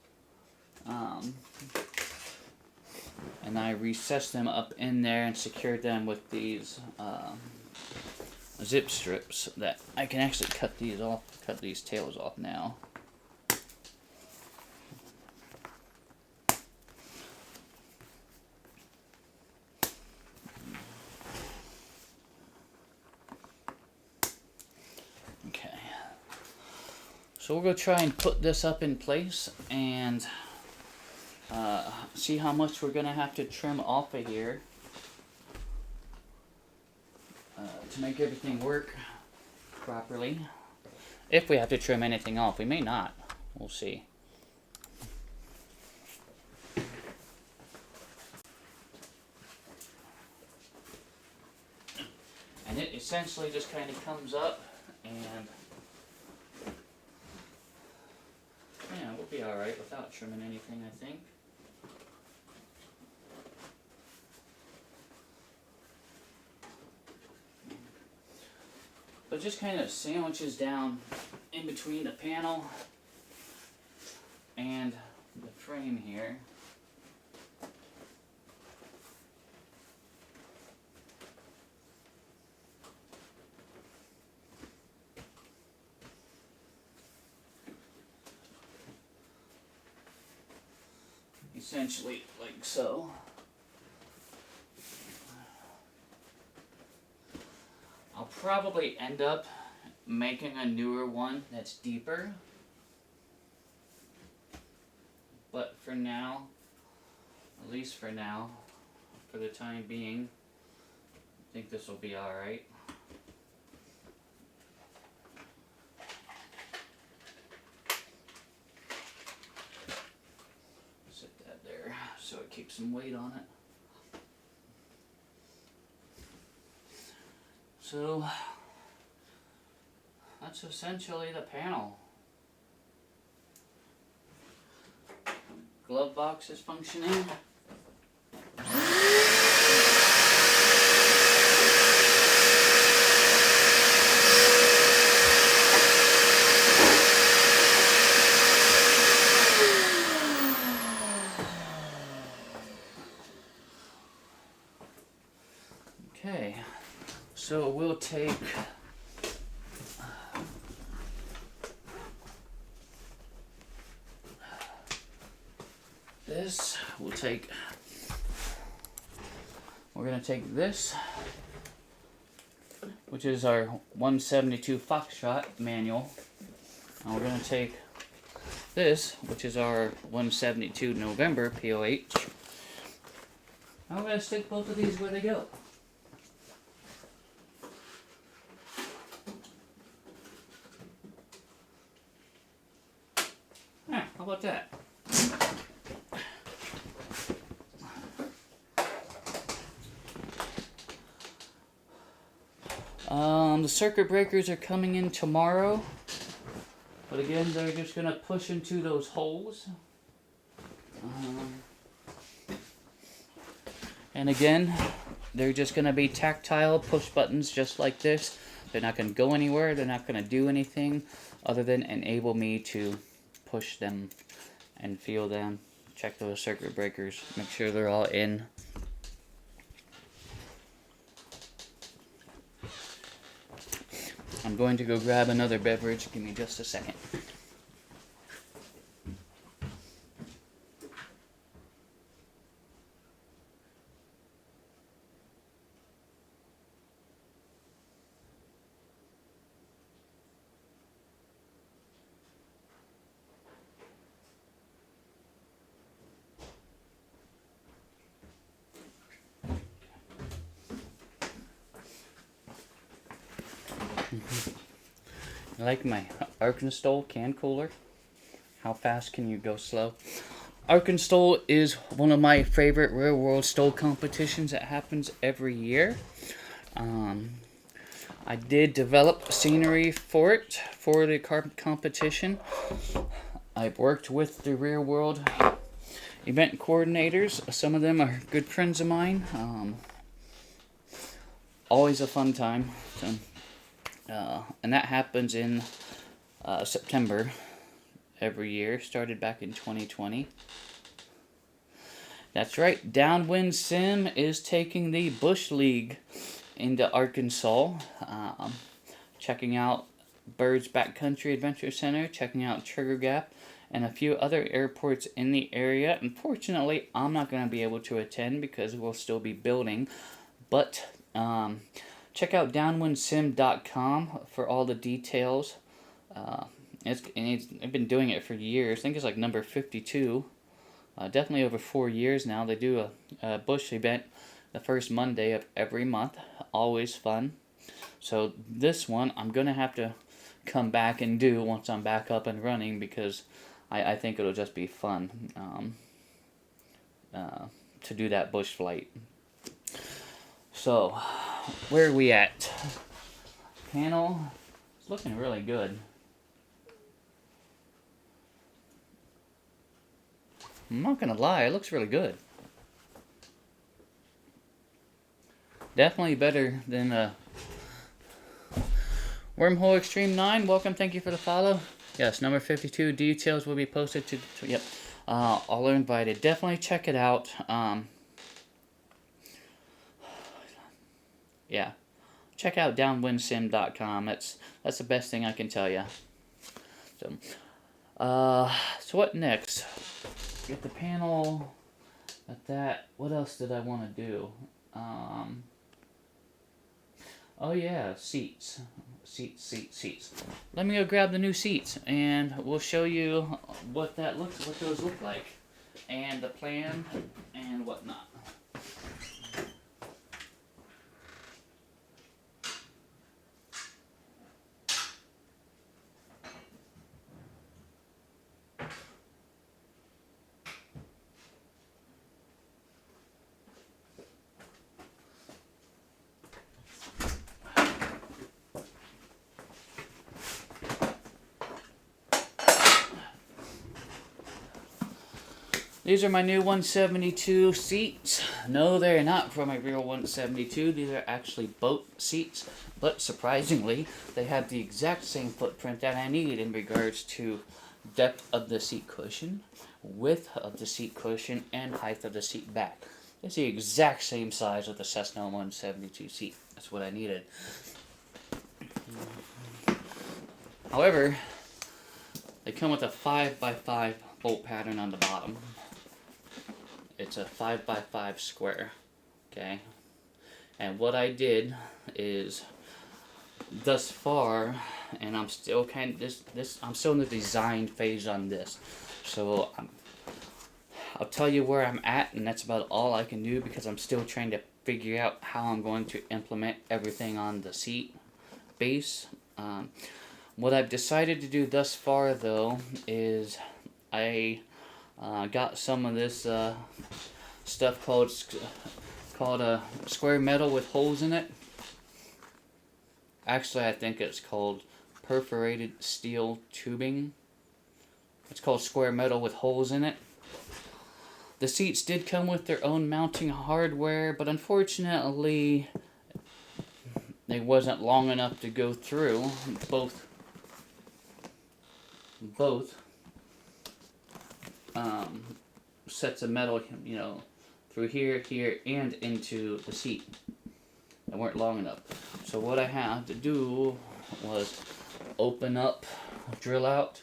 And I recessed them up in there and secured them with these zip strips that I can actually cut these tails off now. Okay. So we're going to try and put this up in place and see how much we're going to have to trim off of here to make everything work properly. If we have to trim anything off, we may not. We'll see. And it essentially just kind of comes up and yeah, we'll be alright without trimming anything, I think. But just kind of sandwiches down in between the panel and the frame here. Essentially like so. I'll probably end up making a newer one that's deeper. But for now, at least for now, for the time being, I think this will be alright. Set that there so it keeps some weight on it. So, that's essentially the panel. Glove box is functioning. Okay. So we'll take this, we'll take we're going to take this, which is our 172 Foxtrot manual, and we're going to take this, which is our 172 November POH, and we're going to stick both of these where they go. Yeah, how about that? The circuit breakers are coming in tomorrow, but again, they're just going to push into those holes. And again, they're just going to be tactile push buttons just like this. They're not going to go anywhere. They're not going to do anything other than enable me to push them and feel them. Check those circuit breakers. Make sure they're all in. I'm going to go grab another beverage. Give me just a second. I like my Arkansas can cooler. How fast can you go slow? Arkansas is one of my favorite real world stove competitions that happens every year. I did develop scenery for it, for the competition. I've worked with the real world event coordinators. Some of them are good friends of mine. Always a fun time. And that happens in September every year. Started back in 2020. That's right. Downwind Sim is taking the Bush League into Arkansas. Checking out Bird's Backcountry Adventure Center. Checking out Trigger Gap. And a few other airports in the area. Unfortunately, I'm not going to be able to attend because we'll still be building. But check out downwindsim.com for all the details. I've been doing it for years. I think it's like number 52. Definitely over 4 years now. They do a Bush event the first Monday of every month. Always fun. So this one I'm going to have to come back and do once I'm back up and running because I think it'll just be fun to do that bush flight. So, where are we at? Panel, it's looking really good. I'm not gonna lie, it looks really good. Definitely better than Wormhole Extreme 9. Welcome, thank you for the follow. Yes, number 52. Details will be posted to yep. All are invited. Definitely check it out. Yeah, check out downwindsim.com. That's the best thing I can tell you. So what next? Get the panel. At that. What else did I want to do? Oh yeah, seats. Seats. Let me go grab the new seats, and we'll show you what those look like, and the plan, and whatnot. These are my new 172 seats. No, they're not from a real 172. These are actually boat seats. But surprisingly, they have the exact same footprint that I need in regards to depth of the seat cushion, width of the seat cushion, and height of the seat back. It's the exact same size of the Cessna 172 seat. That's what I needed. However, they come with a 5x5 bolt pattern on the bottom. It's a 5x5 square, okay? And what I did is, thus far, and I'm still I'm still in the design phase on this. So I'll tell you where I'm at, and that's about all I can do because I'm still trying to figure out how I'm going to implement everything on the seat base. What I've decided to do thus far, though, is I got some of this stuff called square metal with holes in it. Actually, I think it's called perforated steel tubing. It's called square metal with holes in it. The seats did come with their own mounting hardware, but unfortunately, they wasn't long enough to go through both sets of metal, through here, and into the seat. They weren't long enough. So what I had to do was drill out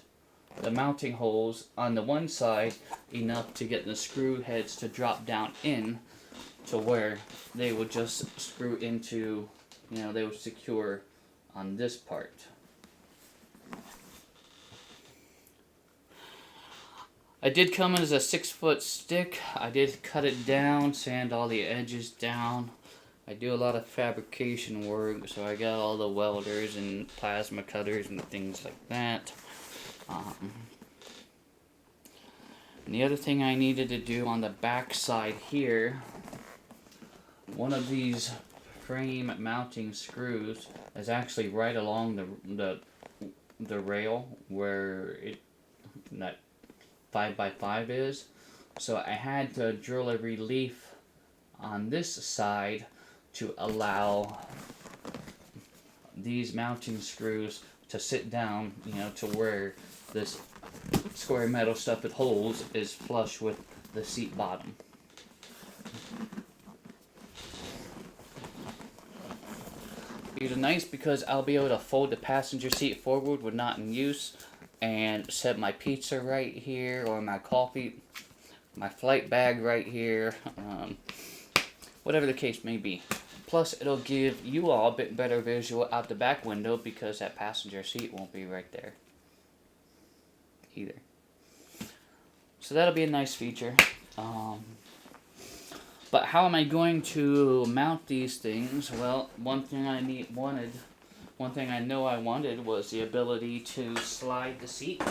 the mounting holes on the one side enough to get the screw heads to drop down in to where they would just screw into, they would secure on this part. I did come in as a 6-foot stick. I did cut it down, sand all the edges down. I do a lot of fabrication work, so I got all the welders and plasma cutters and things like that. And the other thing I needed to do on the back side here, one of these frame mounting screws is actually right along the rail where that 5x5 is. So I had to drill a relief on this side to allow these mounting screws to sit down, to where this square metal stuff with holes is flush with the seat bottom. It's nice because I'll be able to fold the passenger seat forward when not in use and set my pizza right here, or my coffee, my flight bag right here, whatever the case may be. Plus, it'll give you all a bit better visual out the back window because that passenger seat won't be right there either. So that'll be a nice feature. But how am I going to mount these things? Well, one thing I know I wanted was the ability to slide the seat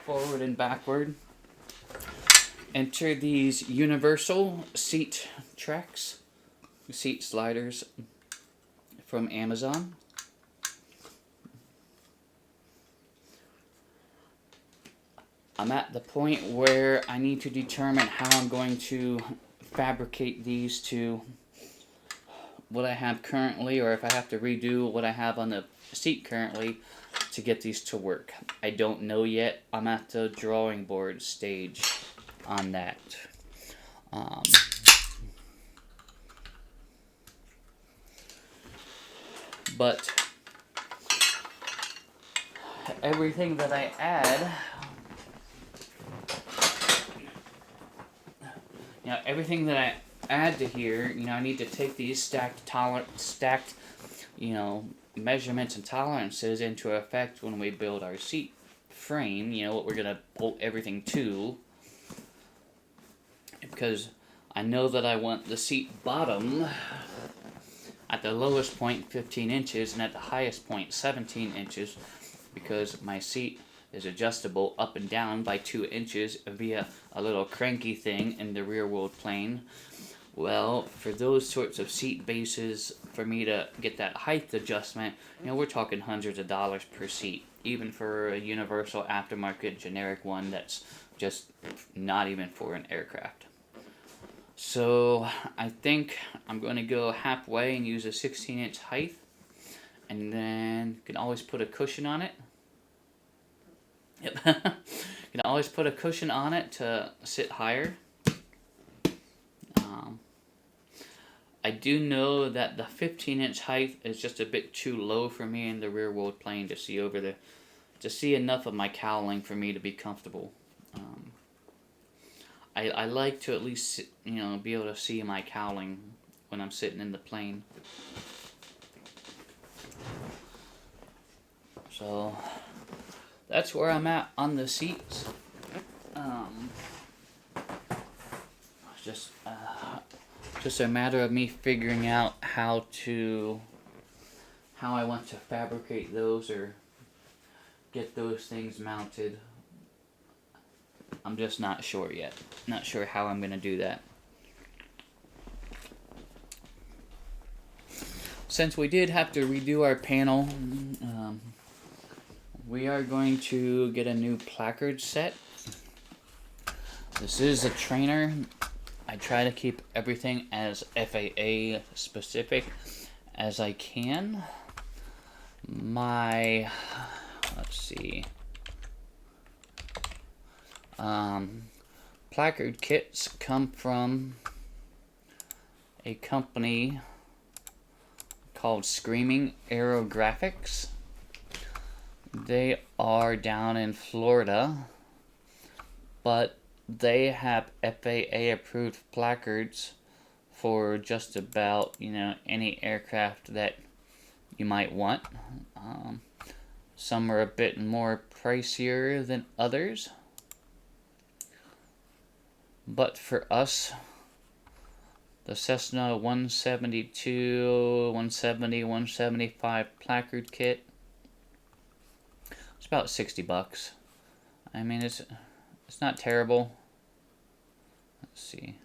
forward and backward. Enter these universal seat tracks, seat sliders from Amazon. I'm at the point where I need to determine how I'm going to fabricate these to what I have currently, or if I have to redo what I have on the seat currently to get these to work. I don't know yet. I'm at the drawing board stage on that. But everything that I add, everything that I add to here, I need to take these stacked measurements and tolerances into effect when we build our seat frame, what we're going to bolt everything to. Because I know that I want the seat bottom at the lowest point 15 inches and at the highest point 17 inches, because my seat is adjustable up and down by 2 inches via a little cranky thing in the rear wheel plane. Well, for those sorts of seat bases, for me to get that height adjustment, we're talking hundreds of dollars per seat, even for a universal aftermarket generic one that's just not even for an aircraft. So I think I'm going to go halfway and use a 16-inch height, and then you can always put a cushion on it. Yep. You can always put a cushion on it to sit higher. I do know that the 15-inch height is just a bit too low for me in the rear wheel plane to see enough of my cowling for me to be comfortable. I like to at least be able to see my cowling when I'm sitting in the plane. So that's where I'm at on the seats. Just a matter of me figuring out how I want to fabricate those or get those things mounted. I'm just not sure yet. Not sure how I'm gonna do that. Since we did have to redo our panel, we are going to get a new placard set. This is a trainer. I try to keep everything as FAA specific as I can. Let's see. Placard kits come from a company called Screaming Aerographics. They are down in Florida, but they have FAA approved placards for just about, any aircraft that you might want. Some are a bit more pricier than others. But for us, the Cessna 172, 170, 175 placard kit, it's about $60. I mean, it's not terrible. Let's see.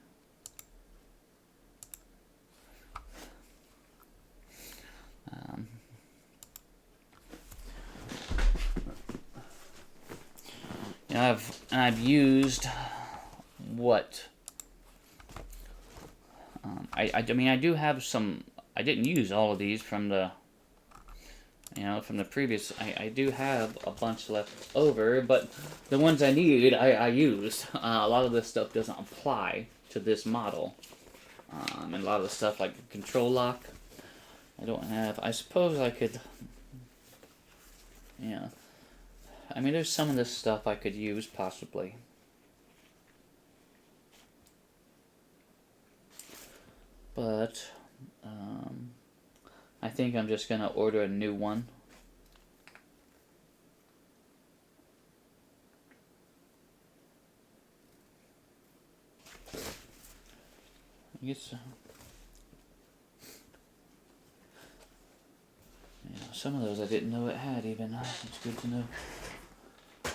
I've used what? I mean, I do have some. I didn't use all of these from the previous. I do have a bunch left over, but the ones I need, I used. A lot of this stuff doesn't apply to this model, and a lot of the stuff like the control lock, I don't have. I suppose I could. Yeah. I mean, there's some of this stuff I could use possibly. But I think I'm just gonna order a new one. I guess some of those I didn't know it had even. It's good to know.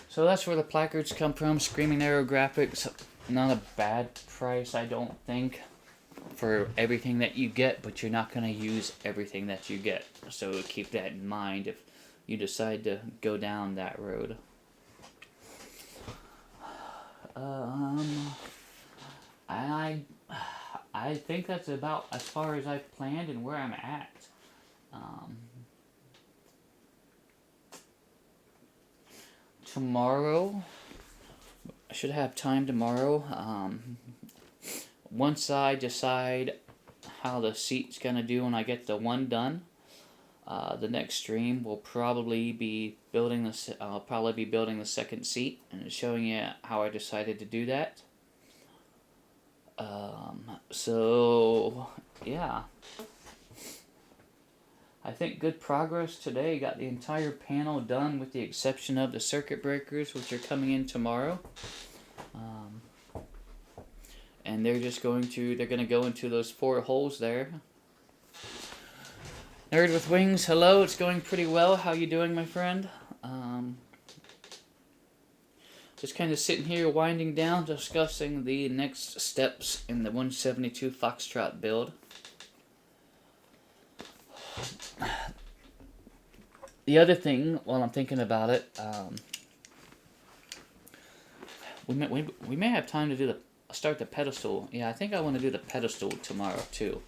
So that's where the placards come from. Screaming Aerographics. Not a bad price, I don't think, for everything that you get, but you're not going to use everything that you get. So keep that in mind if you decide to go down that road. I think that's about as far as I've planned and where I'm at. Tomorrow, I should have time tomorrow. Once I decide how the seat's gonna do when I get the one done, the next stream will probably be building the. I'll probably be building the second seat and showing you how I decided to do that. So yeah, I think good progress today. Got the entire panel done with the exception of the circuit breakers, which are coming in tomorrow. And they're gonna go into those 4 holes there. Nerd with Wings, hello, it's going pretty well. How you doing, my friend? Just kind of sitting here winding down, discussing the next steps in the 172 Foxtrot build. The other thing, while I'm thinking about it, we may have time to do start the pedestal. Yeah, I think I want to do the pedestal tomorrow too.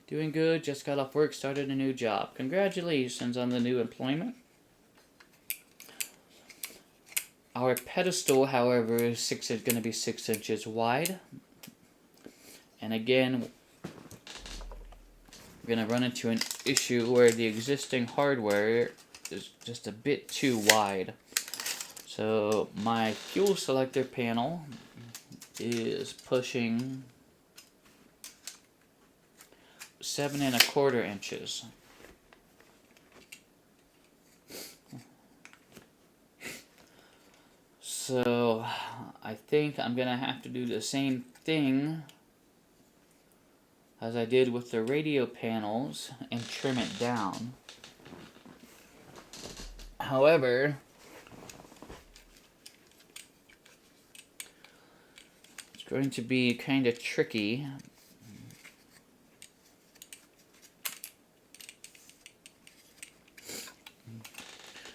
Doing good. Just got off work. Started a new job. Congratulations on the new employment. Our pedestal, however, is going to be 6 inches wide. And again, we're going to run into an issue where the existing hardware is just a bit too wide. So my fuel selector panel is pushing 7¼ inches. So I think I'm gonna have to do the same thing as I did with the radio panels and trim it down. However, it's going to be kind of tricky.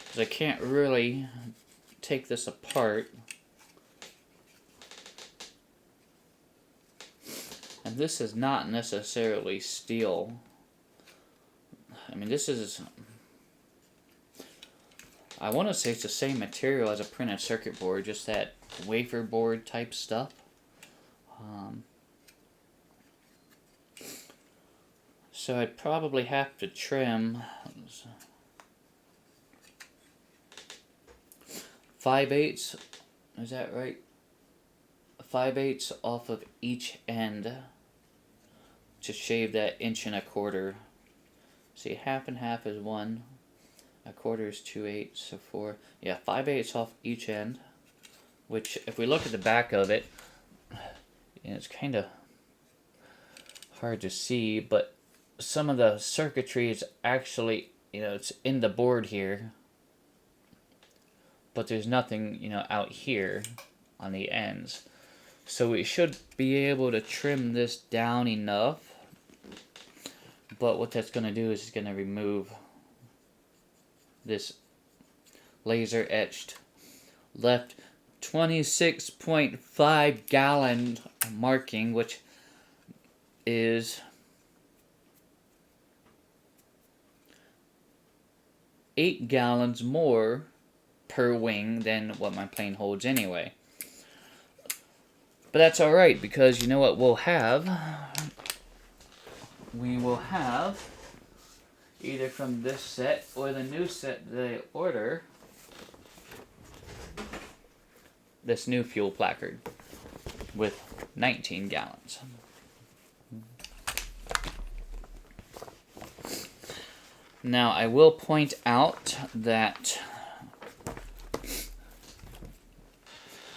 Because I can't really take this apart. And this is not necessarily steel. I mean, this is... I want to say it's the same material as a printed circuit board, just that wafer board type stuff. So I'd probably have to trim 5/8, is that right? 5/8 off of each end to shave that 1¼ inch. See, half and half is 1. 1/4 is 2/8, so 4. Yeah, 5/8 off each end. Which, if we look at the back of it, you know, it's kind of hard to see, but some of the circuitry is actually, you know, it's in the board here, but there's nothing, you know, out here on the ends. So we should be able to trim this down enough, but what that's going to do is it's going to remove this laser etched left 26.5 gallon marking, which is 8 gallons more per wing than what my plane holds anyway. But that's alright, because you know what we'll have? We will have, either from this set or the new set they order, this new fuel placard with 19 gallons. Now, I will point out that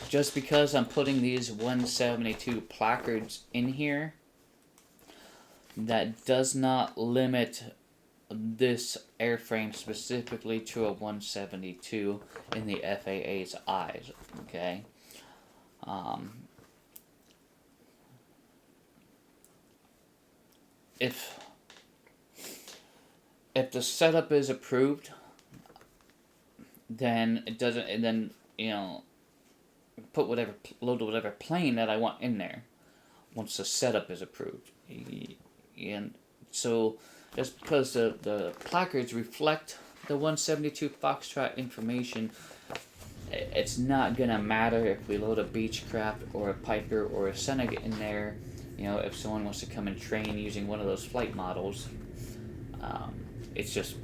just because I'm putting these 172 placards in here, that does not limit this airframe specifically to a 172 in the FAA's eyes, okay? If the setup is approved, then it doesn't, and then, you know, load whatever plane that I want in there once the setup is approved. And so just because the placards reflect the 172 Foxtrot information, it's not gonna matter if we load a Beechcraft or a Piper or a Seneca in there. You know, if someone wants to come and train using one of those flight models, it's just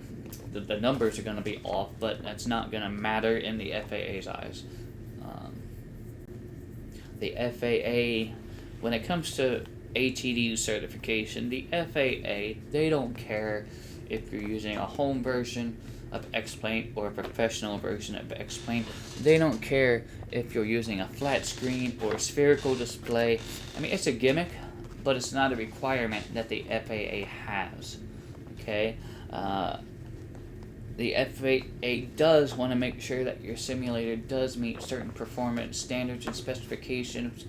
the numbers are gonna be off, but that's not gonna matter in the FAA's eyes. The FAA, when it comes to ATD certification, the FAA, they don't care if you're using a home version of X-Plane or a professional version of X-Plane. They don't care if you're using a flat screen or a spherical display. I mean, it's a gimmick, but it's not a requirement that the FAA has. Okay? The FAA does want to make sure that your simulator does meet certain performance standards and specifications,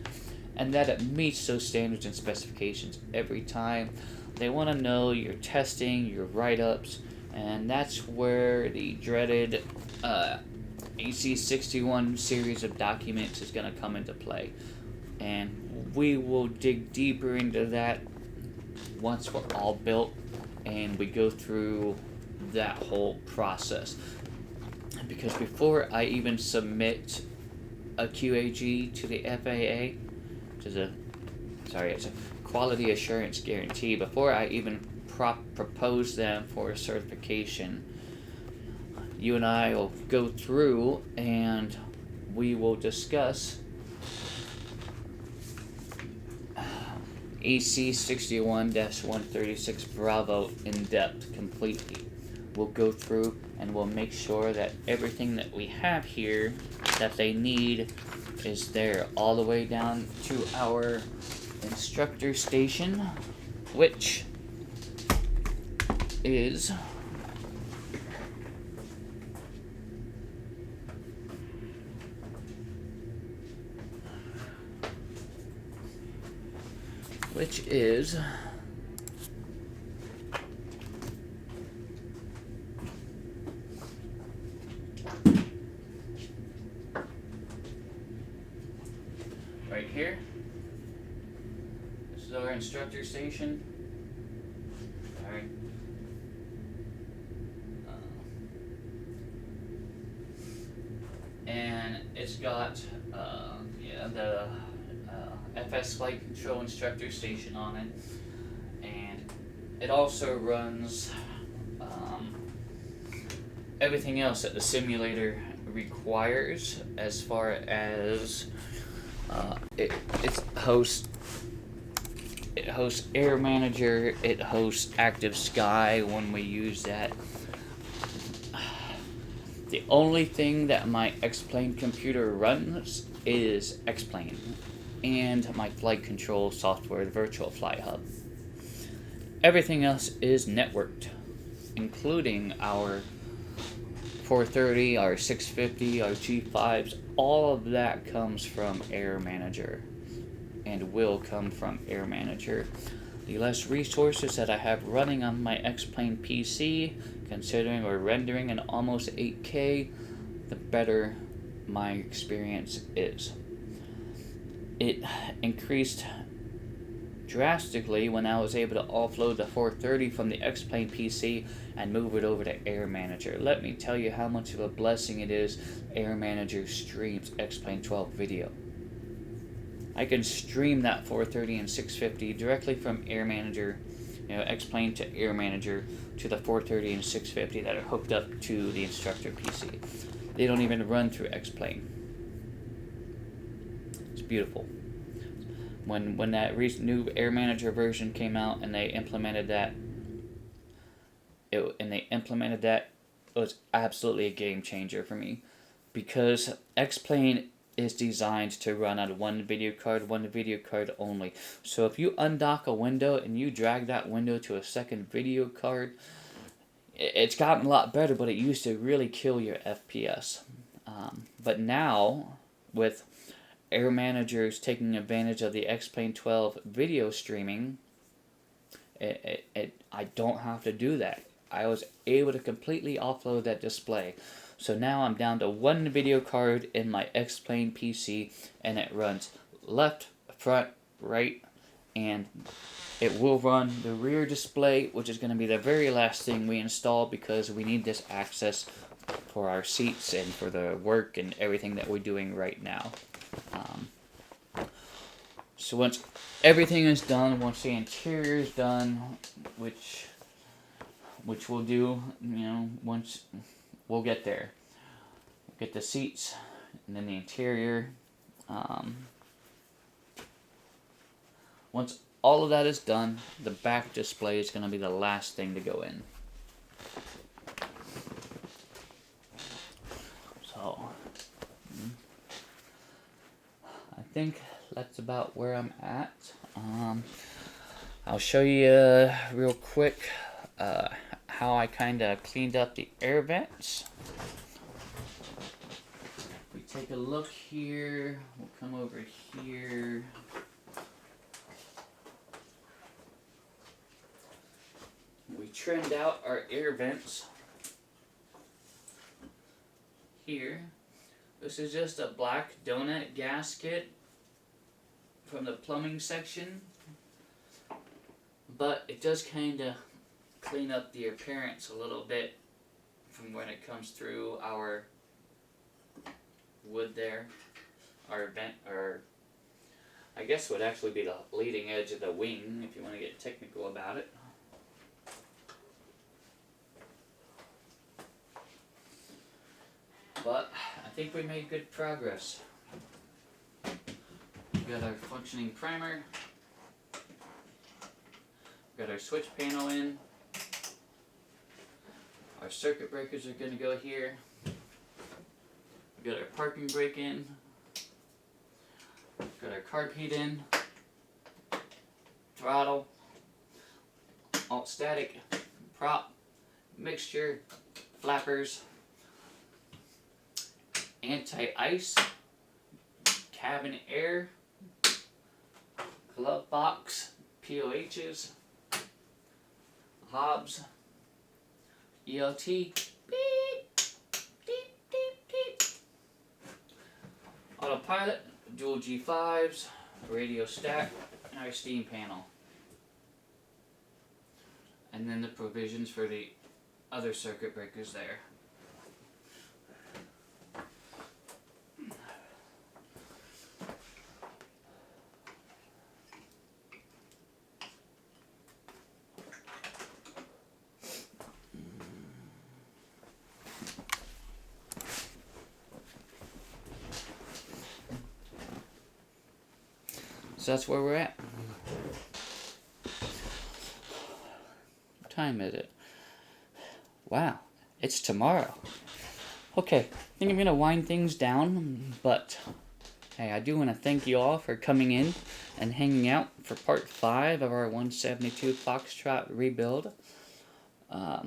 and that it meets those standards and specifications every time. They want to know your testing, your write-ups, and that's where the dreaded AC61 series of documents is going to come into play. And we will dig deeper into that once we're all built and we go through that whole process. Because before I even submit a QAG to the FAA, which is it's a quality assurance guarantee, before I even propose them for a certification, you and I will go through and we will discuss AC 61-136 Bravo in depth completely. We'll go through and we'll make sure that everything that we have here that they need is there, all the way down to our instructor station, which is right here. This is our instructor station. Alright. And it's got the FS Flight Control Instructor Station on it, and it also runs everything else that the simulator requires, as far as it hosts Air Manager, it hosts Active Sky when we use that. The only thing that my X-Plane computer runs is X-Plane and my flight control software, the Virtual Fly Hub. Everything else is networked, including our 430, our 650, our G5s. All of that comes from Air Manager and will come from Air Manager. The less resources that I have running on my X-Plane PC, considering we're rendering in almost 8K, the better my experience is. It increased drastically when I was able to offload the 430 from the X-Plane PC and move it over to Air Manager. Let me tell you how much of a blessing it is. Air Manager streams X-Plane 12 video. I can stream that 430 and 650 directly from Air Manager, X-Plane to Air Manager, to the 430 and 650 that are hooked up to the instructor PC. They don't even run through X-Plane. It's beautiful. When that new Air Manager version came out and they implemented that, it was absolutely a game changer for me, because X-Plane is designed to run on one video card only. So if you undock a window and you drag that window to a second video card, it's gotten a lot better, but it used to really kill your FPS. But now, with Air Managers taking advantage of the X-Plane 12 video streaming, I don't have to do that. I was able to completely offload that display. So now I'm down to one video card in my X-Plane PC, and it runs left, front, right, and it will run the rear display, which is going to be the very last thing we install, because we need this access for our seats and for the work and everything that we're doing right now. So once everything is done, once the interior is done, which we'll do, once we'll get there. We'll get the seats and then the interior. Once all of that is done, the back display is going to be the last thing to go in. So, I think that's about where I'm at. I'll show you real quick how I kind of cleaned up the air vents. We take a look here. We'll come over here. We trimmed out our air vents here. This is just a black donut gasket from the plumbing section, but it does kind of clean up the appearance a little bit from when it comes through our wood there. Our vent, or I guess would actually be the leading edge of the wing if you want to get technical about it. But I think we made good progress. We got our functioning primer. Got our switch panel in. Our circuit breakers are going to go here. We got our parking brake in. Got our carb heat in. Throttle. Alt static. Prop. Mixture. Flappers. Anti-ice. Cabin air. Glove box. POHs. Hobs. ELT. Beep, beep, beep, beep. Autopilot, dual G5s, radio stack, and our steam panel. And then the provisions for the other circuit breakers there. So that's where we're at. What time is it? Wow, it's tomorrow. Okay, I think I'm gonna wind things down, but hey, I do want to thank you all for coming in and hanging out for part 5 of our 172 Foxtrot rebuild. I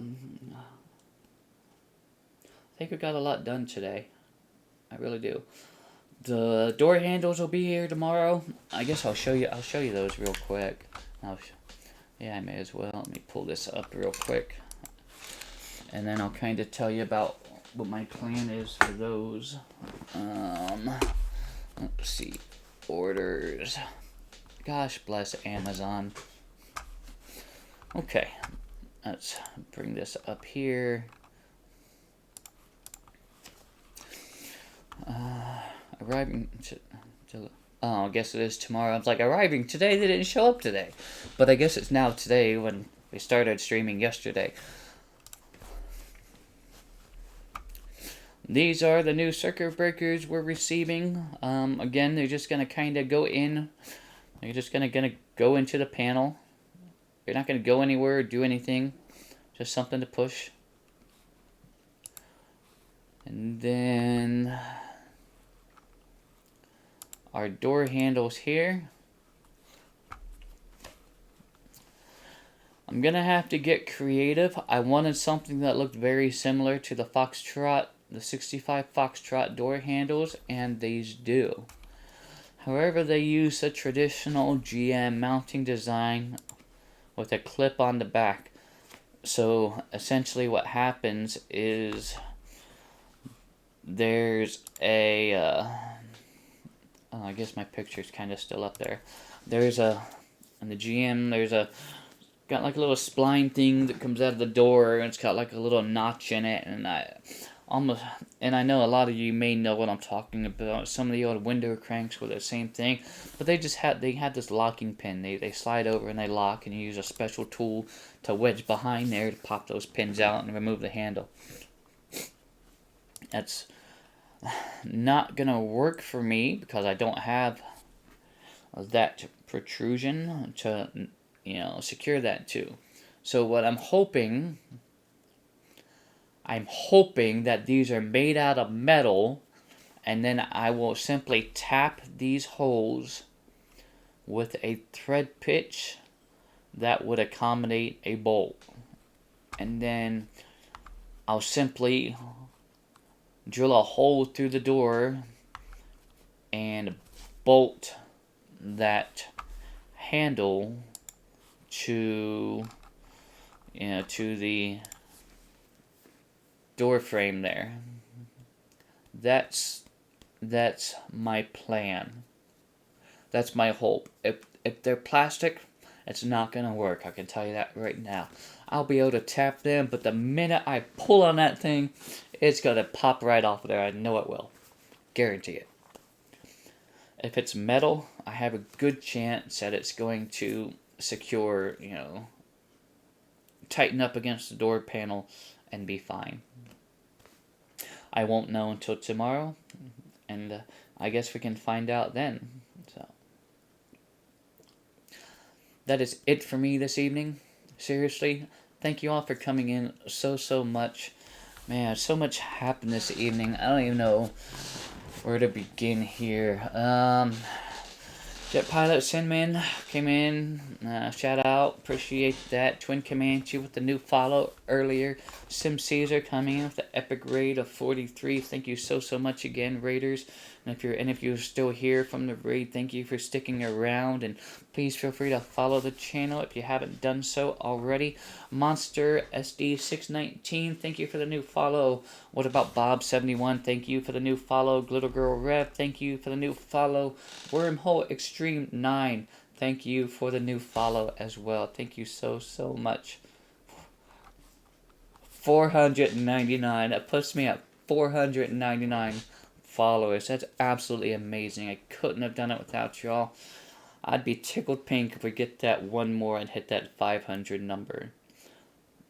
think we got a lot done today. I really do. The door handles will be here tomorrow. I guess I'll show you those real quick. Yeah, I may as well. Let me pull this up real quick. And then I'll kind of tell you about what my plan is for those. Let's see. Orders. Gosh bless Amazon. Okay. Let's bring this up here. Arriving oh, I guess it is tomorrow. I was like, arriving today, they didn't show up today. But I guess it's now today when we started streaming yesterday. These are the new circuit breakers we're receiving. Again, they're just going to kind of go in. They're just going to go into the panel. You're not going to go anywhere or do anything. Just something to push. And then our door handles here. I'm gonna have to get creative. I wanted something that looked very similar to the Foxtrot, the 65 Foxtrot door handles, and these do. However, they use a traditional GM mounting design with a clip on the back. So essentially what happens is there's a oh, I guess my picture's kind of still up there. There's a, in the GM, got like a little spline thing that comes out of the door, and it's got like a little notch in it, and I know a lot of you may know what I'm talking about. Some of the old window cranks were the same thing, but they had this locking pin. They slide over and they lock, and you use a special tool to wedge behind there to pop those pins out and remove the handle. That's not gonna work for me because I don't have that protrusion to, secure that to. So what I'm hoping that these are made out of metal, and then I will simply tap these holes with a thread pitch that would accommodate a bolt, and then I'll simply drill a hole through the door and bolt that handle to the door frame there. That's my plan. That's my hope. If they're plastic, it's not gonna work. I can tell you that right now. I'll be able to tap them, but the minute I pull on that thing, it's gonna pop right off of there. I know it will. Guarantee it. If it's metal, I have a good chance that it's going to secure, tighten up against the door panel and be fine. I won't know until tomorrow, and I guess we can find out then. So that is it for me this evening. Seriously, thank you all for coming in so much. Man, so much happened this evening. I don't even know where to begin here. Jet Pilot Sinman came in. Shout out. Appreciate that. Twin Comanche with the new follow earlier. Sim Caesar coming in with the epic raid of 43. Thank you so much again, Raiders. And if you're still here from the raid, thank you for sticking around. And please feel free to follow the channel if you haven't done so already. Monster SD619, thank you for the new follow. What about Bob71? Thank you for the new follow. Glitter Girl Rev, thank you for the new follow. Wormhole Extreme 9, thank you for the new follow as well. Thank you so much. 499. That puts me at 499 followers. That's absolutely amazing. I couldn't have done it without y'all. I'd be tickled pink if we get that one more and hit that 500 number.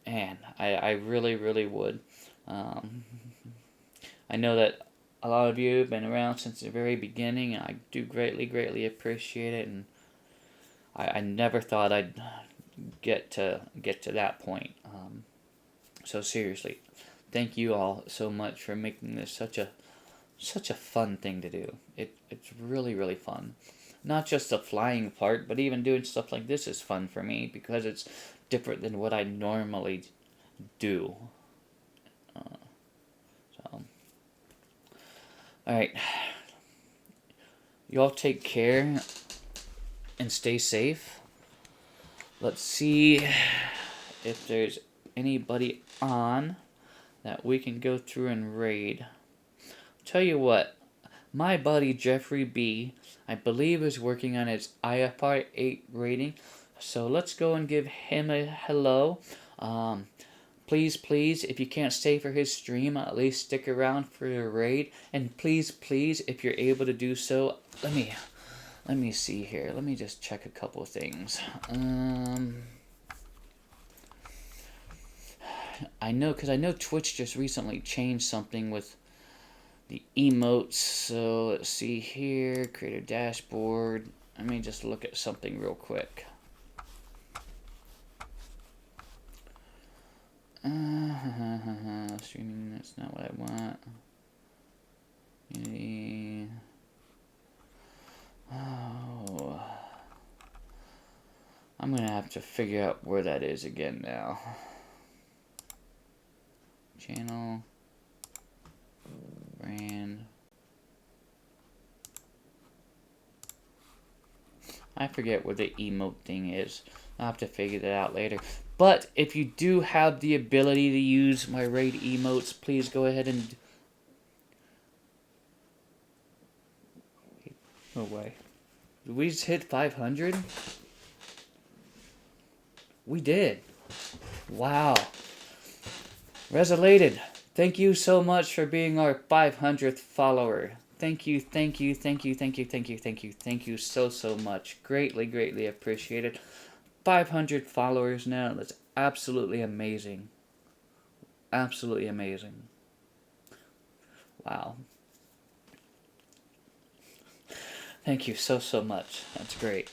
Man, I really would. I know that a lot of you have been around since the very beginning, and I do greatly appreciate it. And I never thought I'd get to that point. So seriously, thank you all so much for making this such a fun thing to do. It's really fun. Not just the flying part, but even doing stuff like this is fun for me because it's different than what I normally do. Alright. Y'all take care and stay safe. Let's see if there's anybody on that we can go through and raid. Tell you what, my buddy Jeffrey B, I believe, is working on his IFR 8 rating, so let's go and give him a hello. Please, if you can't stay for his stream, at least stick around for the raid, and please, if you're able to do so, let me see here. Let me just check a couple of things. I know Twitch just recently changed something with the emotes, so let's see here, creator dashboard. Let me just look at something real quick. Streaming, that's not what I want. Oh, I'm gonna have to figure out where that is again now. Channel, brand. I forget where the emote thing is. I'll have to figure that out later. But if you do have the ability to use my raid emotes, please go ahead and... No way. Did we just hit 500? We did. Wow. Resolated, thank you so much for being our 500th follower. Thank you so much. Greatly appreciated. 500 followers now. That's absolutely amazing. Absolutely amazing. Wow. Thank you so much. That's great.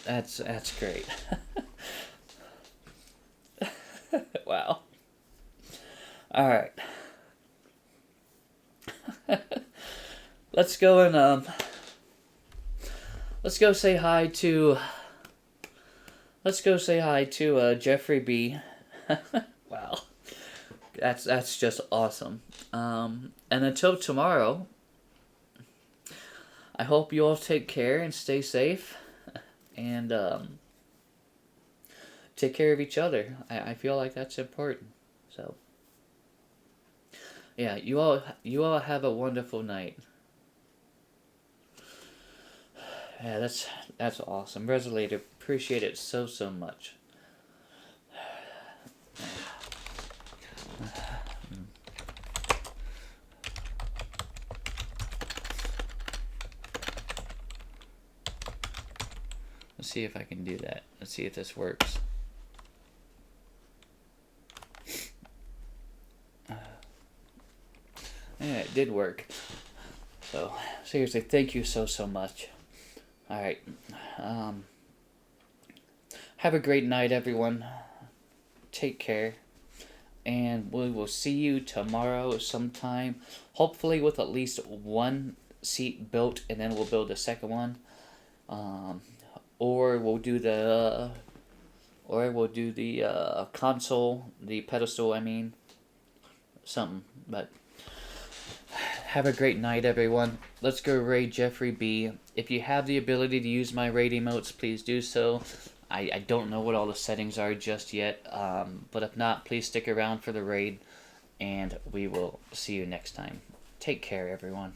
That's great. Wow. All right. Let's go and let's go say hi to Jeffrey B. Wow. That's just awesome. And until tomorrow, I hope you all take care and stay safe, and take care of each other. I feel like that's important. So yeah, you all have a wonderful night. Yeah, that's awesome. Resolator, appreciate it so much. Let's see if I can do that. Let's see if this works. Yeah, it did work. So, seriously, thank you so much. Alright. Have a great night, everyone. Take care. And we will see you tomorrow sometime. Hopefully with at least one seat built, and then we'll build a second one. Um, or we'll do the console, the pedestal. I mean, something. But have a great night, everyone. Let's go raid Jeffrey B. If you have the ability to use my raid emotes, please do so. I don't know what all the settings are just yet, but if not, please stick around for the raid, and we will see you next time. Take care, everyone.